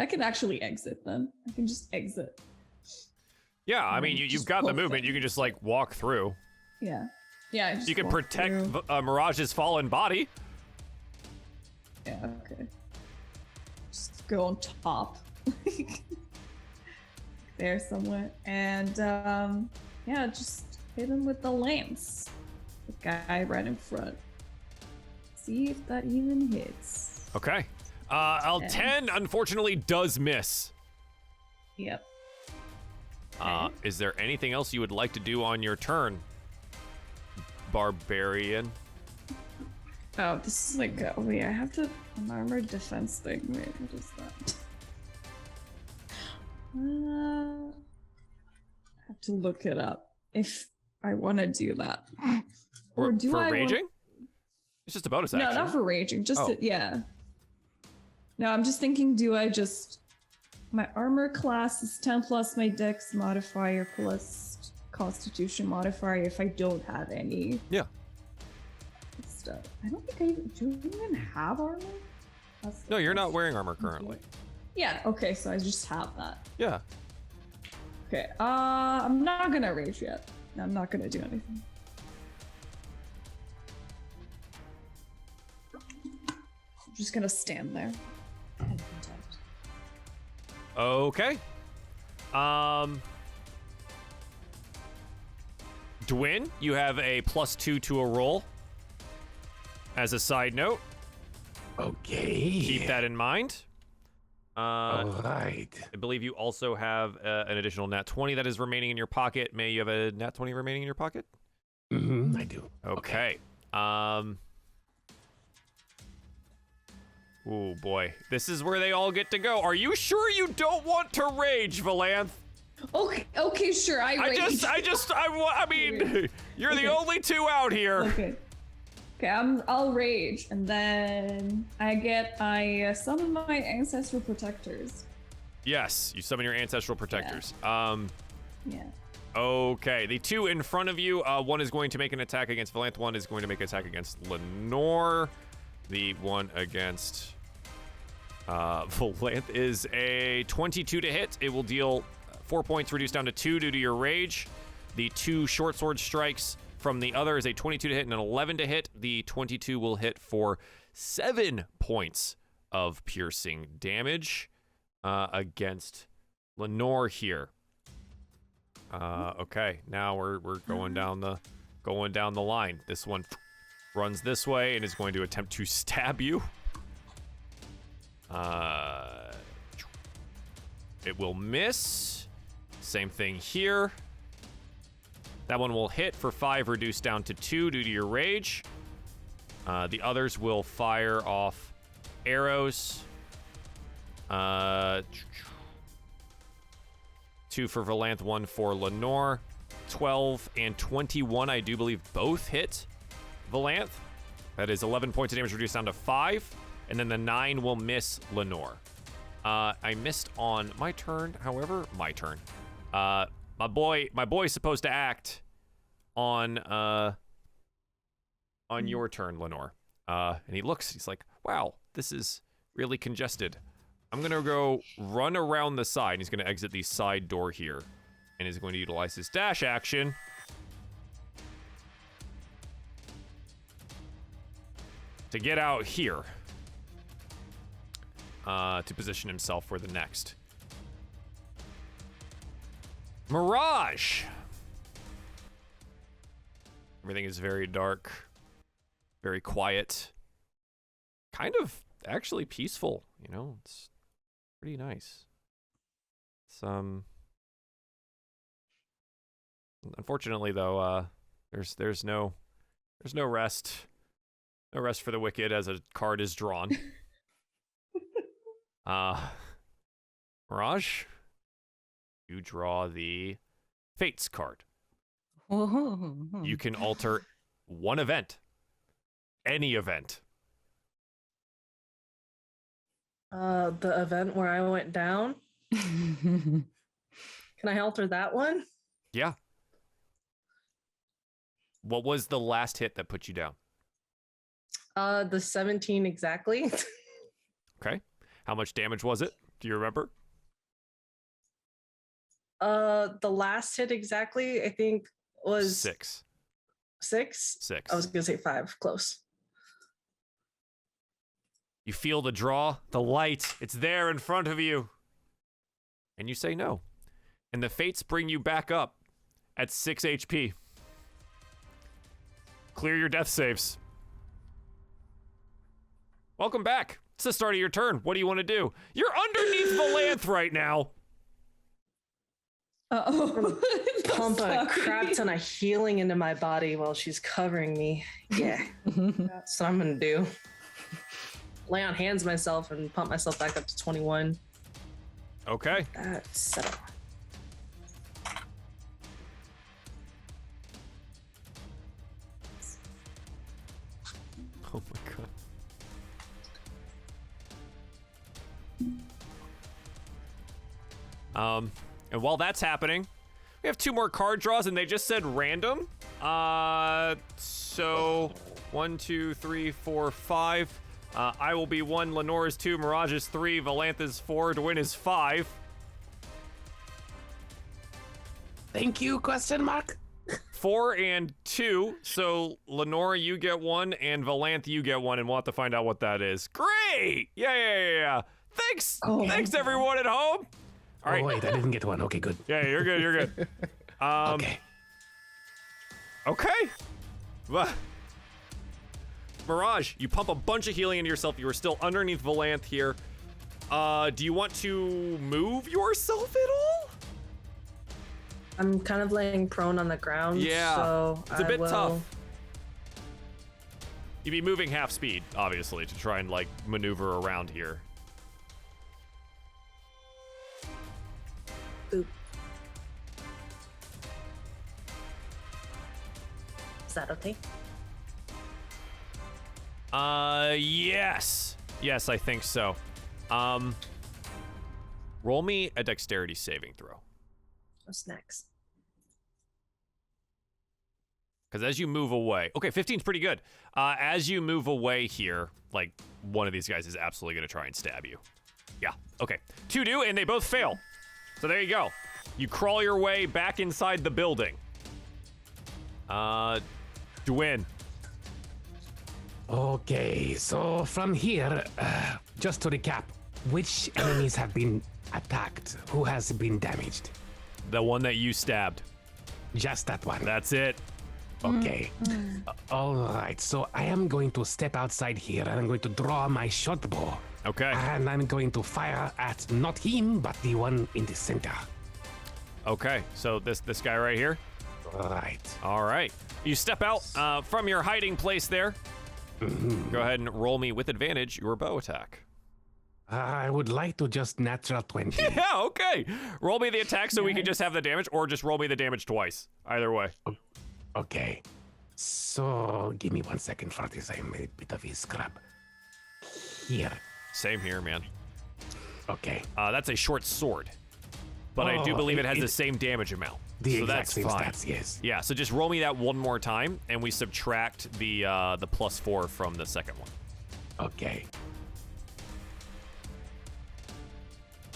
can actually exit then. I can just exit. Yeah, I mean, you've Just got the pull movement. You can just like walk through. Yeah. Yeah. I just You can walk protect through. Mirage's fallen body. Yeah. Okay. Just go on top. There somewhere, and yeah, just hit him with the lance. The guy right in front. See if that even hits. Okay. L10 unfortunately does miss. Yep. Is there anything else you would like to do on your turn, Barbarian? Oh, this is like wait, I have to an armored defense thing. Wait, what is that? I have to look it up if I want to do that. Or do for I raging? It's just a bonus action. No, not for raging. Just Oh. yeah. No, I'm just thinking. Do I just my armor class is 10 plus my dex modifier plus Constitution modifier if I don't have any. Yeah. Stuff. I don't think do I even have armor? No, you're not wearing armor currently. Yeah. Okay, so I just have that. Yeah. Okay. I'm not gonna rage yet. I'm not gonna do anything. I'm just gonna stand there. And protect. Okay. Dwin, you have a +2 to a roll. As a side note, Okay. keep that in mind. All right. I believe you also have an additional nat 20 that is remaining in your pocket. May you have a nat 20 remaining in your pocket? Mm-hmm, I do. Okay. Oh boy, this is where they all get to go. Are you sure you don't want to rage, Valanth? Okay, sure. I mean, you're the Okay. only two out here. Okay, I'll rage, and then I summon my ancestral protectors. Yes, you summon your ancestral protectors. Yeah. Okay, the two in front of you, one is going to make an attack against Valanth, one is going to make an attack against Lenore. The one against Valanth is a 22 to hit. It will deal 4 points, reduced down to 2 due to your rage. The two short sword strikes from the other is a 22 to hit and an 11 to hit. The 22 will hit for 7 points of piercing damage against Lenore here. Okay, now we're going down the line. This one runs this way and is going to attempt to stab you. It will miss. Same thing here. That one will hit for 5, reduced down to 2 due to your rage. The others will fire off arrows. 2 for Valanth, 1 for Lenore. 12 and 21, I do believe, both hit Valanth. That is 11 points of damage reduced down to 5. And then the 9 will miss Lenore. I missed on my turn, however, my turn. My boy's supposed to act on your turn, Lenore. And he's like, wow, this is really congested. I'm gonna go run around the side. He's gonna exit the side door here. And is going to utilize his dash action to get out here. To position himself for the next. Mirage! Everything is very dark. very quiet, kind of actually peaceful. You know, it's pretty nice. It's unfortunately though, there's no rest. No rest for the wicked as a card is drawn. Mirage, you draw the Fates card. You can alter one event. Any event. The event where I went down. Can I alter that one? Yeah. What was the last hit that put you down? The 17 exactly. Okay. How much damage was it? Do you remember? The last hit exactly, I think, was 6. 6? 6. I was gonna say 5. Close. You feel the draw, the light. It's there in front of you. And you say no. And the Fates bring you back up at 6 HP. Clear your death saves. Welcome back. It's the start of your turn. What do you want to do? You're underneath Valanth right now. Uh-oh. Pump a crap ton of healing into my body while she's covering me. Yeah. That's what I'm gonna do. Lay on hands myself and pump myself back up to 21. Okay. That's set up. Oh my god. And while that's happening, we have 2 more card draws, and they just said random. So 1, 2, 3, 4, 5. I will be 1, Lenore is 2, Mirage is 3, Valanth is 4, Dwyn is 5. Thank you, question mark. 4 and 2. So Lenore, you get 1, and Valanth, you get 1, and we'll have to find out what that is. Great! Yeah. Thanks! Oh. Thanks, everyone at home! All right. Oh, wait, I didn't get one. Okay, good. Yeah, you're good. Okay. Okay. Well, Mirage, you pump a bunch of healing into yourself. You are still underneath Valanth here. Do you want to move yourself at all? I'm kind of laying prone on the ground. Yeah, So it's a bit will... tough. You'd be moving half speed, obviously, to try and, like, maneuver around here. Boop. Is that okay? Yes. Yes, I think so. Roll me a dexterity saving throw. What's next? Because as you move away, okay, 15's pretty good. As you move away here, like, one of these guys is absolutely going to try and stab you. Yeah, okay. 2 do, and they both fail. So there you go. You crawl your way back inside the building. Dwyn. Okay, so from here, just to recap, which enemies have been attacked? Who has been damaged? The one that you stabbed. Just that one. That's it. Okay. All right, so I am going to step outside here and I'm going to draw my short bow. Okay. And I'm going to fire at not him, but the one in the center. Okay, so this guy right here? Right. All right. You step out from your hiding place there. Go ahead and roll me with advantage your bow attack. I would like to just natural 20. Yeah, okay. Roll me the attack so we can just have the damage, or just roll me the damage twice. Either way. Okay. So give me 1 second for this. I made a bit of a scrap. Here. Same here, man. Okay. That's a short sword. But I do Oh, believe it has the same damage amount. The so exact that's same fine. stats, yes. Yeah, so just roll me that one more time, and we subtract the +4 from the second one. Okay.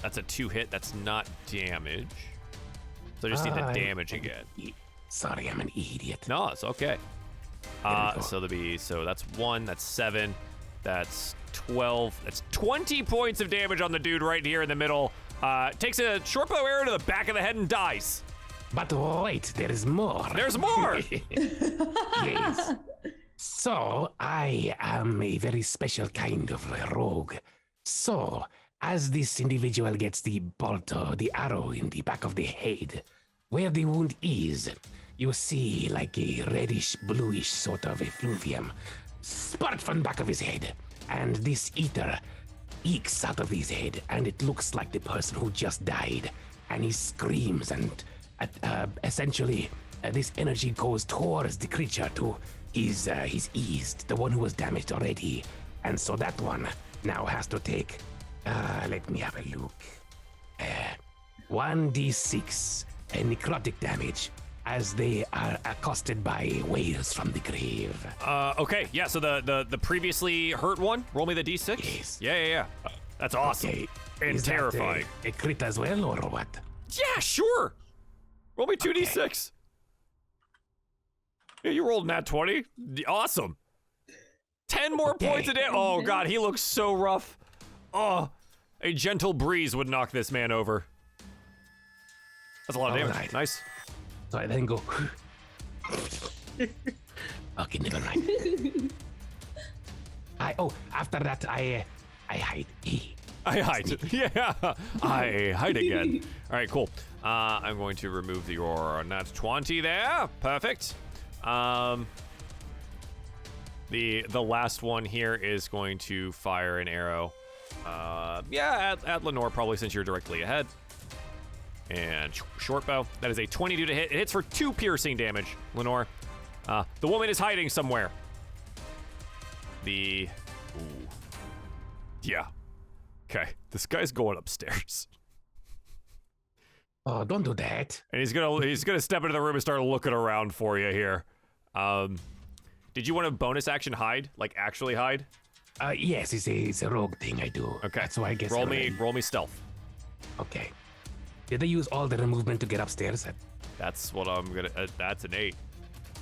That's a 2 hit. That's not damage. So I just need the damage again. Sorry, I'm an idiot. No, it's okay. There we go. So that's 1, that's 7, that's 12, that's 20 points of damage on the dude right here in the middle. Takes a short bow arrow to the back of the head and dies. But wait, there is more. There's more! Yes. So, I am a very special kind of rogue. So, as this individual gets the bolt or the arrow in the back of the head, where the wound is, you see like a reddish, bluish sort of effluvium spurt from the back of his head. And this ether ekes out of his head, and it looks like the person who just died. And he screams, and essentially, this energy goes towards the creature to his east, the one who was damaged already. And so that one now has to take, let me have a look. 1d6 necrotic damage as they are accosted by wails from the grave. Okay, yeah, so the previously hurt one, roll me the d6. Yes. Yeah. That's awesome. Okay. And Is that terrifying. a crit as well, or what? Yeah, sure. Roll me 2d6. Yeah, you rolled nat 20. Awesome. 10 more points a day. Oh, God, he looks so rough. Oh, a gentle breeze would knock this man over. That's a lot of damage. Alright. Nice. So I then go. Okay, never mind. After that, I hide. I hide. Yeah, I hide again. All right, cool. I'm going to remove your nat 20 there. Perfect. The last one here is going to fire an arrow. At Lenore, probably since you're directly ahead. And short bow. That is a 22 to hit. It hits for 2 piercing damage, Lenore. The woman is hiding somewhere. Yeah. Okay, this guy's going upstairs. Oh, don't do that. And he's gonna step into the room and start looking around for you here. Did you want a bonus action hide? Like actually hide? Yes, it's a rogue thing I do. Okay. So I guess roll me stealth. Okay. Did they use all their movement to get upstairs? That's what I'm gonna. That's an 8.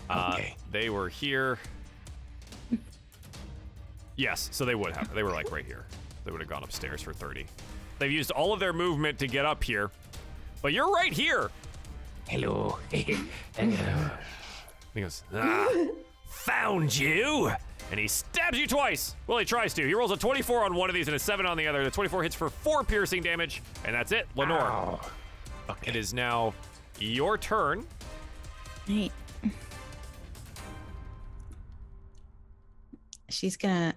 Okay. They were here. Yes, so they would have. They were like right here. They would have gone upstairs for 30. They've used all of their movement to get up here, but you're right here. Hello. He goes, found you! And he stabs you twice. Well, he tries to. He rolls a 24 on one of these and a 7 on the other. The 24 hits for 4 piercing damage, and that's it. Lenore. Ow. Okay. It is now your turn. Right. She's gonna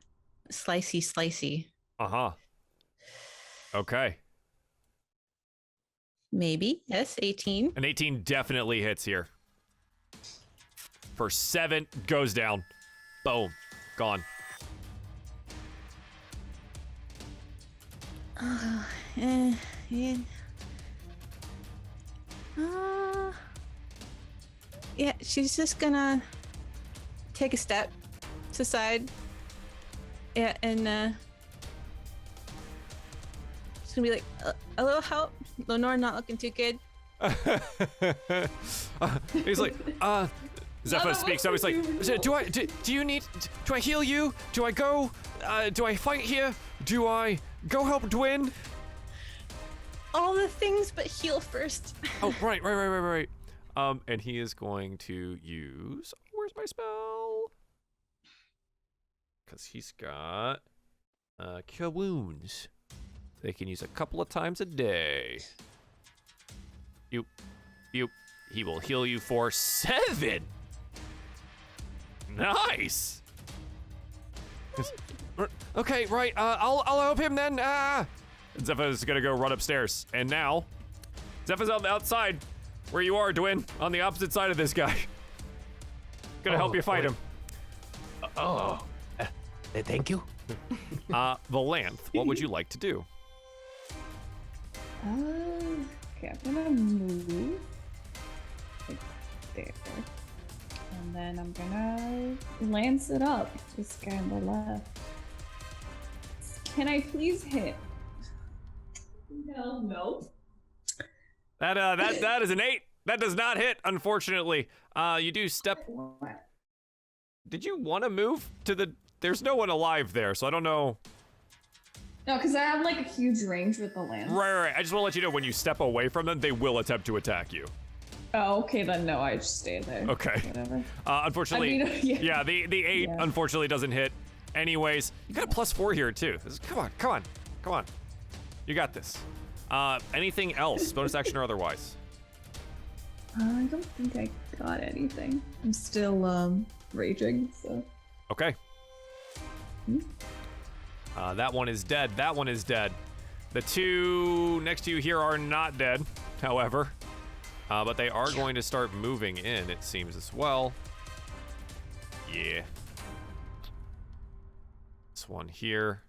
slicey. Uh-huh. Okay. Maybe. Yes, 18. An 18 definitely hits here. For 7, goes down. Boom. Gone. Yeah, she's just gonna take a step to the side. Yeah, and she's gonna be like, a little help. Lenore not looking too good. He's like, Zephyr speaks up. He's like, do you need, do I heal you? Do I go, do I fight here? Do I go help Dwin? All the things, but heal first. Oh, right. And he is going to use, where's my spell? Because he's got, Cure Wounds. They can use a couple of times a day. He will heal you for 7. Nice. Okay, right. I'll help him then. And Zephyr's gonna go run upstairs. And now, Zephyr's on the outside, where you are, Dwin, on the opposite side of this guy. Gonna help you fight him. Thank you. Valanth, what would you like to do? Okay, I'm gonna move like there. And then I'm gonna lance it up. This guy on the left. Can I please hit? No. That is an 8. That does not hit, unfortunately. You do step. What? Did you want to move to the? There's no one alive there, so I don't know. No, because I have like a huge range with the lance. Right. I just want to let you know when you step away from them, they will attempt to attack you. Oh, okay, then no, I just stay there. Okay. Whatever. Unfortunately, I mean, yeah, the 8 Yeah. unfortunately doesn't hit. Anyways, you got a +4 here too. Come on. You got this. Anything else, bonus action or otherwise? I don't think I got anything. I'm still raging, so. Okay. That one is dead. That one is dead. The two next to you here are not dead, however. But they are going to start moving in, it seems, as well. Yeah. This one here.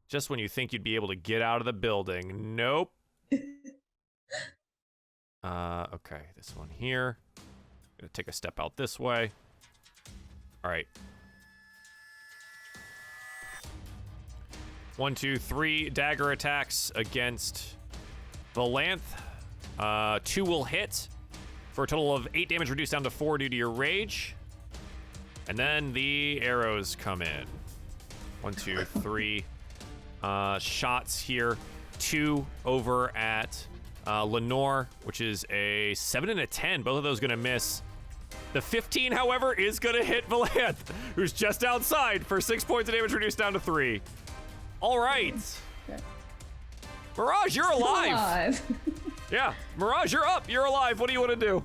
Just when you think you'd be able to get out of the building. Nope. Okay, this one here. Gonna take a step out this way. All right. 1, 2, 3 dagger attacks against Valanth. 2 will hit for a total of 8 damage, reduced down to 4 due to your rage. And then the arrows come in. 1, 2, 3 shots here. 2 over at Lenore, which is a 7 and a 10. Both of those gonna miss. The 15, however, is gonna hit Valanth, who's just outside for 6 points of damage, reduced down to 3. All right. Okay. Mirage, you're alive. Alive. Yeah, Mirage, you're up. You're alive. What do you want to do?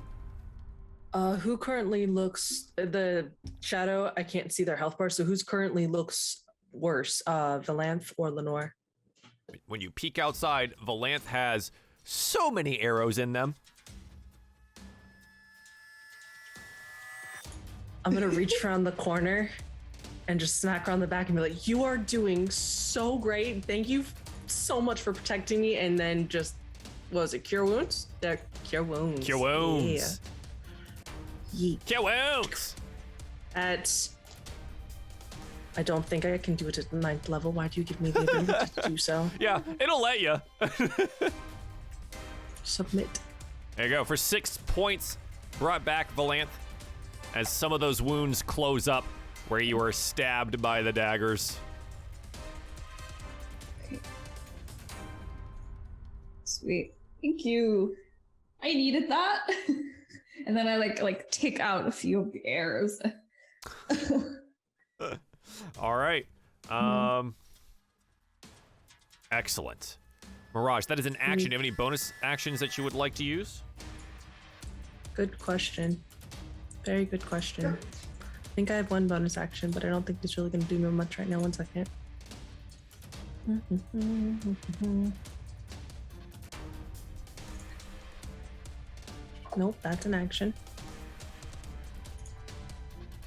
Who currently looks the shadow? I can't see their health bar. So who's currently looks worse, Valanth or Lenore? When you peek outside, Valanth has so many arrows in them. I'm gonna reach around the corner and just smack her on the back and be like, "You are doing so great. Thank you so much for protecting me." And then just, what was it, cure wounds? Cure wounds. Cure wounds. Yeah. Yeet. Cure wounds. I don't think I can do it at 9th level. Why do you give me the ability to do so? Yeah, it'll let you. Submit. There you go. For 6 points, brought back Valanth as some of those wounds close up where you were stabbed by the daggers. Sweet. Thank you. I needed that. And then I like take out a few of the arrows. All right. Excellent. Mirage, that is an action. Do you have any bonus actions that you would like to use? Good question. Very good question. I think I have 1 bonus action, but I don't think it's really going to do me much right now. 1 second. Nope, that's an action.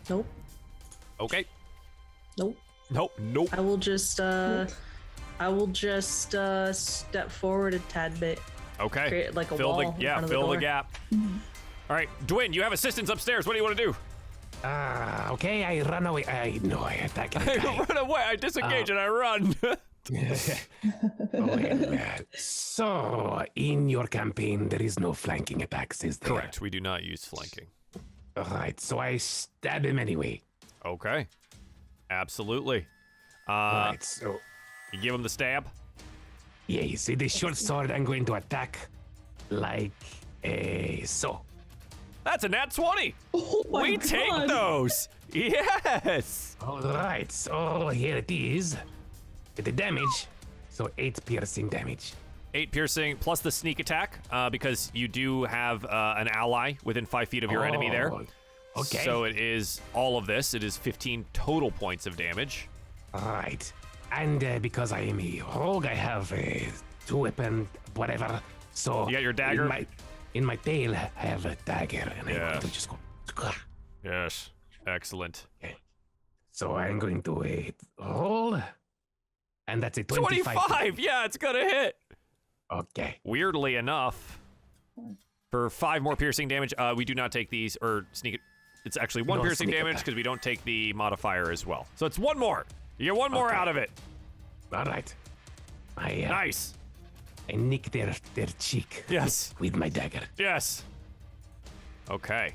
Nope. Okay. Nope. Nope. I will just step forward a tad bit. Okay. Create like a fill wall the in front of the fill the door. gap. All right, Dwayne, you have assistants upstairs. What do you want to do? Okay, I run away. I attack. I run away. I disengage and I run. So, in your campaign, there is no flanking attacks, is there? Correct. We do not use flanking. All right, so I stab him anyway. Okay. Absolutely. Right, so You give him the stab. yes, with the short sword, I'm going to attack like so. That's a nat 20. Oh my We God. take those. Yes. All right, so here it is. With the damage, so 8 piercing damage. 8 piercing plus the sneak attack, because you do have an ally within 5 feet of your enemy there. Okay. So it is all of this. It is 15 total points of damage. All right, and because I am a rogue, I have a 2-weapon, whatever. So You got your dagger? In my tail, I have a dagger, and I'm Yeah. going to just go. Yes. Excellent. Okay. So I'm going to roll, and that's a 25. 25. Yeah, it's gonna hit. Okay. Weirdly enough, for 5 more piercing damage, we do not take these or sneak. It's actually 1 No piercing sneak damage attack. because we don't take the modifier as well. So it's 1 more. You get 1 more Okay. out of it. All right. Nice. I nick their cheek. Yes. With my dagger, Yes. Okay.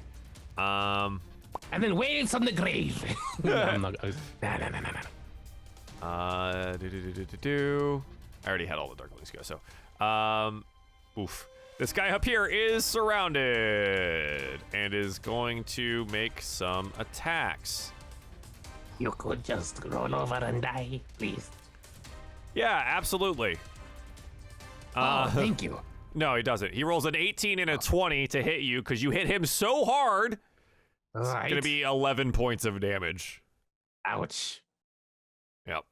and then wails on the grave. No. I already had all the Darklings go, so. Oof. This guy up here is surrounded and is going to make some attacks. You could just roll over and die, please. Yeah, absolutely. Oh, thank you. No, he doesn't. He rolls an 18 and a 20 to hit you because you hit him so hard. All It's right. going to be 11 points of damage. Ouch. Yep.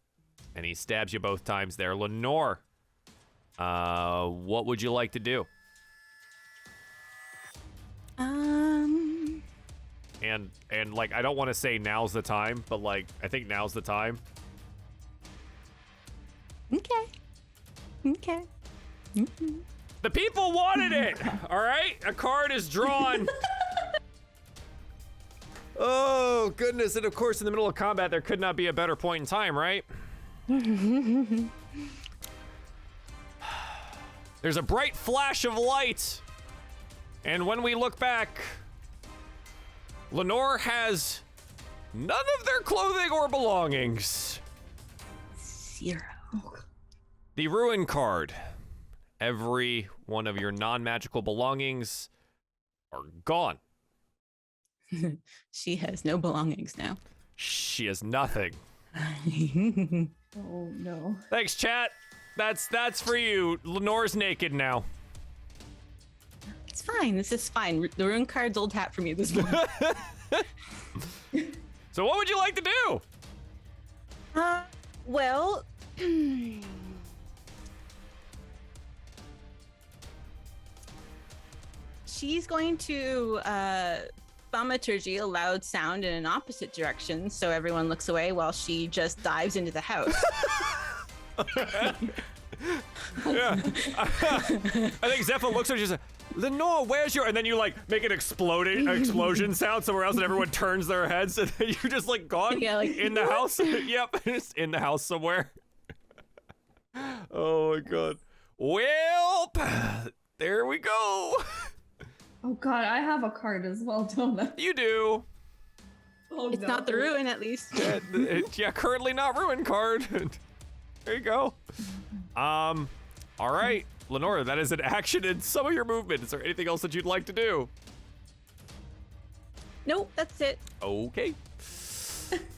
And he stabs you both times there. Lenore, what would you like to do? And like, I don't want to say now's the time, but like, I think now's the time. Okay. The people wanted it. All right, a card is drawn. Oh goodness! And of course, in the middle of combat, there could not be a better point in time, right? There's a bright flash of light, and when we look back, Lenore has none of their clothing or belongings. 0. The ruin card. Every one of your non-magical belongings are gone. She has no belongings now. She has nothing. Oh no. Thanks, chat. That's for you. Lenore's naked now. It's fine. This is fine. The rune card's old hat for me this morning. So what would you like to do? Well, she's going to thaumaturgy, a loud sound in an opposite direction, so everyone looks away while she just dives into the house. Yeah. I think Zephyr looks at her and she's like, Lenore, where's your... And then you like make an explosion sound somewhere else and everyone turns their heads and then you're just like gone. Yeah, like... In the house. Yep, it's in the house somewhere. Oh my god. Well, there we go. Oh god, I have a card as well, don't I? You do. Oh, It's not the ruin, at least. Yeah, currently not ruin card. There you go. All right, Lenore, that is an action in some of your movement. Is there anything else that you'd like to do? Nope, that's it. Okay.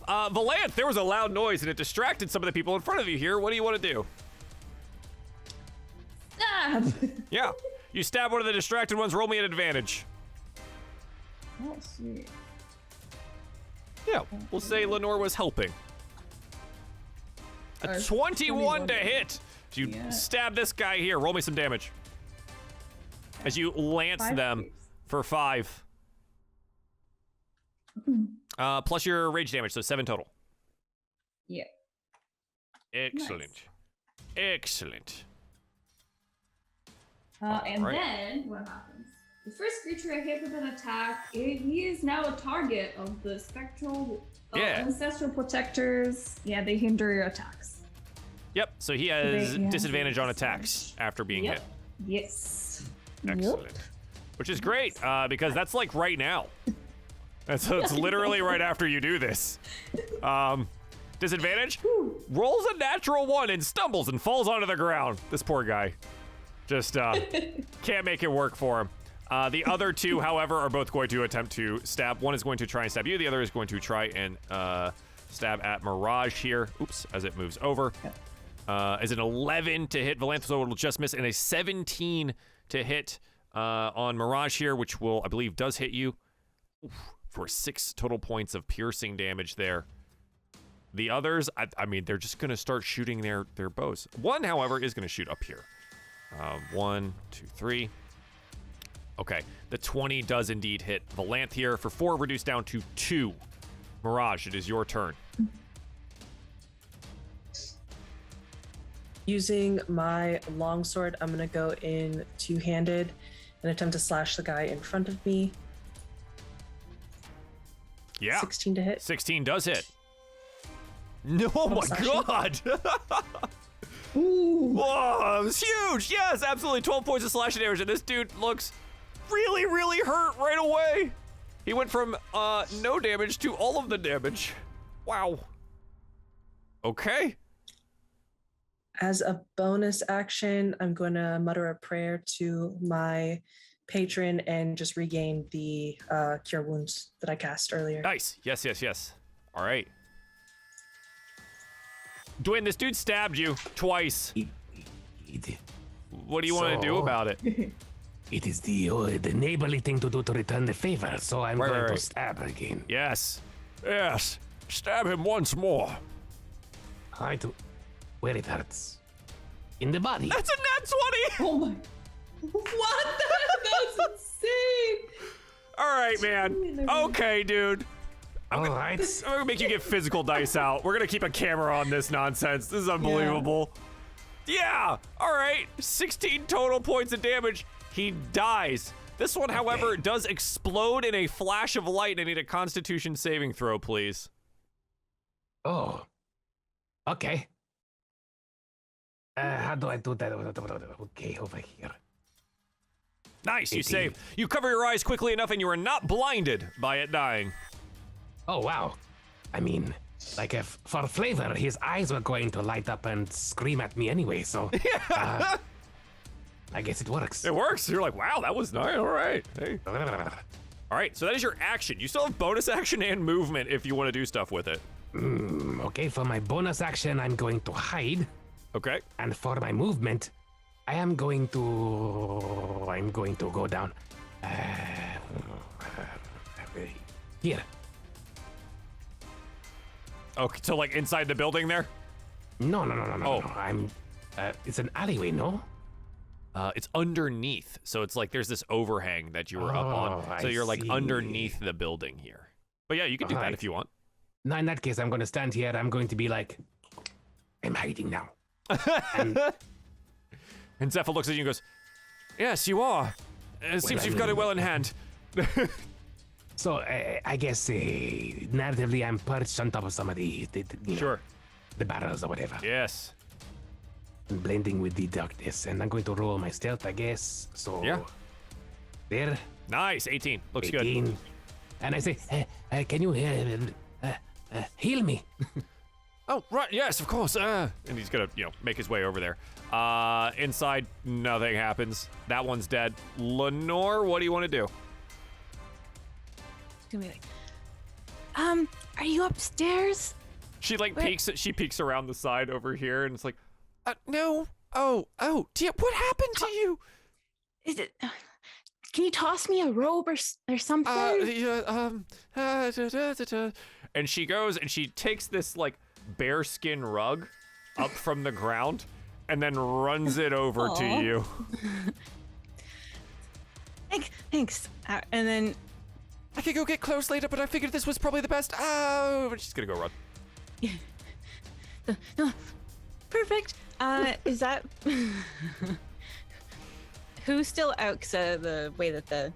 Valanth, there was a loud noise and it distracted some of the people in front of you here. What do you want to do? Stab! Yeah, you stab one of the distracted ones. Roll me an advantage. Oh, sweet. Yeah, we'll say Lenore was helping. A 21 to hit. You stab this guy here. Roll me some damage. As you lance them for 5. Plus your rage damage, so 7 total. Yeah. Excellent. Nice. Excellent. And Alright. then what happens? The first creature I hit with an attack, he is now a target of the spectral ancestral protectors. Yeah, they hinder your attacks. Yep, so he has disadvantage on attacks after being hit. Yes. Excellent. Which is great, because that's like right now. It's literally right after you do this. Disadvantage? Rolls a natural 1 and stumbles and falls onto the ground. This poor guy. Just can't make it work for him. The other two, however, are both going to attempt to stab. One is going to try and stab you. The other is going to try and stab at Mirage here. Oops, as it moves over. Is an 11 to hit Valanth, so it'll just miss, and a 17 to hit on Mirage here, which will, I believe, does hit you. Oof, for 6 total points of piercing damage there. The others, I mean, they're just going to start shooting their bows. One, however, is going to shoot up here. 1, 2, 3. Okay, the 20 does indeed hit Valanth here for 4, reduced down to 2. Mirage, it is your turn. Using my longsword, I'm gonna go in two-handed and attempt to slash the guy in front of me. Yeah. 16 to hit. 16 does hit. No, oh my god! Ooh. Whoa, it was huge! Yes, absolutely, 12 points of slashing damage, and this dude looks really, really hurt right away. He went from no damage to all of the damage. Wow. Okay. As a bonus action, I'm going to mutter a prayer to my patron and just regain the cure wounds that I cast earlier. Nice. Yes. All right. Dwayne, this dude stabbed you twice. What do you want to do about it? It is the neighborly thing to do to return the favor, so I'm going to right. stab again. Yes. Stab him once more. Where it hurts. In the body. That's a nat 20. Oh my. What? That's insane. All right, man. Okay, dude. All right. I'm gonna make you get physical dice out. We're gonna keep a camera on this nonsense. This is unbelievable. Yeah. All right. 16 total points of damage. He dies. This one, however, does explode in a flash of light. I need a Constitution saving throw, please. Oh. Okay. How do I do that? Okay, over here. Nice, you 18. save. You cover your eyes quickly enough and you are not blinded by it dying. Oh, wow. I mean, like if for flavor, his eyes were going to light up and scream at me anyway, so I guess it works. It works. You're like, wow, that was nice. All right. Hey. All right, so that is your action. You still have bonus action and movement if you want to do stuff with it. Okay, for my bonus action, I'm going to hide. Okay. And for my movement, I'm going to go down. Here. Okay, so like inside the building there? No. Oh. I'm. It's an alleyway, no? It's underneath. So it's like there's this overhang that you were up on. So I you're like see. underneath the building here. But yeah, you can do that Alright. if you want. No, in that case, I'm going to stand here. I'm going to be like, I'm hiding now. And And Zephyr looks at you and goes, yes, you are. It seems you've got it well in hand. so I guess narratively, I'm perched on top of some of the Sure. the barrels or whatever. Yes. Blending with the darkness, and I'm going to roll my stealth, I guess. So Yeah. there, Nice. 18. Looks 18. good. And I say, can you heal me? Oh, right. Yes, of course. And he's going to, make his way over there. Inside, nothing happens. That one's dead. Lenore, what do you want to do? It's gonna be like, are you upstairs? She like Where- peeks around the side over here and it's like, no. Oh, dear, what happened to you? Is it? Can you toss me a robe or something? And she goes and she takes this like bearskin rug up from the ground and then runs it over to Aw. you. Thanks. And then I could go get close later, but I figured this was probably the best. Oh, she's gonna go run. no, perfect. Is that who's still out? Cause the way that the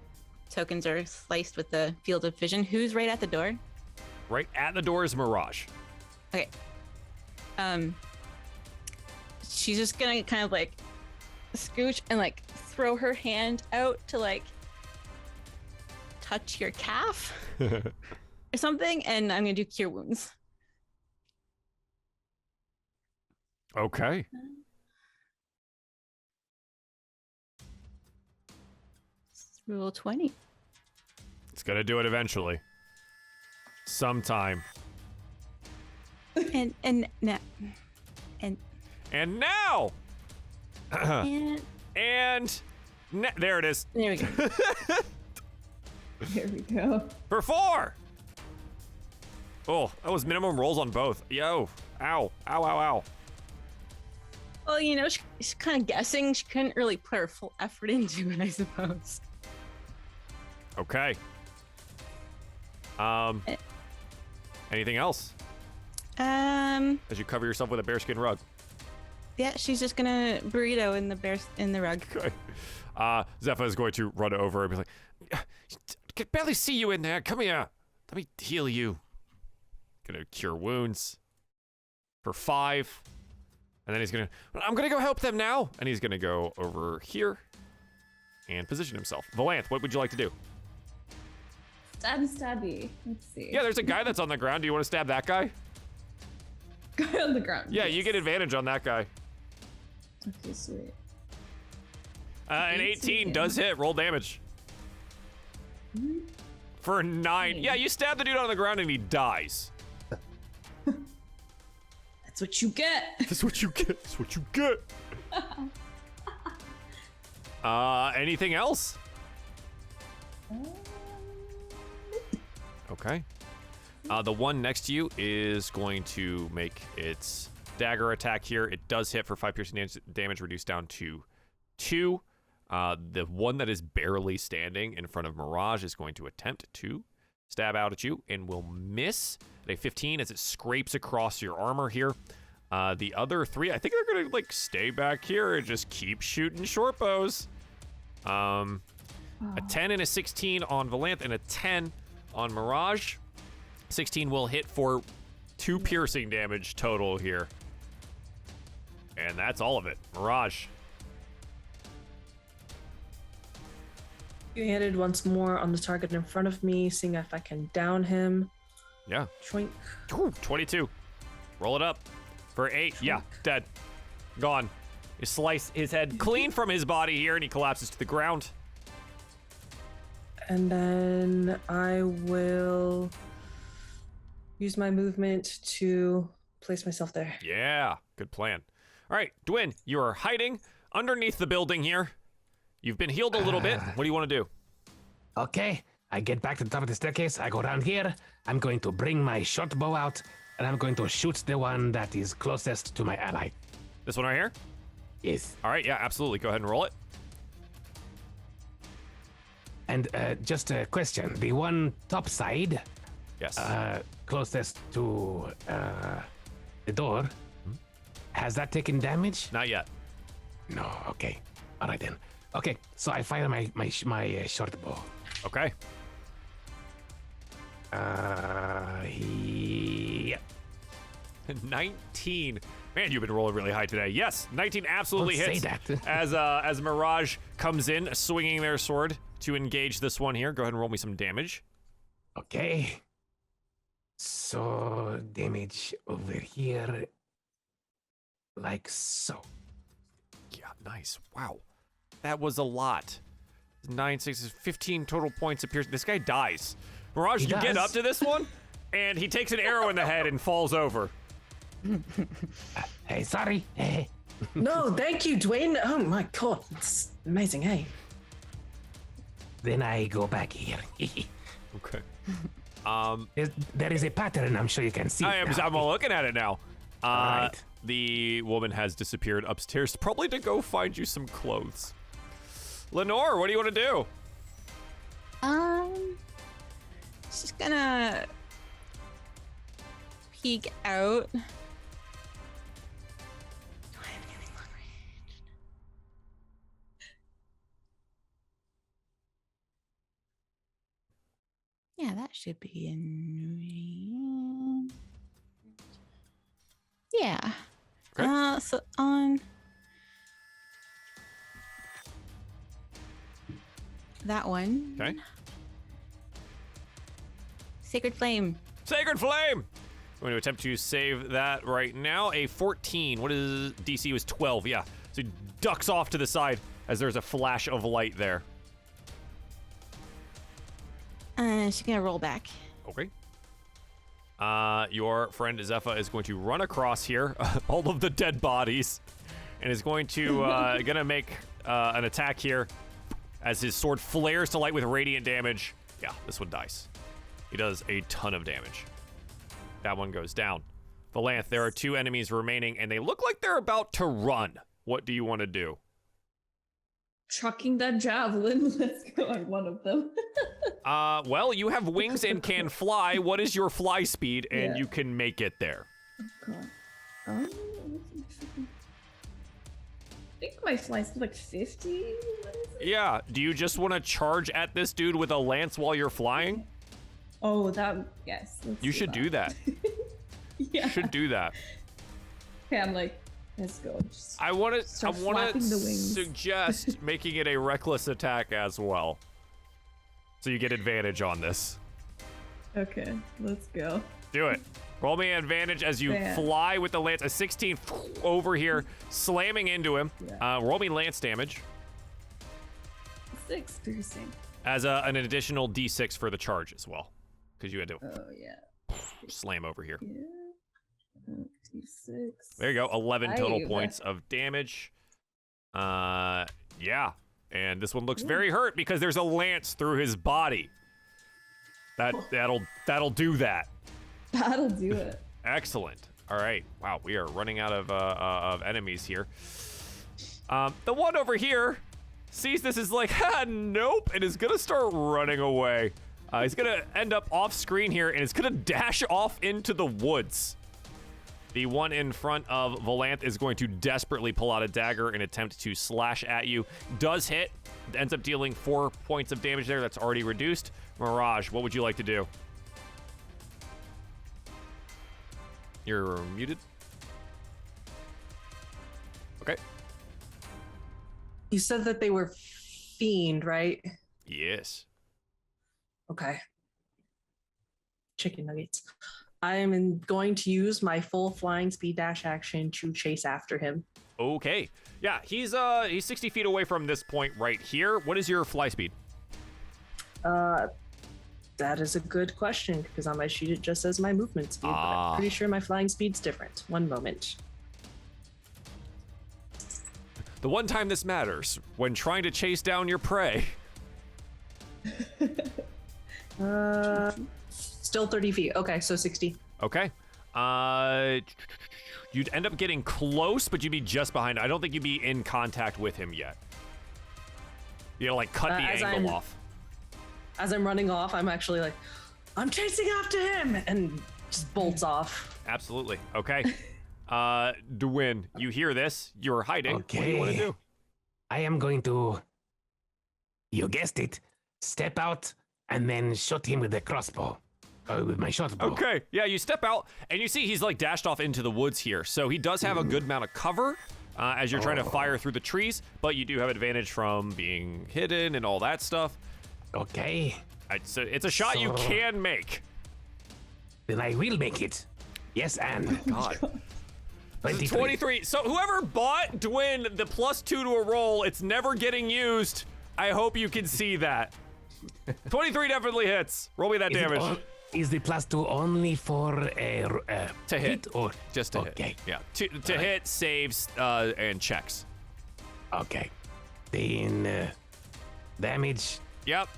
tokens are sliced with the field of vision. Who's right at the door? Right at the door is Mirage. Okay. She's just gonna kind of like scooch and like throw her hand out to like touch your calf or something, and I'm gonna do cure wounds. Okay. Rule 20. It's gonna do it eventually. Sometime. And now. And And now! and There it is. there we go. There we go. For 4! Oh, that was minimum rolls on both. Yo. Ow. Ow. Well, she's kind of guessing. She couldn't really put her full effort into it, I suppose. Okay. Anything else? As you cover yourself with a bearskin rug. Yeah, she's just gonna burrito in the rug. Okay. Zephyr is going to run over and be like, I can barely see you in there. Come here. Let me heal you. Gonna cure wounds for 5. And then I'm gonna go help them now. And he's gonna go over here and position himself. Valanth, what would you like to do? Stabby. Let's see. Yeah, there's a guy that's on the ground. Do you want to stab that guy? Guy on the ground. Yeah, you get advantage on that guy. Okay, sweet. An 18 does hit. Roll damage. For 9. Yeah, you stab the dude on the ground and he dies. That's what you get. That's what you get. That's what you get. Anything else? Okay. The one next to you is going to make its dagger attack here. It does hit for 5 piercing damage, reduced down to 2. The one that is barely standing in front of Mirage is going to attempt to stab out at you and will miss at a 15 as it scrapes across your armor here. The other 3, I think they're gonna stay back here and just keep shooting short bows. A 10 and a 16 on Valanth and a 10 on Mirage. 16 will hit for 2 piercing damage total here. And that's all of it. Mirage. Two-handed once more on the target in front of me, seeing if I can down him. Yeah. Troink. Ooh, 22. Roll it up for 8. Yeah, dead. Gone. You slice his head clean from his body here, and he collapses to the ground. And then I will use my movement to place myself there. Yeah, good plan. All right, Dwin, you are hiding underneath the building here. You've been healed a little bit. What do you want to do? Okay, I get back to the top of the staircase. I go down here. I'm going to bring my short bow out, and I'm going to shoot the one that is closest to my ally. This one right here? Yes. All right, yeah, absolutely. Go ahead and roll it. And just a question. The one top side, Yes. closest to the door, has that taken damage? Not yet. No, okay. All right then. Okay, so I fire my short bow. Okay. Yeah. 19. Man, you've been rolling really high today. Yes, 19 absolutely Don't hits. say that. as Mirage comes in, swinging their sword to engage this one here. Go ahead and roll me some damage. Okay. So damage over here, like so. Yeah, nice. Wow. That was a lot. 9, 6, 15 total points of piercing. This guy dies. Mirage, He you get does. up to this one, and he takes an arrow in the head and falls over. Hey, sorry. Hey. No, thank you, Dwayne. Oh my god, it's amazing, hey. Then I go back here. Okay. There is a pattern. I'm sure you can see. I'm looking at it now. Right. The woman has disappeared upstairs, probably to go find you some clothes. Lenore, what do you want to do? Just gonna peek out. Do I have anything long range? Yeah, that should be in. Yeah. Okay. So on that one. Okay. Sacred Flame. Sacred Flame! I'm going to attempt to save that right now. A 14. What is DC was 12, yeah. So he ducks off to the side as there's a flash of light there. She's gonna roll back. Okay. Your friend Zepha is going to run across here, all of the dead bodies, and is going to gonna make an attack here as his sword flares to light with radiant damage. Yeah, this one dies. He does a ton of damage. That one goes down. Valanth, there are 2 enemies remaining, and they look like they're about to run. What do you want to do? Chucking that javelin. Let's go on one of them. Well, you have wings and can fly. What is your fly speed? And Yeah. you can make it there. Oh god. I think my fly's like 50. What is it? Yeah. Do you just want to charge at this dude with a lance while you're flying? Oh, that yes. Let's You should do that. Yeah. You should do that. Okay, I'm like, let's go. Just I want to Start flapping the wings. suggest making it a reckless attack as well. So you get advantage on this. okay, let's go. Do it. Roll me advantage as you Yeah. fly with the lance. A 16 over here, slamming into him. Yeah. Roll me lance damage 6 piercing. as an additional d6 for the charge as well, because you had to Oh yeah. slam over here. Yeah. 6. There you go, 11 total Five. points of damage. Yeah, and this one looks very hurt because there's a lance through his body. That'll do that. That'll do it. Excellent. All right. Wow, we are running out of enemies here. The one over here sees this as like, nope, and is gonna start running away. He's gonna end up off screen here, and it's gonna dash off into the woods. The one in front of Volanth is going to desperately pull out a dagger and attempt to slash at you. Does hit, ends up dealing 4 points of damage there. That's already reduced. Mirage, what would you like to do? You're muted. Okay. You said that they were fiend, right? Yes. Okay. Chicken nuggets. I am going to use my full flying speed dash action to chase after him. Okay. Yeah, he's 60 feet away from this point right here. What is your fly speed? That is a good question because on my sheet it just says my movement speed, but I'm pretty sure my flying speed's different. One moment. The one time this matters, when trying to chase down your prey. Still 30 feet. Okay, so 60. Okay. You'd end up getting close, but you'd be just behind. I don't think you'd be in contact with him yet. You gotta like cut the angle off. As I'm running off, I'm actually like, I'm chasing after him, and just bolts off. Absolutely. Okay. Dwyn, you hear this? You're hiding. What do you want to do? I am going to, you guessed it, step out and then shoot him with the crossbow. With my short bow. Okay, yeah, you step out and you see he's like dashed off into the woods here. So he does have a good amount of cover as you're trying to fire through the trees, but you do have advantage from being hidden and all that stuff. Okay. So it's a shot you can make. Then I will make it. Yes, and God. 23. 23. So whoever bought Dwyn the +2 to a roll, it's never getting used. I hope you can see that. 23 definitely hits. Roll me that damage. Is the +2 only for To hit. or Just to okay. hit. Yeah. To hit, saves, and checks. Okay. Then damage, Yep.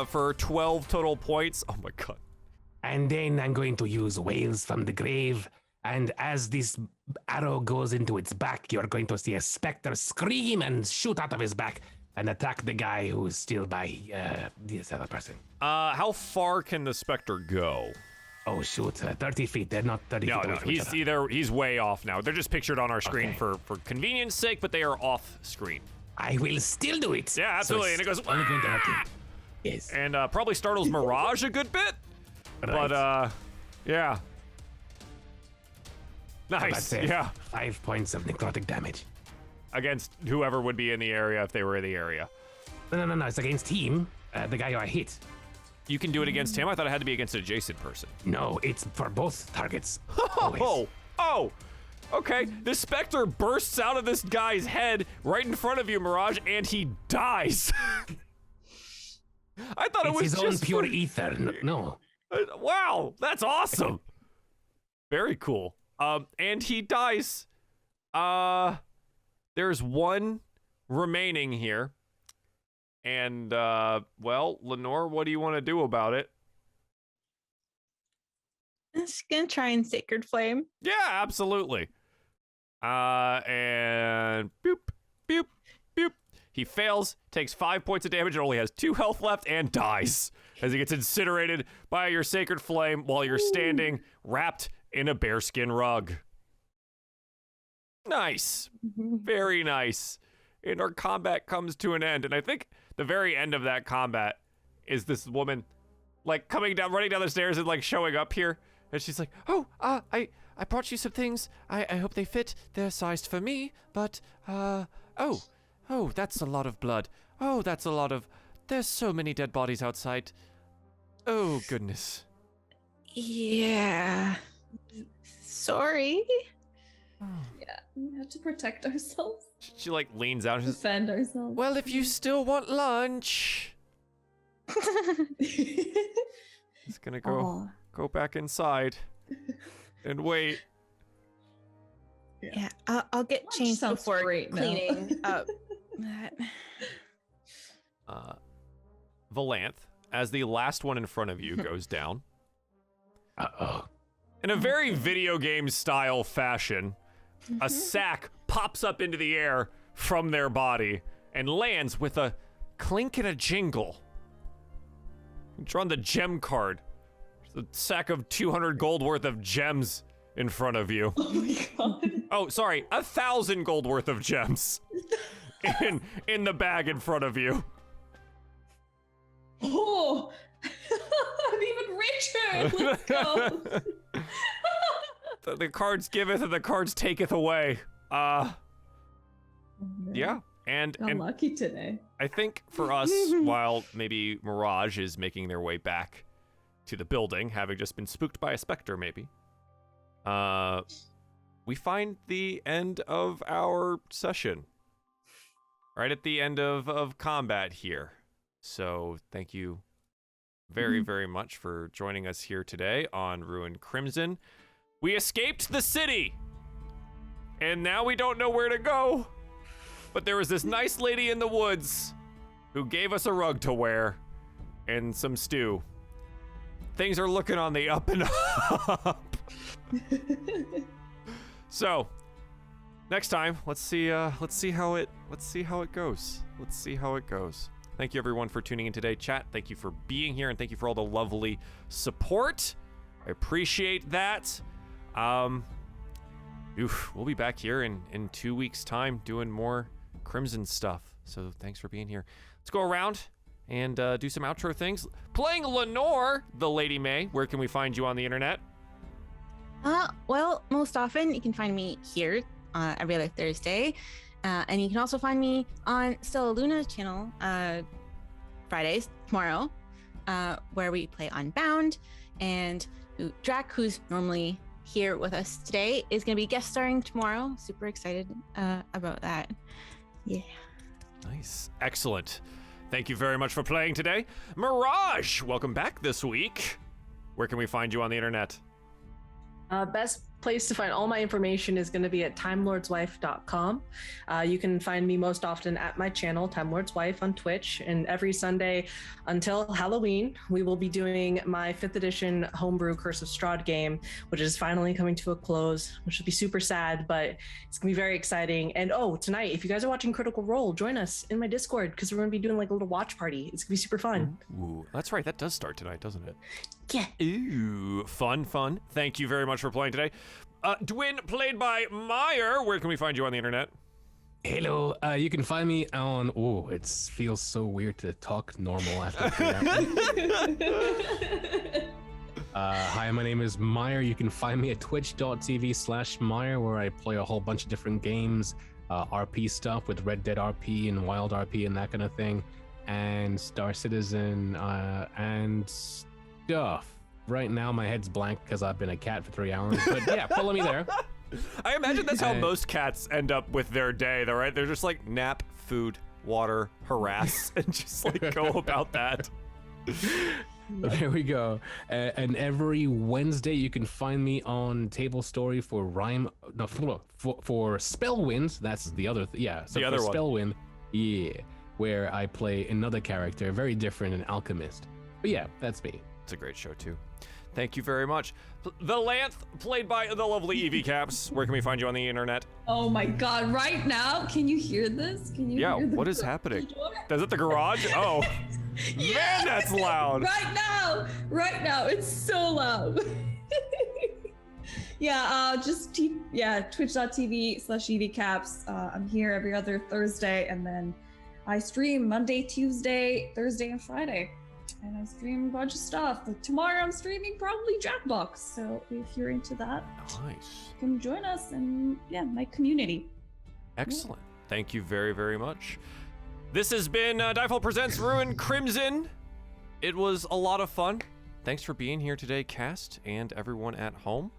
For 12 total points. Oh my god. and then I'm going to use Wails from the Grave. And as this arrow goes into its back, you're going to see a specter scream and shoot out of his back and attack the guy who's still by this other person. How far can the specter go? Oh shoot, 30 feet. They're not 30 feet away from each other. He's way off now. They're just pictured on our screen Okay. for convenience sake, but they are off screen. I will still do it. Yeah, absolutely. So And it it's goes, only going to hurt him. Yes. And probably startles Mirage a good bit. Right. But yeah. How about Nice. that? Yeah. 5 points of necrotic damage. Against whoever would be in the area if they were in the area. No. It's against him, the guy who I hit. You can do it against him? I thought it had to be against an adjacent person. No, it's for both targets. Oh, okay. The specter bursts out of this guy's head right in front of you, Mirage, and he dies. I thought it It's was his just own pure for- ether. No. Wow, that's awesome. Very cool. And he dies. There's one remaining here. And, well, Lenore, what do you want to do about it? I'm just gonna try and Sacred Flame. Yeah, absolutely. And boop, boop, boop. He fails, takes 5 points of damage, and only has 2 health left, and dies as he gets incinerated by your sacred flame while you're standing wrapped in a bearskin rug. Nice. Very nice. And our combat comes to an end. And I think the very end of that combat is this woman, like, coming down, running down the stairs and, like, showing up here. And she's like, oh, I brought you some things. I hope they fit. They're sized for me. But, oh, that's a lot of blood. Oh, that's a lot of... There's so many dead bodies outside. Oh, goodness. Yeah. Sorry. Yeah, we have to protect ourselves, She like leans out and says, defend ourselves. well, if you still want lunch. It's gonna go back inside and wait. Yeah, I'll get Lunch changed sounds before great now. cleaning up. That. Valanth, as the last one in front of you goes down, Uh-oh. in a very video game style fashion, a sack pops up into the air from their body and lands with a clink and a jingle. Drawn the gem card. There's a sack of 200 gold worth of gems in front of you. Oh my god. Oh, sorry, 1,000 gold worth of gems in the bag in front of you. Oh, I'm even richer. Let's go. The cards giveth and the cards taketh away. Yeah, and Got lucky today. I think for us, while maybe Mirage is making their way back to the building, having just been spooked by a specter, maybe, we find the end of our session. Right at the end of combat here. So thank you very, very much for joining us here today on Ruin Crimson. We escaped the city, and now we don't know where to go. But there was this nice lady in the woods who gave us a rug to wear and some stew. Things are looking on the up and up. So, next time, let's see how it goes. Let's see how it goes. Thank you everyone for tuning in today, chat. Thank you for being here, and thank you for all the lovely support. I appreciate that. We'll be back here in 2 weeks' time doing more Crimson stuff. So thanks for being here. Let's go around and do some outro things. Playing Lenore, the Lady May. Where can we find you on the internet? Well, most often you can find me here every other Thursday. And you can also find me on Stella Luna's channel Fridays, tomorrow, where we play Unbound. And Drac, who's normally here with us today, is going to be guest starring tomorrow. Super excited about that. Yeah. Nice. Excellent. Thank you very much for playing today. Mirage, welcome back this week. Where can we find you on the internet? Best place to find all my information is going to be at timelordswife.com. You can find me most often at my channel, Time Lord's Wife, on Twitch. And every Sunday until Halloween, we will be doing my 5th edition Homebrew Curse of Strahd game, which is finally coming to a close, which will be super sad, but it's going to be very exciting. And tonight, if you guys are watching Critical Role, join us in my Discord, because we're going to be doing like a little watch party. It's going to be super fun. Ooh, that's right. That does start tonight, doesn't it? Yeah. Ooh, fun. Thank you very much for playing today. Dwin, played by Meyer. Where can we find you on the internet? Hello, you can find me on, it feels so weird to talk normal after that. Hi, my name is Meyer. You can find me at twitch.tv/Meyer, where I play a whole bunch of different games, RP stuff with Red Dead RP and Wild RP and that kind of thing, and Star Citizen, and stuff. Right now, my head's blank because I've been a cat for 3 hours, but yeah, follow me there. I imagine that's how most cats end up with their day, though, right? They're just like nap, food, water, harass, and just like go about that. There we go. And every Wednesday, you can find me on Table Story for for Spellwind. That's the other, So the other one. Spellwind, where I play another character, very different, an alchemist. But yeah, that's me. It's a great show too. Thank you very much. Valanth, played by the lovely Evie Caps. Where can we find you on the internet? Oh my god, right now? Can you hear this? Can you hear the what is garage happening? door? Is it the garage? Oh, man, that's loud. Right now, it's so loud. Just twitch.tv/evcaps. I'm here every other Thursday, and then I stream Monday, Tuesday, Thursday, and Friday. And I stream a bunch of stuff. Like tomorrow I'm streaming probably Jackbox. So if you're into that, Nice. you can join us and my community. Excellent. Thank you very, very much. This has been DieFall Presents Ruin Crimson. It was a lot of fun. thanks for being here today, cast, and everyone at home.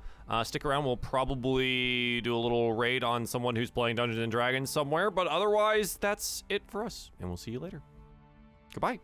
Stick around. We'll probably do a little raid on someone who's playing Dungeons & Dragons somewhere, but otherwise, that's it for us, and we'll see you later. Goodbye.